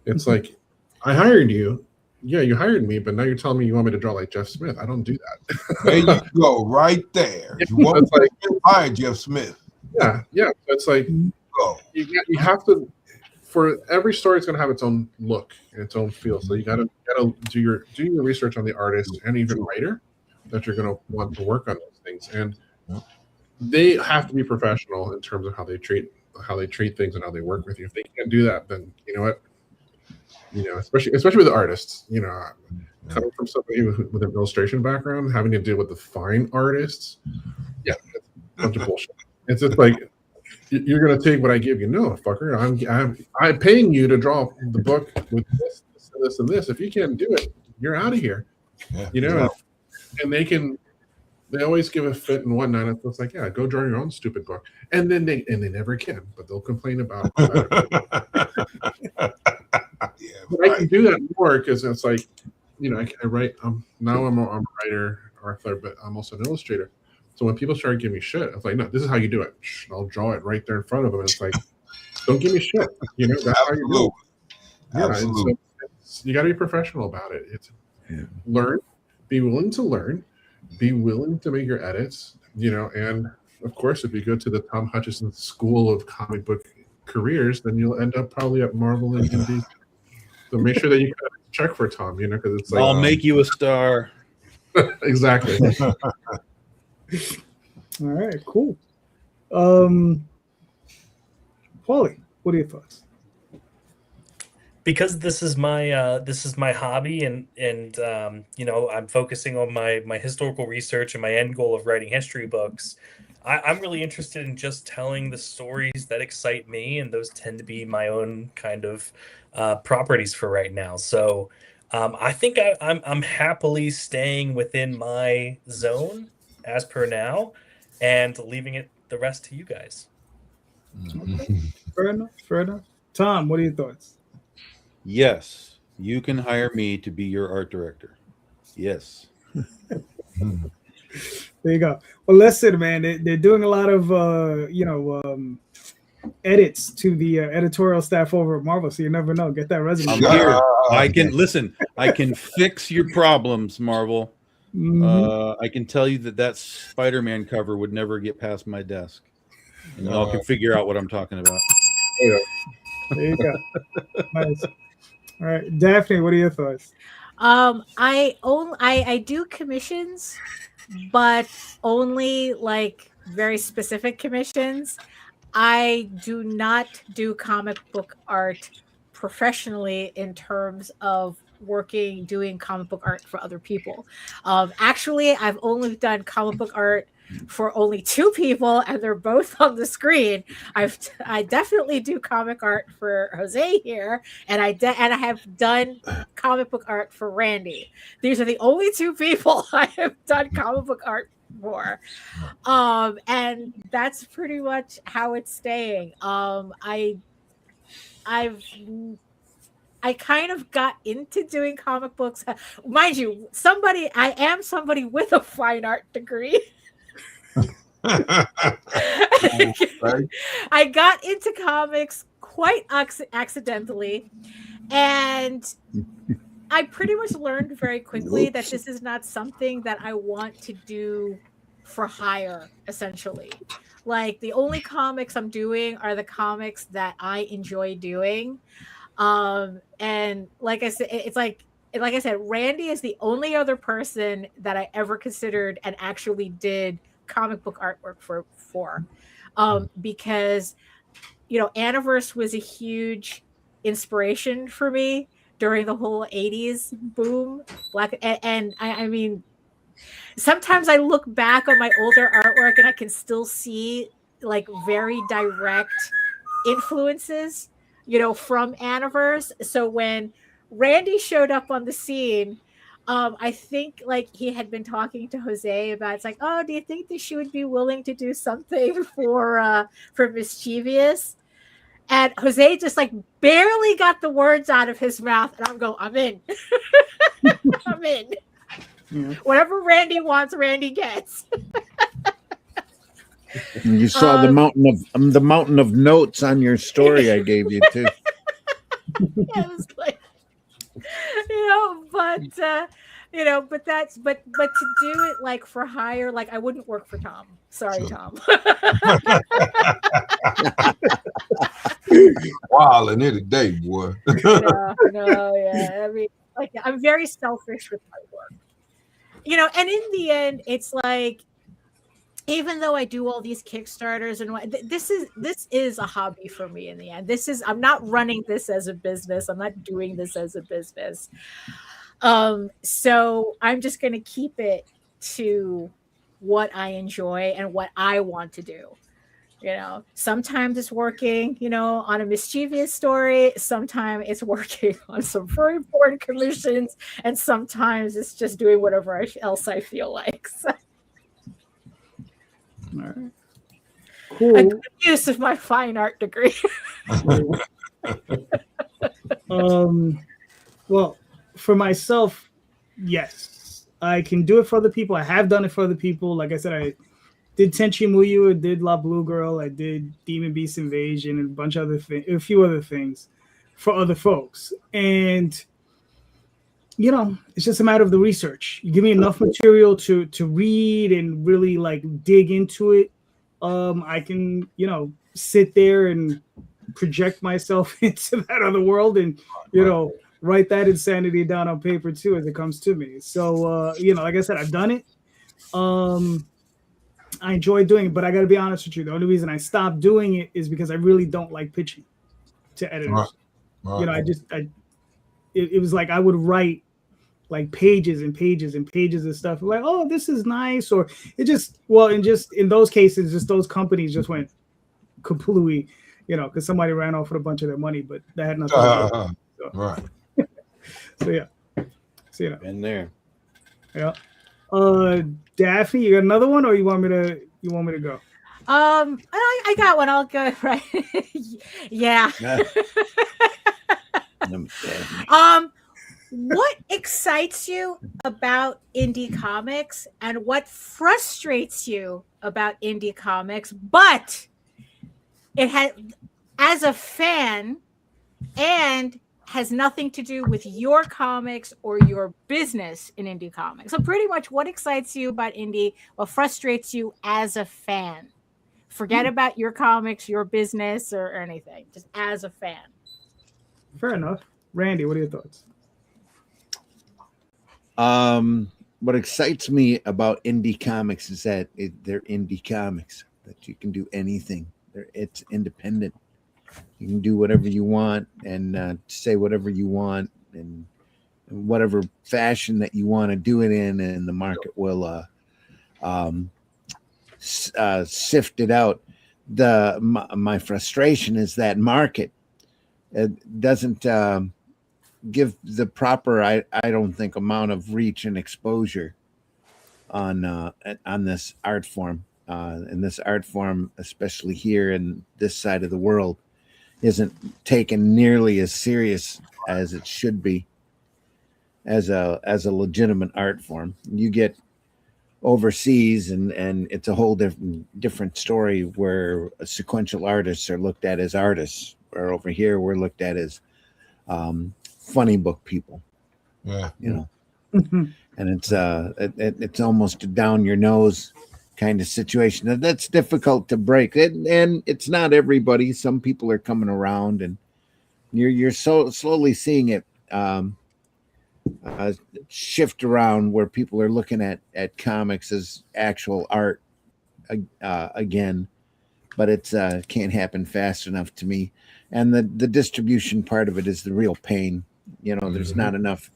It's like, I hired you. Yeah, you hired me, but now you're telling me you want me to draw like Jeff Smith. I don't do that. There you go, right there. You want to hire Jeff Smith. Yeah. So it's like you have to. For every story, it's going to have its own look and its own feel. So you got to do your research on the artist and even writer that you're going to want to work on those things, and they have to be professional in terms of how they treat things and how they work with you. If they can't do that, then you know what, especially with the artists, coming from somebody with an illustration background, having to deal with the fine artists, it's a bunch of bullshit. It's just like you're going to take what I give you. No, fucker, I'm paying you to draw the book with this and this. If you can't do it, you're out of here. Yeah, and they always give a fit and whatnot. It's like, yeah, go draw your own stupid book. And then they never can, but they'll complain about it. I can do that more because it's like, I write, now I'm a writer, author, but I'm also an illustrator. So when people start giving me shit, it's like, no, this is how you do it. I'll draw it right there in front of them. And it's like, don't give me shit. That's how you do it. Absolutely. So you got to be professional about it. It's learn. Be willing to learn, be willing to make your edits, and of course, if you go to the Tom Hutchison School of Comic Book Careers, then you'll end up probably at Marvel and Indy. So make sure that you check for Tom, because it's like, I'll make you a star. Exactly. All right, cool. Paulie, what are your thoughts? Because this is my hobby, and I'm focusing on my historical research and my end goal of writing history books. I'm really interested in just telling the stories that excite me, and those tend to be my own kind of properties for right now. So I think I'm happily staying within my zone as per now, and leaving it the rest to you guys. Okay. Fair enough. Tom, what are your thoughts? Yes, you can hire me to be your art director. Yes. There you go. Well, listen, man, they're doing a lot of edits to the editorial staff over at Marvel, so you never know. Get that resume. I'm here. I can fix your problems, Marvel. Mm-hmm. I can tell you that Spider-Man cover would never get past my desk, and y'all can figure out what I'm talking about. There you go. Nice. All right, Daphne, what are your thoughts? I do commissions, but only like very specific commissions. I do not do comic book art professionally in terms of doing comic book art for other people. Actually, I've only done comic book art for only 2 people, and they're both on the screen. I definitely do comic art for Jose here, and I have done comic book art for Randy. These are the only 2 people I have done comic book art for, and that's pretty much how it's staying. I kind of got into doing comic books. Mind you, I am somebody with a fine art degree. I got into comics quite accidentally, and I pretty much learned very quickly that this is not something that I want to do for hire, essentially. Like, the only comics I'm doing are the comics that I enjoy doing. And like I said, it's like I said, Randy is the only other person that I ever considered and actually did comic book artwork for, because, you know, Aniverse was a huge inspiration for me during the whole 80s boom. And I mean, sometimes I look back on my older artwork and I can still see like very direct influences, you know, from Aniverse. So when Randy showed up on the scene, I think like he had been talking to Jose about, it's like, oh, do you think that she would be willing to do something for Mischievous? And Jose just like barely got the words out of his mouth, and I'm going, I'm in. I'm in. Yeah. Whatever Randy wants, Randy gets. You saw the mountain of notes on your story I gave you too. Yeah, it was like, you know, but to do it like for hire, like I wouldn't work for Tom. Sorry, Tom. Wow, and it day, boy. No, yeah. I mean, like, I'm very selfish with my work. You know, and in the end, it's like, even though I do all these Kickstarters and this is a hobby for me in the end. I'm not running this as a business. I'm not doing this as a business. So I'm just going to keep it to what I enjoy and what I want to do. You know, sometimes it's working, you know, on a Mischievous story. Sometimes it's working on some very important commissions, and sometimes it's just doing whatever else I feel like. So. All right. Cool. A good use of my fine art degree. Well, for myself, yes, I can do it for other people. I have done it for other people. Like I said, I did Tenchi Muyu, I did La Blue Girl, I did Demon Beast Invasion, and a few other things for other folks. And you know, it's just a matter of the research. You give me enough material to read and really like dig into it. I can, you know, sit there and project myself into that other world and, you know, write that insanity down on paper too as it comes to me. So, you know, like I said, I've done it. I enjoy doing it, but I got to be honest with you. The only reason I stopped doing it is because I really don't like pitching to editors. Right. You know, it was like I would write like pages and pages and pages of stuff. Like, oh, this is nice. Or it just, well, and just in those cases, just those companies just went completely, you know, because somebody ran off with a bunch of their money, but that had nothing to do with it. So. Right. So, yeah. So, you know. Been there. Yeah. Daphne, you got another one, or you want me to go? I got one. I'll go. Right. Yeah. What excites you about indie comics, and what frustrates you about indie comics, but it has, as a fan, and has nothing to do with your comics or your business in indie comics? So pretty much what excites you about indie, what frustrates you as a fan? Forget about your comics, your business, or anything, just as a fan. Fair enough. Randy, what are your thoughts? What excites me about indie comics is that they're indie comics, that you can do anything. It's independent. You can do whatever you want and say whatever you want and whatever fashion that you want to do it in, and the market will sifted out. My frustration is that market doesn't give the proper, I don't think, amount of reach and exposure on this art form. And this art form, especially here in this side of the world, isn't taken nearly as serious as it should be as a legitimate art form. You get overseas and it's a whole different story, where sequential artists are looked at as artists, where over here we're looked at as funny book people. Yeah. You know. And it's almost a down your nose kind of situation. That's difficult to break. And it's not everybody. Some people are coming around, and you're so slowly seeing it shift around, where people are looking at comics as actual art again. But it's can't happen fast enough to me. And the distribution part of it is the real pain. You know, there's not enough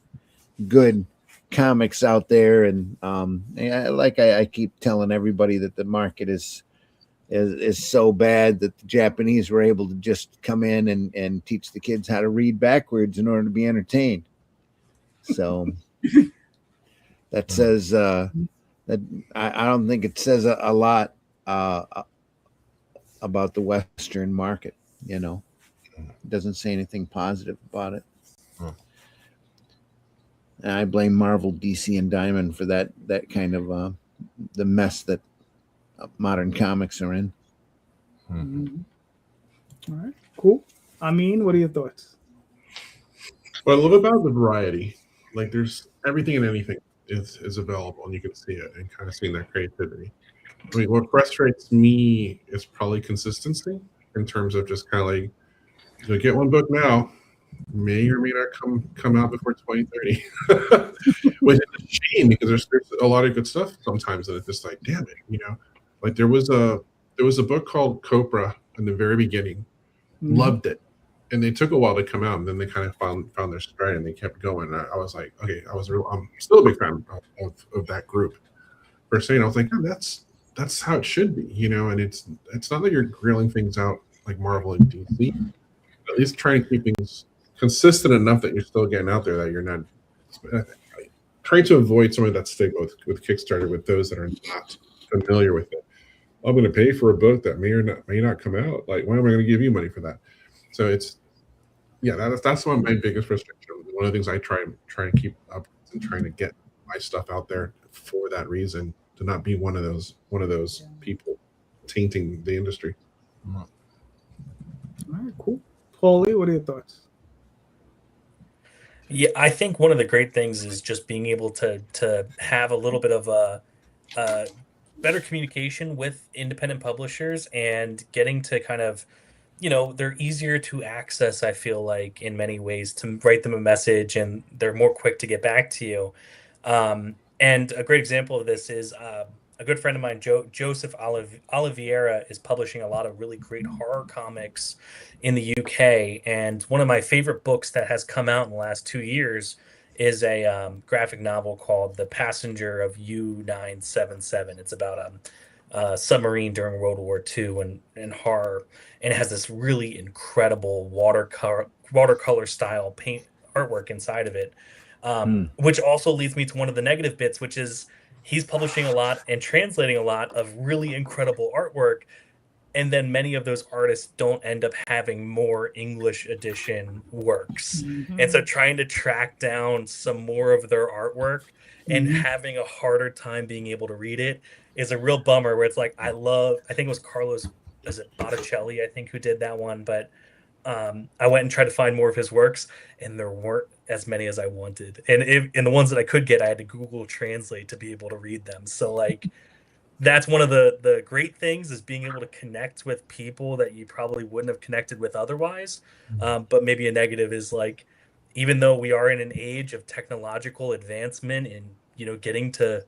good comics out there, and I keep telling everybody that the market is so bad that the Japanese were able to just come in and teach the kids how to read backwards in order to be entertained. So that says that I don't think it says a lot about the Western market. You know, it doesn't say anything positive about it. And I blame Marvel, DC, and Diamond for that kind of the mess that modern comics are in. All right, cool. Amin, what are your thoughts? What I love about the variety, like there's everything and anything is available, and you can see it and kind of seeing that creativity. I mean, what frustrates me is probably consistency in terms of just kind of like, you get one book now, may or may not come out before 2030, which is a shame, because there's a lot of good stuff sometimes that it's just like, damn it, you know. Like there was a book called Copra in the very beginning, loved it, and they took a while to come out, and then they kind of found their stride and they kept going. And I was like, okay, I'm still a big fan of that group. For saying, I was like, oh, that's how it should be, you know. And it's not that you're grilling things out like Marvel and DC. At least trying to keep things consistent enough that you're still getting out there, that you're not trying to avoid some of that stigma with Kickstarter, with those that are not familiar with it. I'm going to pay for a book that may not come out. Like, why am I going to give you money for that? So it's, yeah, that's one of my biggest frustrations. One of the things I try and keep up and trying to get my stuff out there for that reason, to not be one of those people tainting the industry. All right, cool. Paulie, what are your thoughts? Yeah, I think one of the great things is just being able to have a little bit of a better communication with independent publishers, and getting to kind of, you know, they're easier to access, I feel like, in many ways, to write them a message, and they're more quick to get back to you. And a great example of this is a good friend of mine, Joseph Oliveira, is publishing a lot of really great horror comics in the UK. And one of my favorite books that has come out in the last 2 years is a graphic novel called The Passenger of U-977. It's about a submarine during World War II and horror. And it has this really incredible watercolor style paint artwork inside of it, which also leads me to one of the negative bits, which is he's publishing a lot and translating a lot of really incredible artwork, and then many of those artists don't end up having more English edition works. And so trying to track down some more of their artwork and having a harder time being able to read it is a real bummer, where it's like, I think it was Carlos, is it Botticelli, I think, who did that one, but I went and tried to find more of his works, and there weren't as many as I wanted. And the ones that I could get, I had to Google Translate to be able to read them. So like, that's one of the great things, is being able to connect with people that you probably wouldn't have connected with otherwise. But maybe a negative is, like, even though we are in an age of technological advancement and, you know, getting to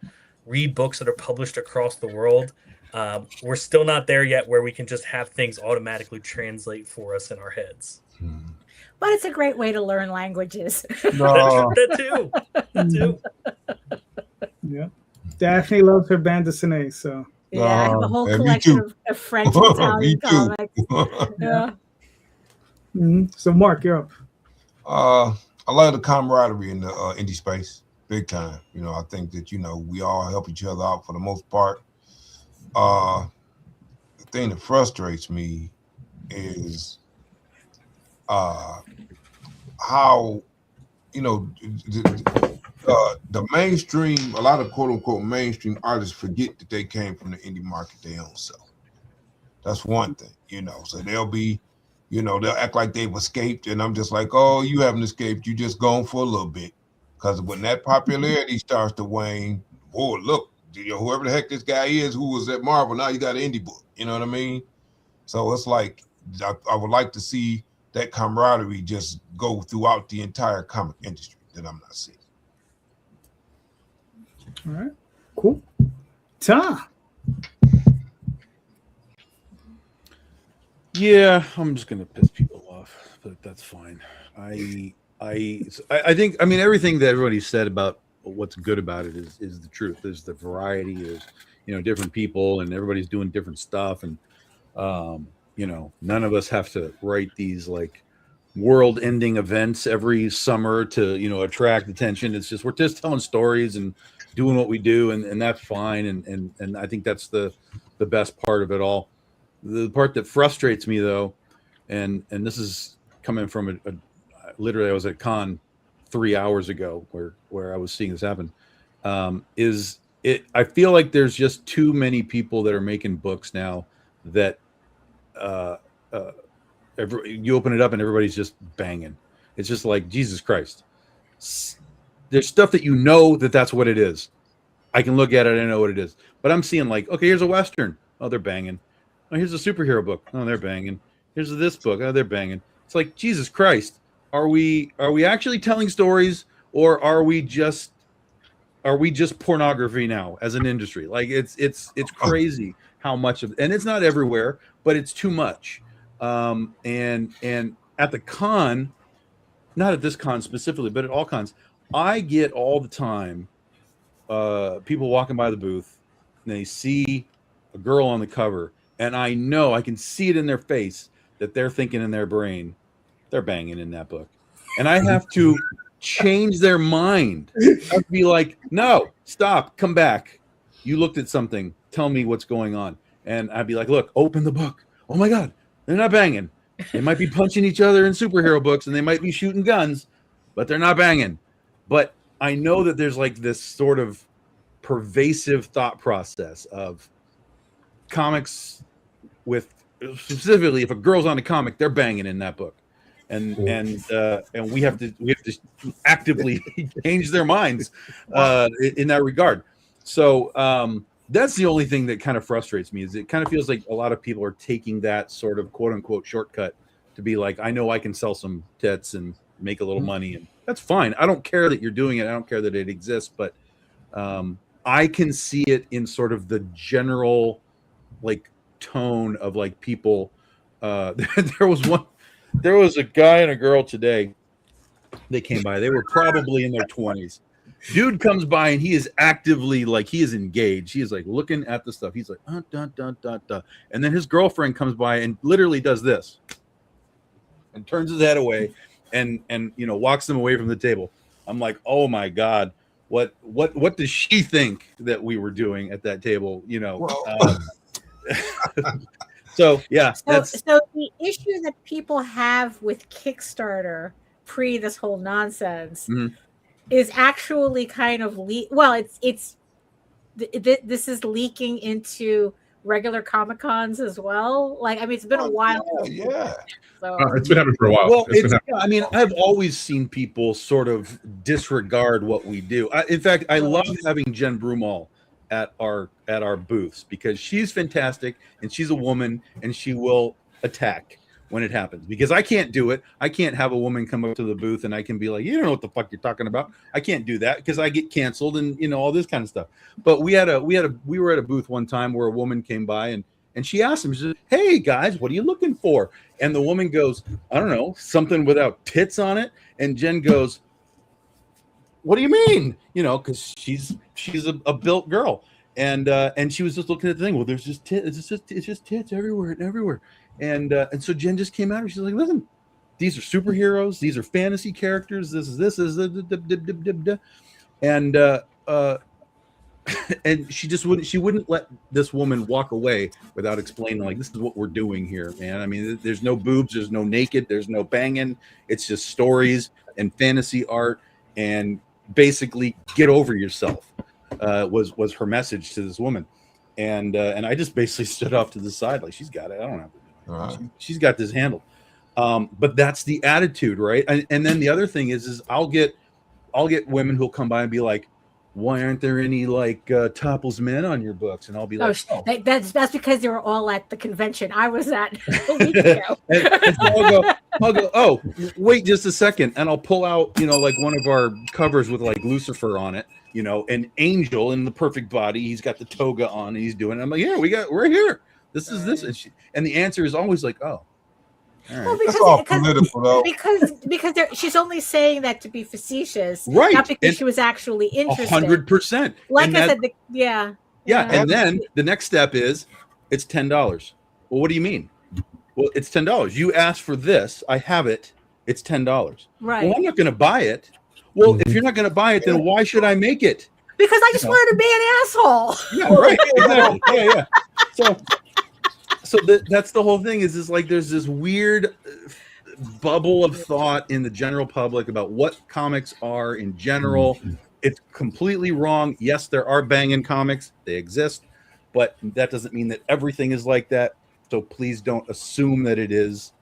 read books that are published across the world, we're still not there yet where we can just have things automatically translate for us in our heads. But it's a great way to learn languages. That too. Yeah. Daphne loves her bande dessinée, so. Yeah, I have a whole and me collection too. of French and Me Italian too. comics. Yeah. So Mark, you're up. I love the camaraderie in the indie space, big time. You know, I think that we all help each other out for the most part. The thing that frustrates me is how the mainstream, a lot of quote unquote mainstream artists forget that they came from the indie market their own self. That's one thing, so they'll be, they'll act like they've escaped, and I'm just like, oh, you haven't escaped, you just gone for a little bit. Because when that popularity starts to wane, oh, look, whoever the heck this guy is who was at Marvel, now you got an indie book, you know what I mean? So it's like, I would like to see that camaraderie just go throughout the entire comic industry that I'm not seeing. All right, cool. Ta. Yeah, I'm just gonna piss people off, but that's fine. I think, I mean, everything that everybody said about what's good about it is the truth. There's the variety, there's different people, and everybody's doing different stuff, and none of us have to write these like world-ending events every summer to attract attention. It's just we're just telling stories and doing what we do, and that's fine. And I think that's the best part of it all. The part that frustrates me, though, and this is coming from literally, I was at con 3 hours ago where I was seeing this happen. I feel like there's just too many people that are making books now that you open it up and everybody's just banging. It's just like, Jesus Christ. There's stuff that that's what it is. I can look at it, I know what it is. But I'm seeing like, okay, here's a Western. Oh, they're banging. Oh, here's a superhero book. Oh, they're banging. Here's this book. Oh, they're banging. It's like, Jesus Christ. Are we actually telling stories, or are we just pornography now as an industry? Like it's crazy how much of, and it's not everywhere, but it's too much. And at the con, not at this con specifically, but at all cons, I get all the time people walking by the booth and they see a girl on the cover, and I can see it in their face that they're thinking in their brain, they're banging in that book. And I have to change their mind. I'd be like, no, stop, come back. You looked at something. Tell me what's going on. And I'd be like, look, open the book. Oh my God, they're not banging. They might be punching each other in superhero books and they might be shooting guns, but they're not banging. But I know that there's like this sort of pervasive thought process of comics with, specifically if a girl's on a comic, they're banging in that book. And we have to actively change their minds in that regard. So that's the only thing that kind of frustrates me, is it kind of feels like a lot of people are taking that sort of quote unquote shortcut to be like, I know I can sell some tits and make a little money, and that's fine. I don't care that you're doing it. I don't care that it exists, but I can see it in sort of the general like tone of like people. There was a guy and a girl today. They came by. They were probably in their 20s. Dude comes by and he is actively like, he is engaged. He is like looking at the stuff. He's like, dun, dun, dun, dun. And then his girlfriend comes by and literally does this and turns his head away and walks them away from the table. I'm like, oh my God, what does she think that we were doing at that table? So yeah, so the issue that people have with Kickstarter pre this whole nonsense is actually kind of this is leaking into regular Comic Cons as well. Like, I mean, it's been a while. Yeah. So it's been happening for a while. Well, I mean, I've always seen people sort of disregard what we do. In fact, I love having Jen Broomall at our booths, because she's fantastic and she's a woman and she will attack when it happens, because I can't do it. I can't have a woman come up to the booth and I can be like, you don't know what the fuck you're talking about. I can't do that because I get canceled and all this kind of stuff. But we were at a booth one time where a woman came by and she asked him, she said, hey guys, what are you looking for? And the woman goes, I don't know, something without tits on it. And Jen goes, what do you mean? Because she's a built girl. And she was just looking at the thing. Well, there's just tits. It's just tits everywhere and everywhere. And so Jen just came out and she's like, listen, these are superheroes. These are fantasy characters. This is and and she wouldn't let this woman walk away without explaining, like, this is what we're doing here, man. I mean, there's no boobs, there's no naked, there's no banging. It's just stories and fantasy art, and basically get over yourself was her message to this woman. And I just basically stood off to the side, like, she's got it. I don't have to do it. She's got this handled. But that's the attitude, right? And then the other thing is I'll get women who'll come by and be like, why aren't there any like topless men on your books? And I'll be like, that's because they were all at the convention I was at a week ago. and so I'll go, oh, wait just a second, and I'll pull out, like one of our covers with like Lucifer on it, an angel in the perfect body. He's got the toga on, and he's doing it. I'm like, yeah, we're here. This is this, and the answer is always like, oh. All right. Well, That's all political, though. Because she's only saying that to be facetious, right? Not because she was actually interested. 100%. Like I said, yeah. And then the next step is it's $10. Well, what do you mean? Well, it's $10. You asked for this. I have it. It's $10. Right. Well, I'm not going to buy it. Well, if you're not going to buy it, then why should I make it? Because I just wanted to be an asshole. Yeah, right. Exactly. Yeah. So that's the whole thing. Is like there's this weird bubble of thought in the general public about what comics are in general. It's completely wrong. Yes, there are banging comics. They exist. But that doesn't mean that everything is like that. So please don't assume that it is.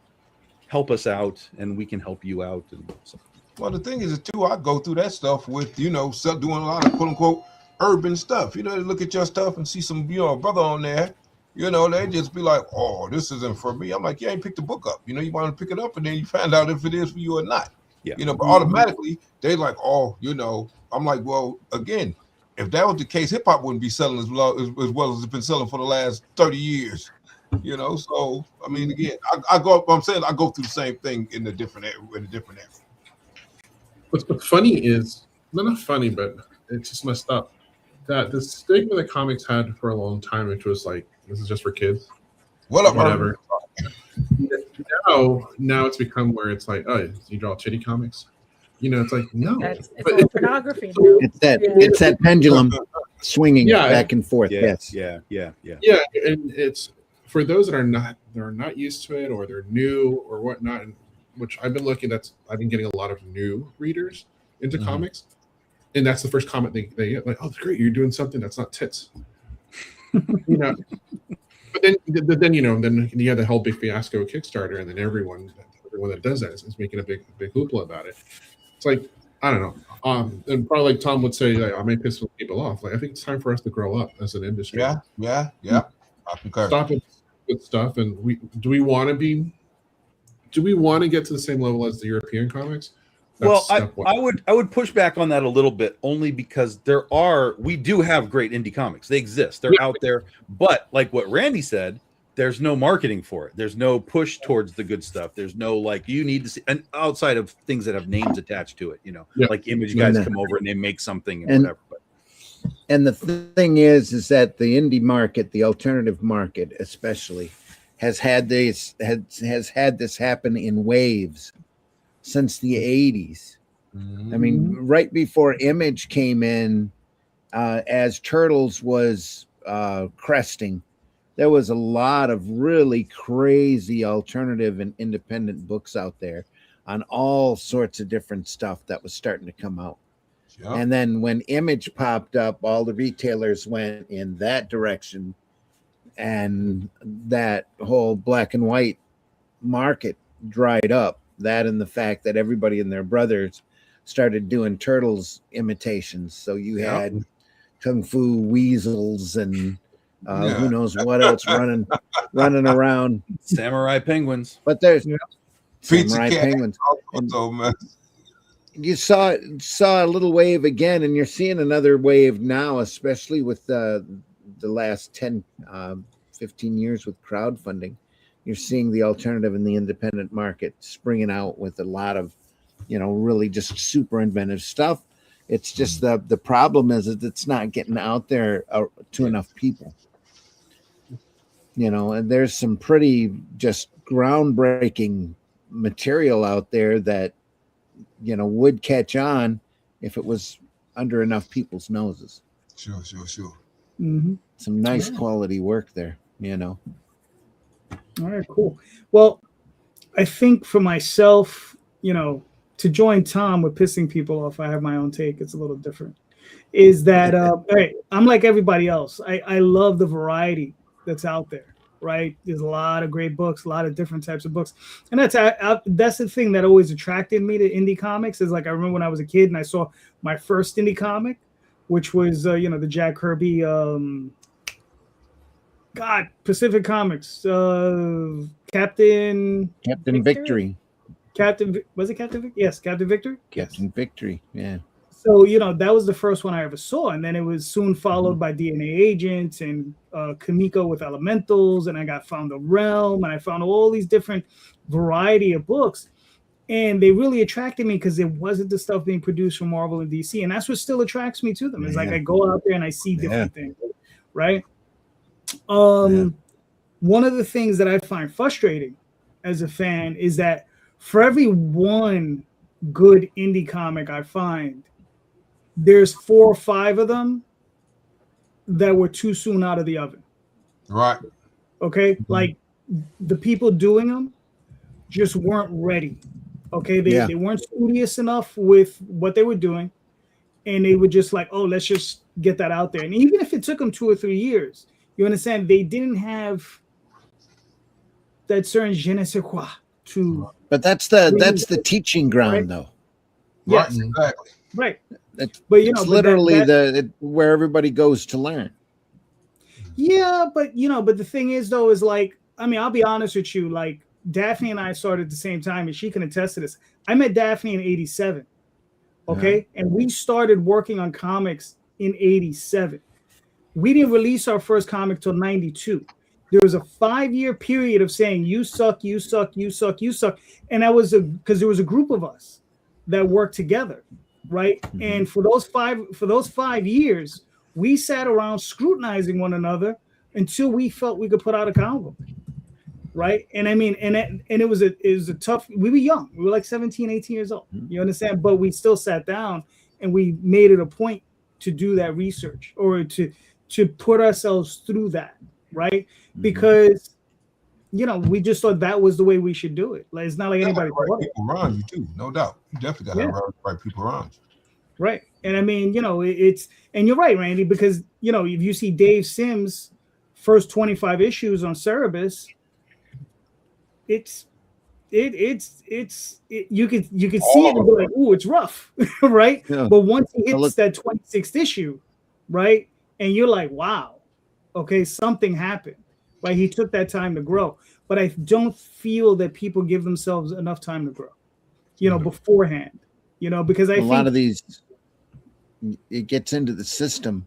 Help us out, and we can help you out. Well, the thing is, too, I go through that stuff with, doing a lot of quote-unquote urban stuff. They look at your stuff and see some, brother on there. They just be like, oh, this isn't for me. I'm like, you ain't picked the book up. You want to pick it up, and then you find out if it is for you or not. Yeah. But automatically, they like, oh, I'm like, well, again, if that was the case, hip-hop wouldn't be selling as well as it's been selling for the last 30 years. So, I mean, again, I go through the same thing in a different area. What's funny is, not funny, but it's just messed up, that the stigma that comics had for a long time, which was like, this is just for kids. Whatever. Now it's become where it's like, oh, you draw titty comics? It's like, no. It's all pornography. It's that pendulum swinging back and forth. Yeah, yes. Yeah. And it's for those that are not used to it, or they're new or whatnot, which I've been I've been getting a lot of new readers into comics. And that's the first comment they get, like, oh, it's great, you're doing something that's not tits. But then you have the whole big fiasco Kickstarter, and then everyone that does that is making a big hoopla about it. It's like, I don't know. And probably like Tom would say, like, I may piss people off. Like, I think it's time for us to grow up as an industry. Yeah. I concur. Stop it with stuff. And do we want to get to the same level as the European comics? Well, I would push back on that a little bit, only because we do have great indie comics. They exist. They're out there. But like what Randy said, there's no marketing for it. There's no push towards the good stuff. There's no, like, you need to see, and outside of things that have names attached to it, like Image guys come over and they make something and whatever. And the thing is that the indie market, the alternative market especially, has had this happen in waves since the 80s. I mean, right before Image came in, as Turtles was cresting, there was a lot of really crazy alternative and independent books out there on all sorts of different stuff that was starting to come out. Yep. And then when Image popped up, all the retailers went in that direction, and that whole black and white market dried up. That and the fact that everybody and their brothers started doing Turtles imitations. So you had Kung Fu Weasels and who knows what else running around. Samurai Penguins. But there's Samurai Penguins. You saw a little wave again, and you're seeing another wave now, especially with the last 10, 15 years with crowdfunding. You're seeing the alternative and the independent market springing out with a lot of, really just super inventive stuff. It's just the problem is that it's not getting out there to enough people. And there's some pretty just groundbreaking material out there that would catch on if it was under enough people's noses. Sure. Mm-hmm. Some nice quality work there. All right, cool. Well, I think for myself, to join Tom with pissing people off, I have my own take. It's a little different. Is that hey, I'm like everybody else. I love the variety that's out there, right? There's a lot of great books, a lot of different types of books, and that's the thing that always attracted me to indie comics. Is like I remember when I was a kid and I saw my first indie comic, which was the Jack Kirby, Pacific Comics, Captain Victory. Was it Captain Victory? Yes, Captain Victory. Captain Victory. Yeah. So, that was the first one I ever saw. And then it was soon followed by DNA Agents and Kamiko with Elementals. And I found the Realm. And I found all these different variety of books. And they really attracted me because it wasn't the stuff being produced from Marvel and DC. And that's what still attracts me to them. It's like I go out there and I see different things, right? One of the things that I find frustrating as a fan is that for every one good indie comic I find, there's 4 or 5 of them that were too soon out of the oven. Right. Okay. Mm-hmm. Like the people doing them just weren't ready. Okay. They weren't studious enough with what they were doing. And they were just like, oh, let's just get that out there. And even if it took them 2 or 3 years, you understand, they didn't have that certain je ne sais quoi to. But that's the teaching ground, right? Though. Yes, right, exactly. Right. It's but literally where everybody goes to learn. Yeah, but the thing is though, is like, I mean, I'll be honest with you, like Daphne and I started at the same time, and she can attest to this. I met Daphne in 87. Okay. And we started working on comics in 87. We didn't release our first comic till 92. There was a 5-year period of saying, you suck, you suck, you suck, you suck. And that was because there was a group of us that worked together. Right. Mm-hmm. And for those 5 years, we sat around scrutinizing one another until we felt we could put out a comic book. Right. And I mean, and it was a tough, we were young. We were like 17, 18 years old. You understand? But we still sat down and we made it a point to do that research or to put ourselves through that. Right. Because, we just thought that was the way we should do it. Like, it's not like anybody. Right people around you too, no doubt. You definitely got to have the right people around you. Right. And I mean, it's, and you're right, Randy, because, if you see Dave Sims' first 25 issues on Cerebus, you could see it and be like, ooh, it's rough. Right. Yeah. But once he hits that 26th issue, right. And you're like, wow, okay, something happened. Right. He took that time to grow. But I don't feel that people give themselves enough time to grow, beforehand, because I think a lot of these, it gets into the system.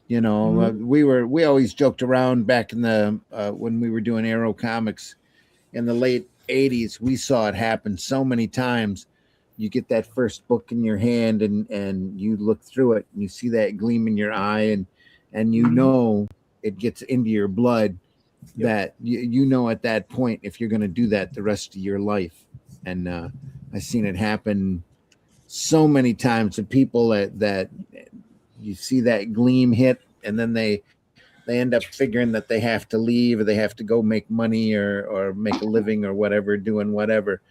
We always joked around back in the when we were doing Arrow Comics in the late 80s. We saw it happen so many times. You get that first book in your hand and you look through it and you see that gleam in your eye and it gets into your blood. That at that point if you're going to do that the rest of your life. And I've seen it happen so many times to people that you see that gleam hit and then they end up figuring that they have to leave or they have to go make money or make a living or whatever, doing whatever.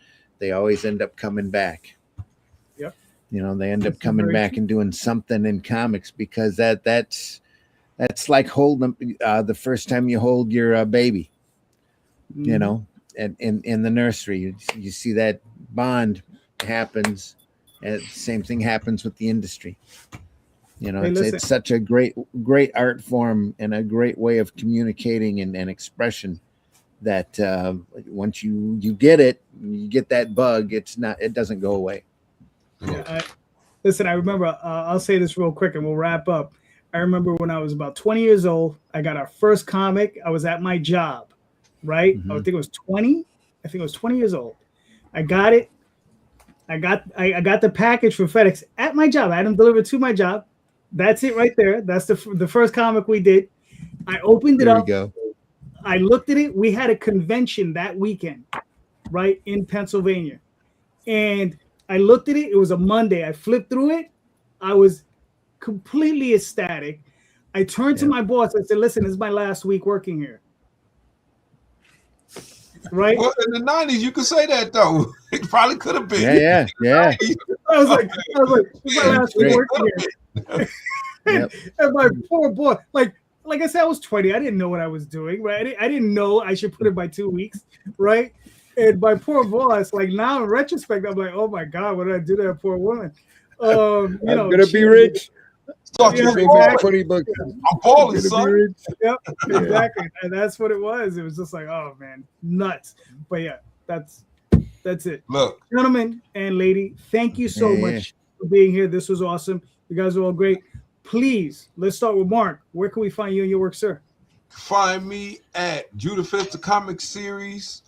They always end up coming back. Yep. They end up coming back and doing something in comics because that's like holding the first time you hold your baby, and in the nursery, you see that bond happens. And the same thing happens with the industry. It's such a great art form and a great way of communicating and expression that once you get it, you get that bug, it doesn't go away. Yeah, listen, I remember, I'll say this real quick and we'll wrap up. I remember when I was about 20 years old, I got our first comic. I was at my job, right? Mm-hmm. I think it was 20 years old. I got it. I got the package from FedEx at my job. I had them delivered to my job. That's it right there. That's the first comic we did. I opened it There up. we go. I looked at it. We had a convention that weekend, right, in Pennsylvania. And I looked at it. It was a Monday. I flipped through it. I was completely ecstatic. I turned to my boss. I said, listen, this is my last week working here. Right? Well, in the 90s, you could say that, though. It probably could have been. Yeah. I was like, this is my last week working here. And my poor boy, like I said, I was 20. I didn't know what I was doing, right? I didn't know I should put it by 2 weeks, right? And my poor boss, like now in retrospect, I'm like, oh my God, what did I do to that poor woman? I'm gonna be rich. Talk to me about 20 bucks. I'm Paulie, son. Yep, exactly. And that's what it was. It was just like, oh man, nuts. But yeah, that's it. Look, Gentlemen and lady, thank you so much for being here. This was awesome. You guys are all great. Please, let's start with Mark. Where can we find you and your work, sir? find me at Judah Fister Comic Series.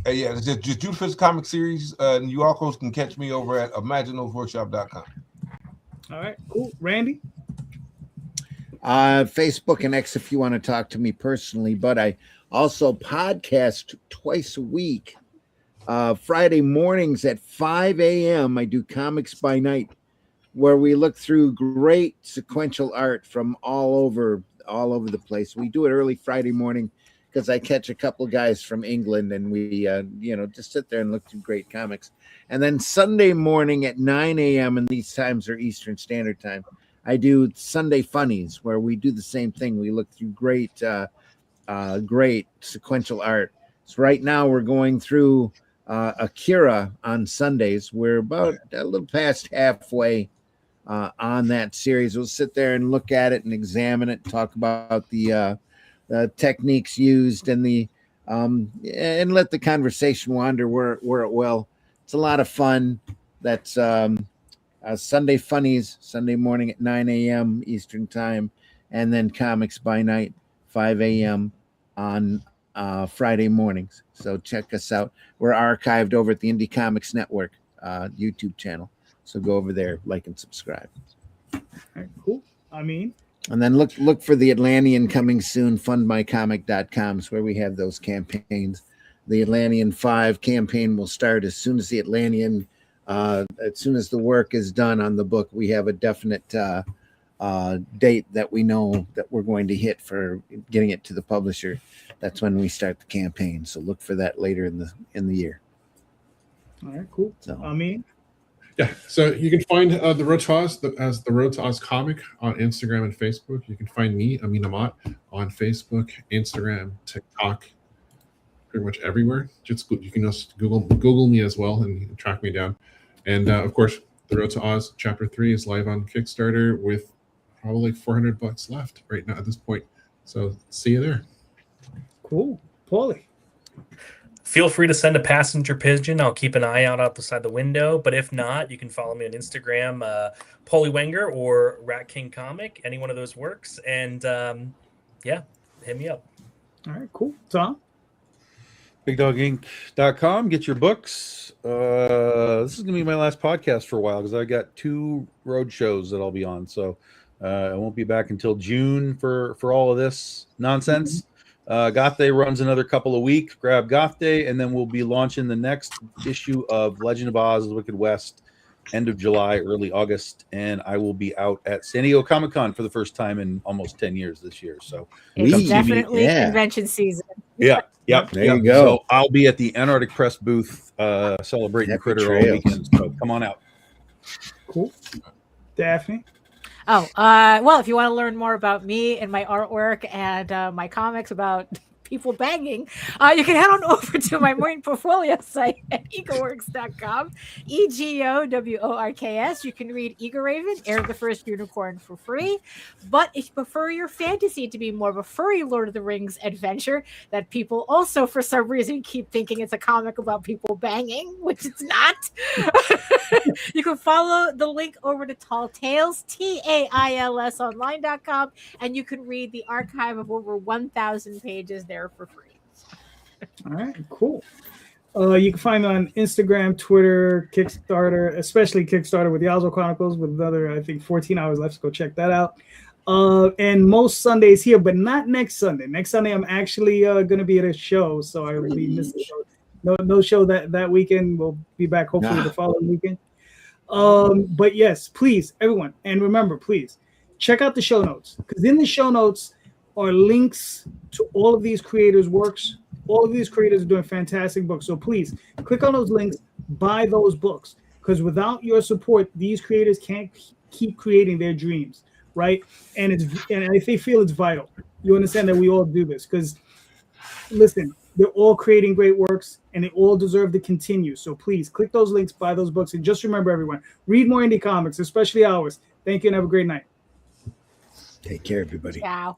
It's just Judah Fister Comic Series. And you also can catch me over at ImagineThoseWorkshop.com. All right, cool. Randy? Facebook and X if you want to talk to me personally, but I also podcast twice a week. Friday mornings at 5 a.m. I do Comics by Night, where we look through great sequential art from all over the place. We do it early Friday morning because I catch a couple of guys from England and we just sit there and look through great comics. And then Sunday morning at 9 a.m. and these times are Eastern Standard Time, I do Sunday Funnies, where we do the same thing. We look through great sequential art. So right now we're going through Akira on Sundays. We're about a little past halfway on that series. We'll sit there and look at it and examine it, talk about the techniques used and and let the conversation wander where it will. It's a lot of fun. That's Sunday Funnies, Sunday morning at 9 a.m. Eastern Time, and then Comics by Night, 5 a.m. on Friday mornings. So check us out. We're archived over at the Indy Comics Network YouTube channel. So go over there, like and subscribe. All right, cool. Amin? And then look for the Atlantean coming soon, fundmycomic.com is where we have those campaigns. The Atlantean 5 campaign will start as soon as the Atlantean, as soon as the work is done on the book. We have a definite date that we know that we're going to hit for getting it to the publisher. That's when we start the campaign. So look for that later in the year. All right, cool. So, Amin? Yeah, so you can find the Road to Oz as the Road to Oz comic on Instagram and Facebook. You can find me, Amin Amat, on Facebook, Instagram, TikTok, pretty much everywhere. You can just Google me as well and track me down. And of course, the Road to Oz Chapter 3 is live on Kickstarter with probably $400 left right now at this point. So see you there. Cool. Paulie? Feel free to send a passenger pigeon. I'll keep an eye out outside the window. But if not, you can follow me on Instagram, Paulie Wenger or Rat King Comic. Any one of those works. And hit me up. All right, cool. Tom? BigDogInc.com. Get your books. This is going to be my last podcast for a while because I got 2 road shows that I'll be on. So I won't be back until June for all of this nonsense. Goth Day runs another couple of weeks. Grab Goth Day, and then we'll be launching the next issue of Legend of Oz: The Wicked West, end of July, early August, and I will be out at San Diego Comic-Con for the first time in almost 10 years this year. So it's definitely convention season. Yeah. Yep. There you go. So I'll be at the Antarctic Press booth celebrating Critter all weekend. So come on out. Cool. Daphne? Well, if you want to learn more about me and my artwork and my comics about people banging, you can head on over to my morning portfolio site at egoworks.com, EGOWORKS. You can read Eagle Raven, Heir of the First Unicorn for free. But if you prefer your fantasy to be more of a furry Lord of the Rings adventure that people also, for some reason, keep thinking it's a comic about people banging, which it's not, you can follow the link over to Tall Tales, TAILS online.com, and you can read the archive of over 1,000 pages there for free. All right, cool. You can find me on Instagram, Twitter, Kickstarter, especially Kickstarter with the Oswald Chronicles with another, I think, 14 hours left. So go check that out. And most Sundays here, but not next Sunday. Next Sunday, I'm actually going to be at a show, so I will be missing no show that weekend. We'll be back hopefully the following weekend. But yes, please, everyone, and remember, please check out the show notes, because in the show notes are links to all of these creators' works. All of these creators are doing fantastic books. So please click on those links, buy those books, because without your support, these creators can't keep creating their dreams, right? And if they feel it's vital, you understand that we all do this, because listen, they're all creating great works and they all deserve to continue. So please click those links, buy those books, and just remember, everyone, read more indie comics, especially ours. Thank you and have a great night. Take care, everybody. Ciao.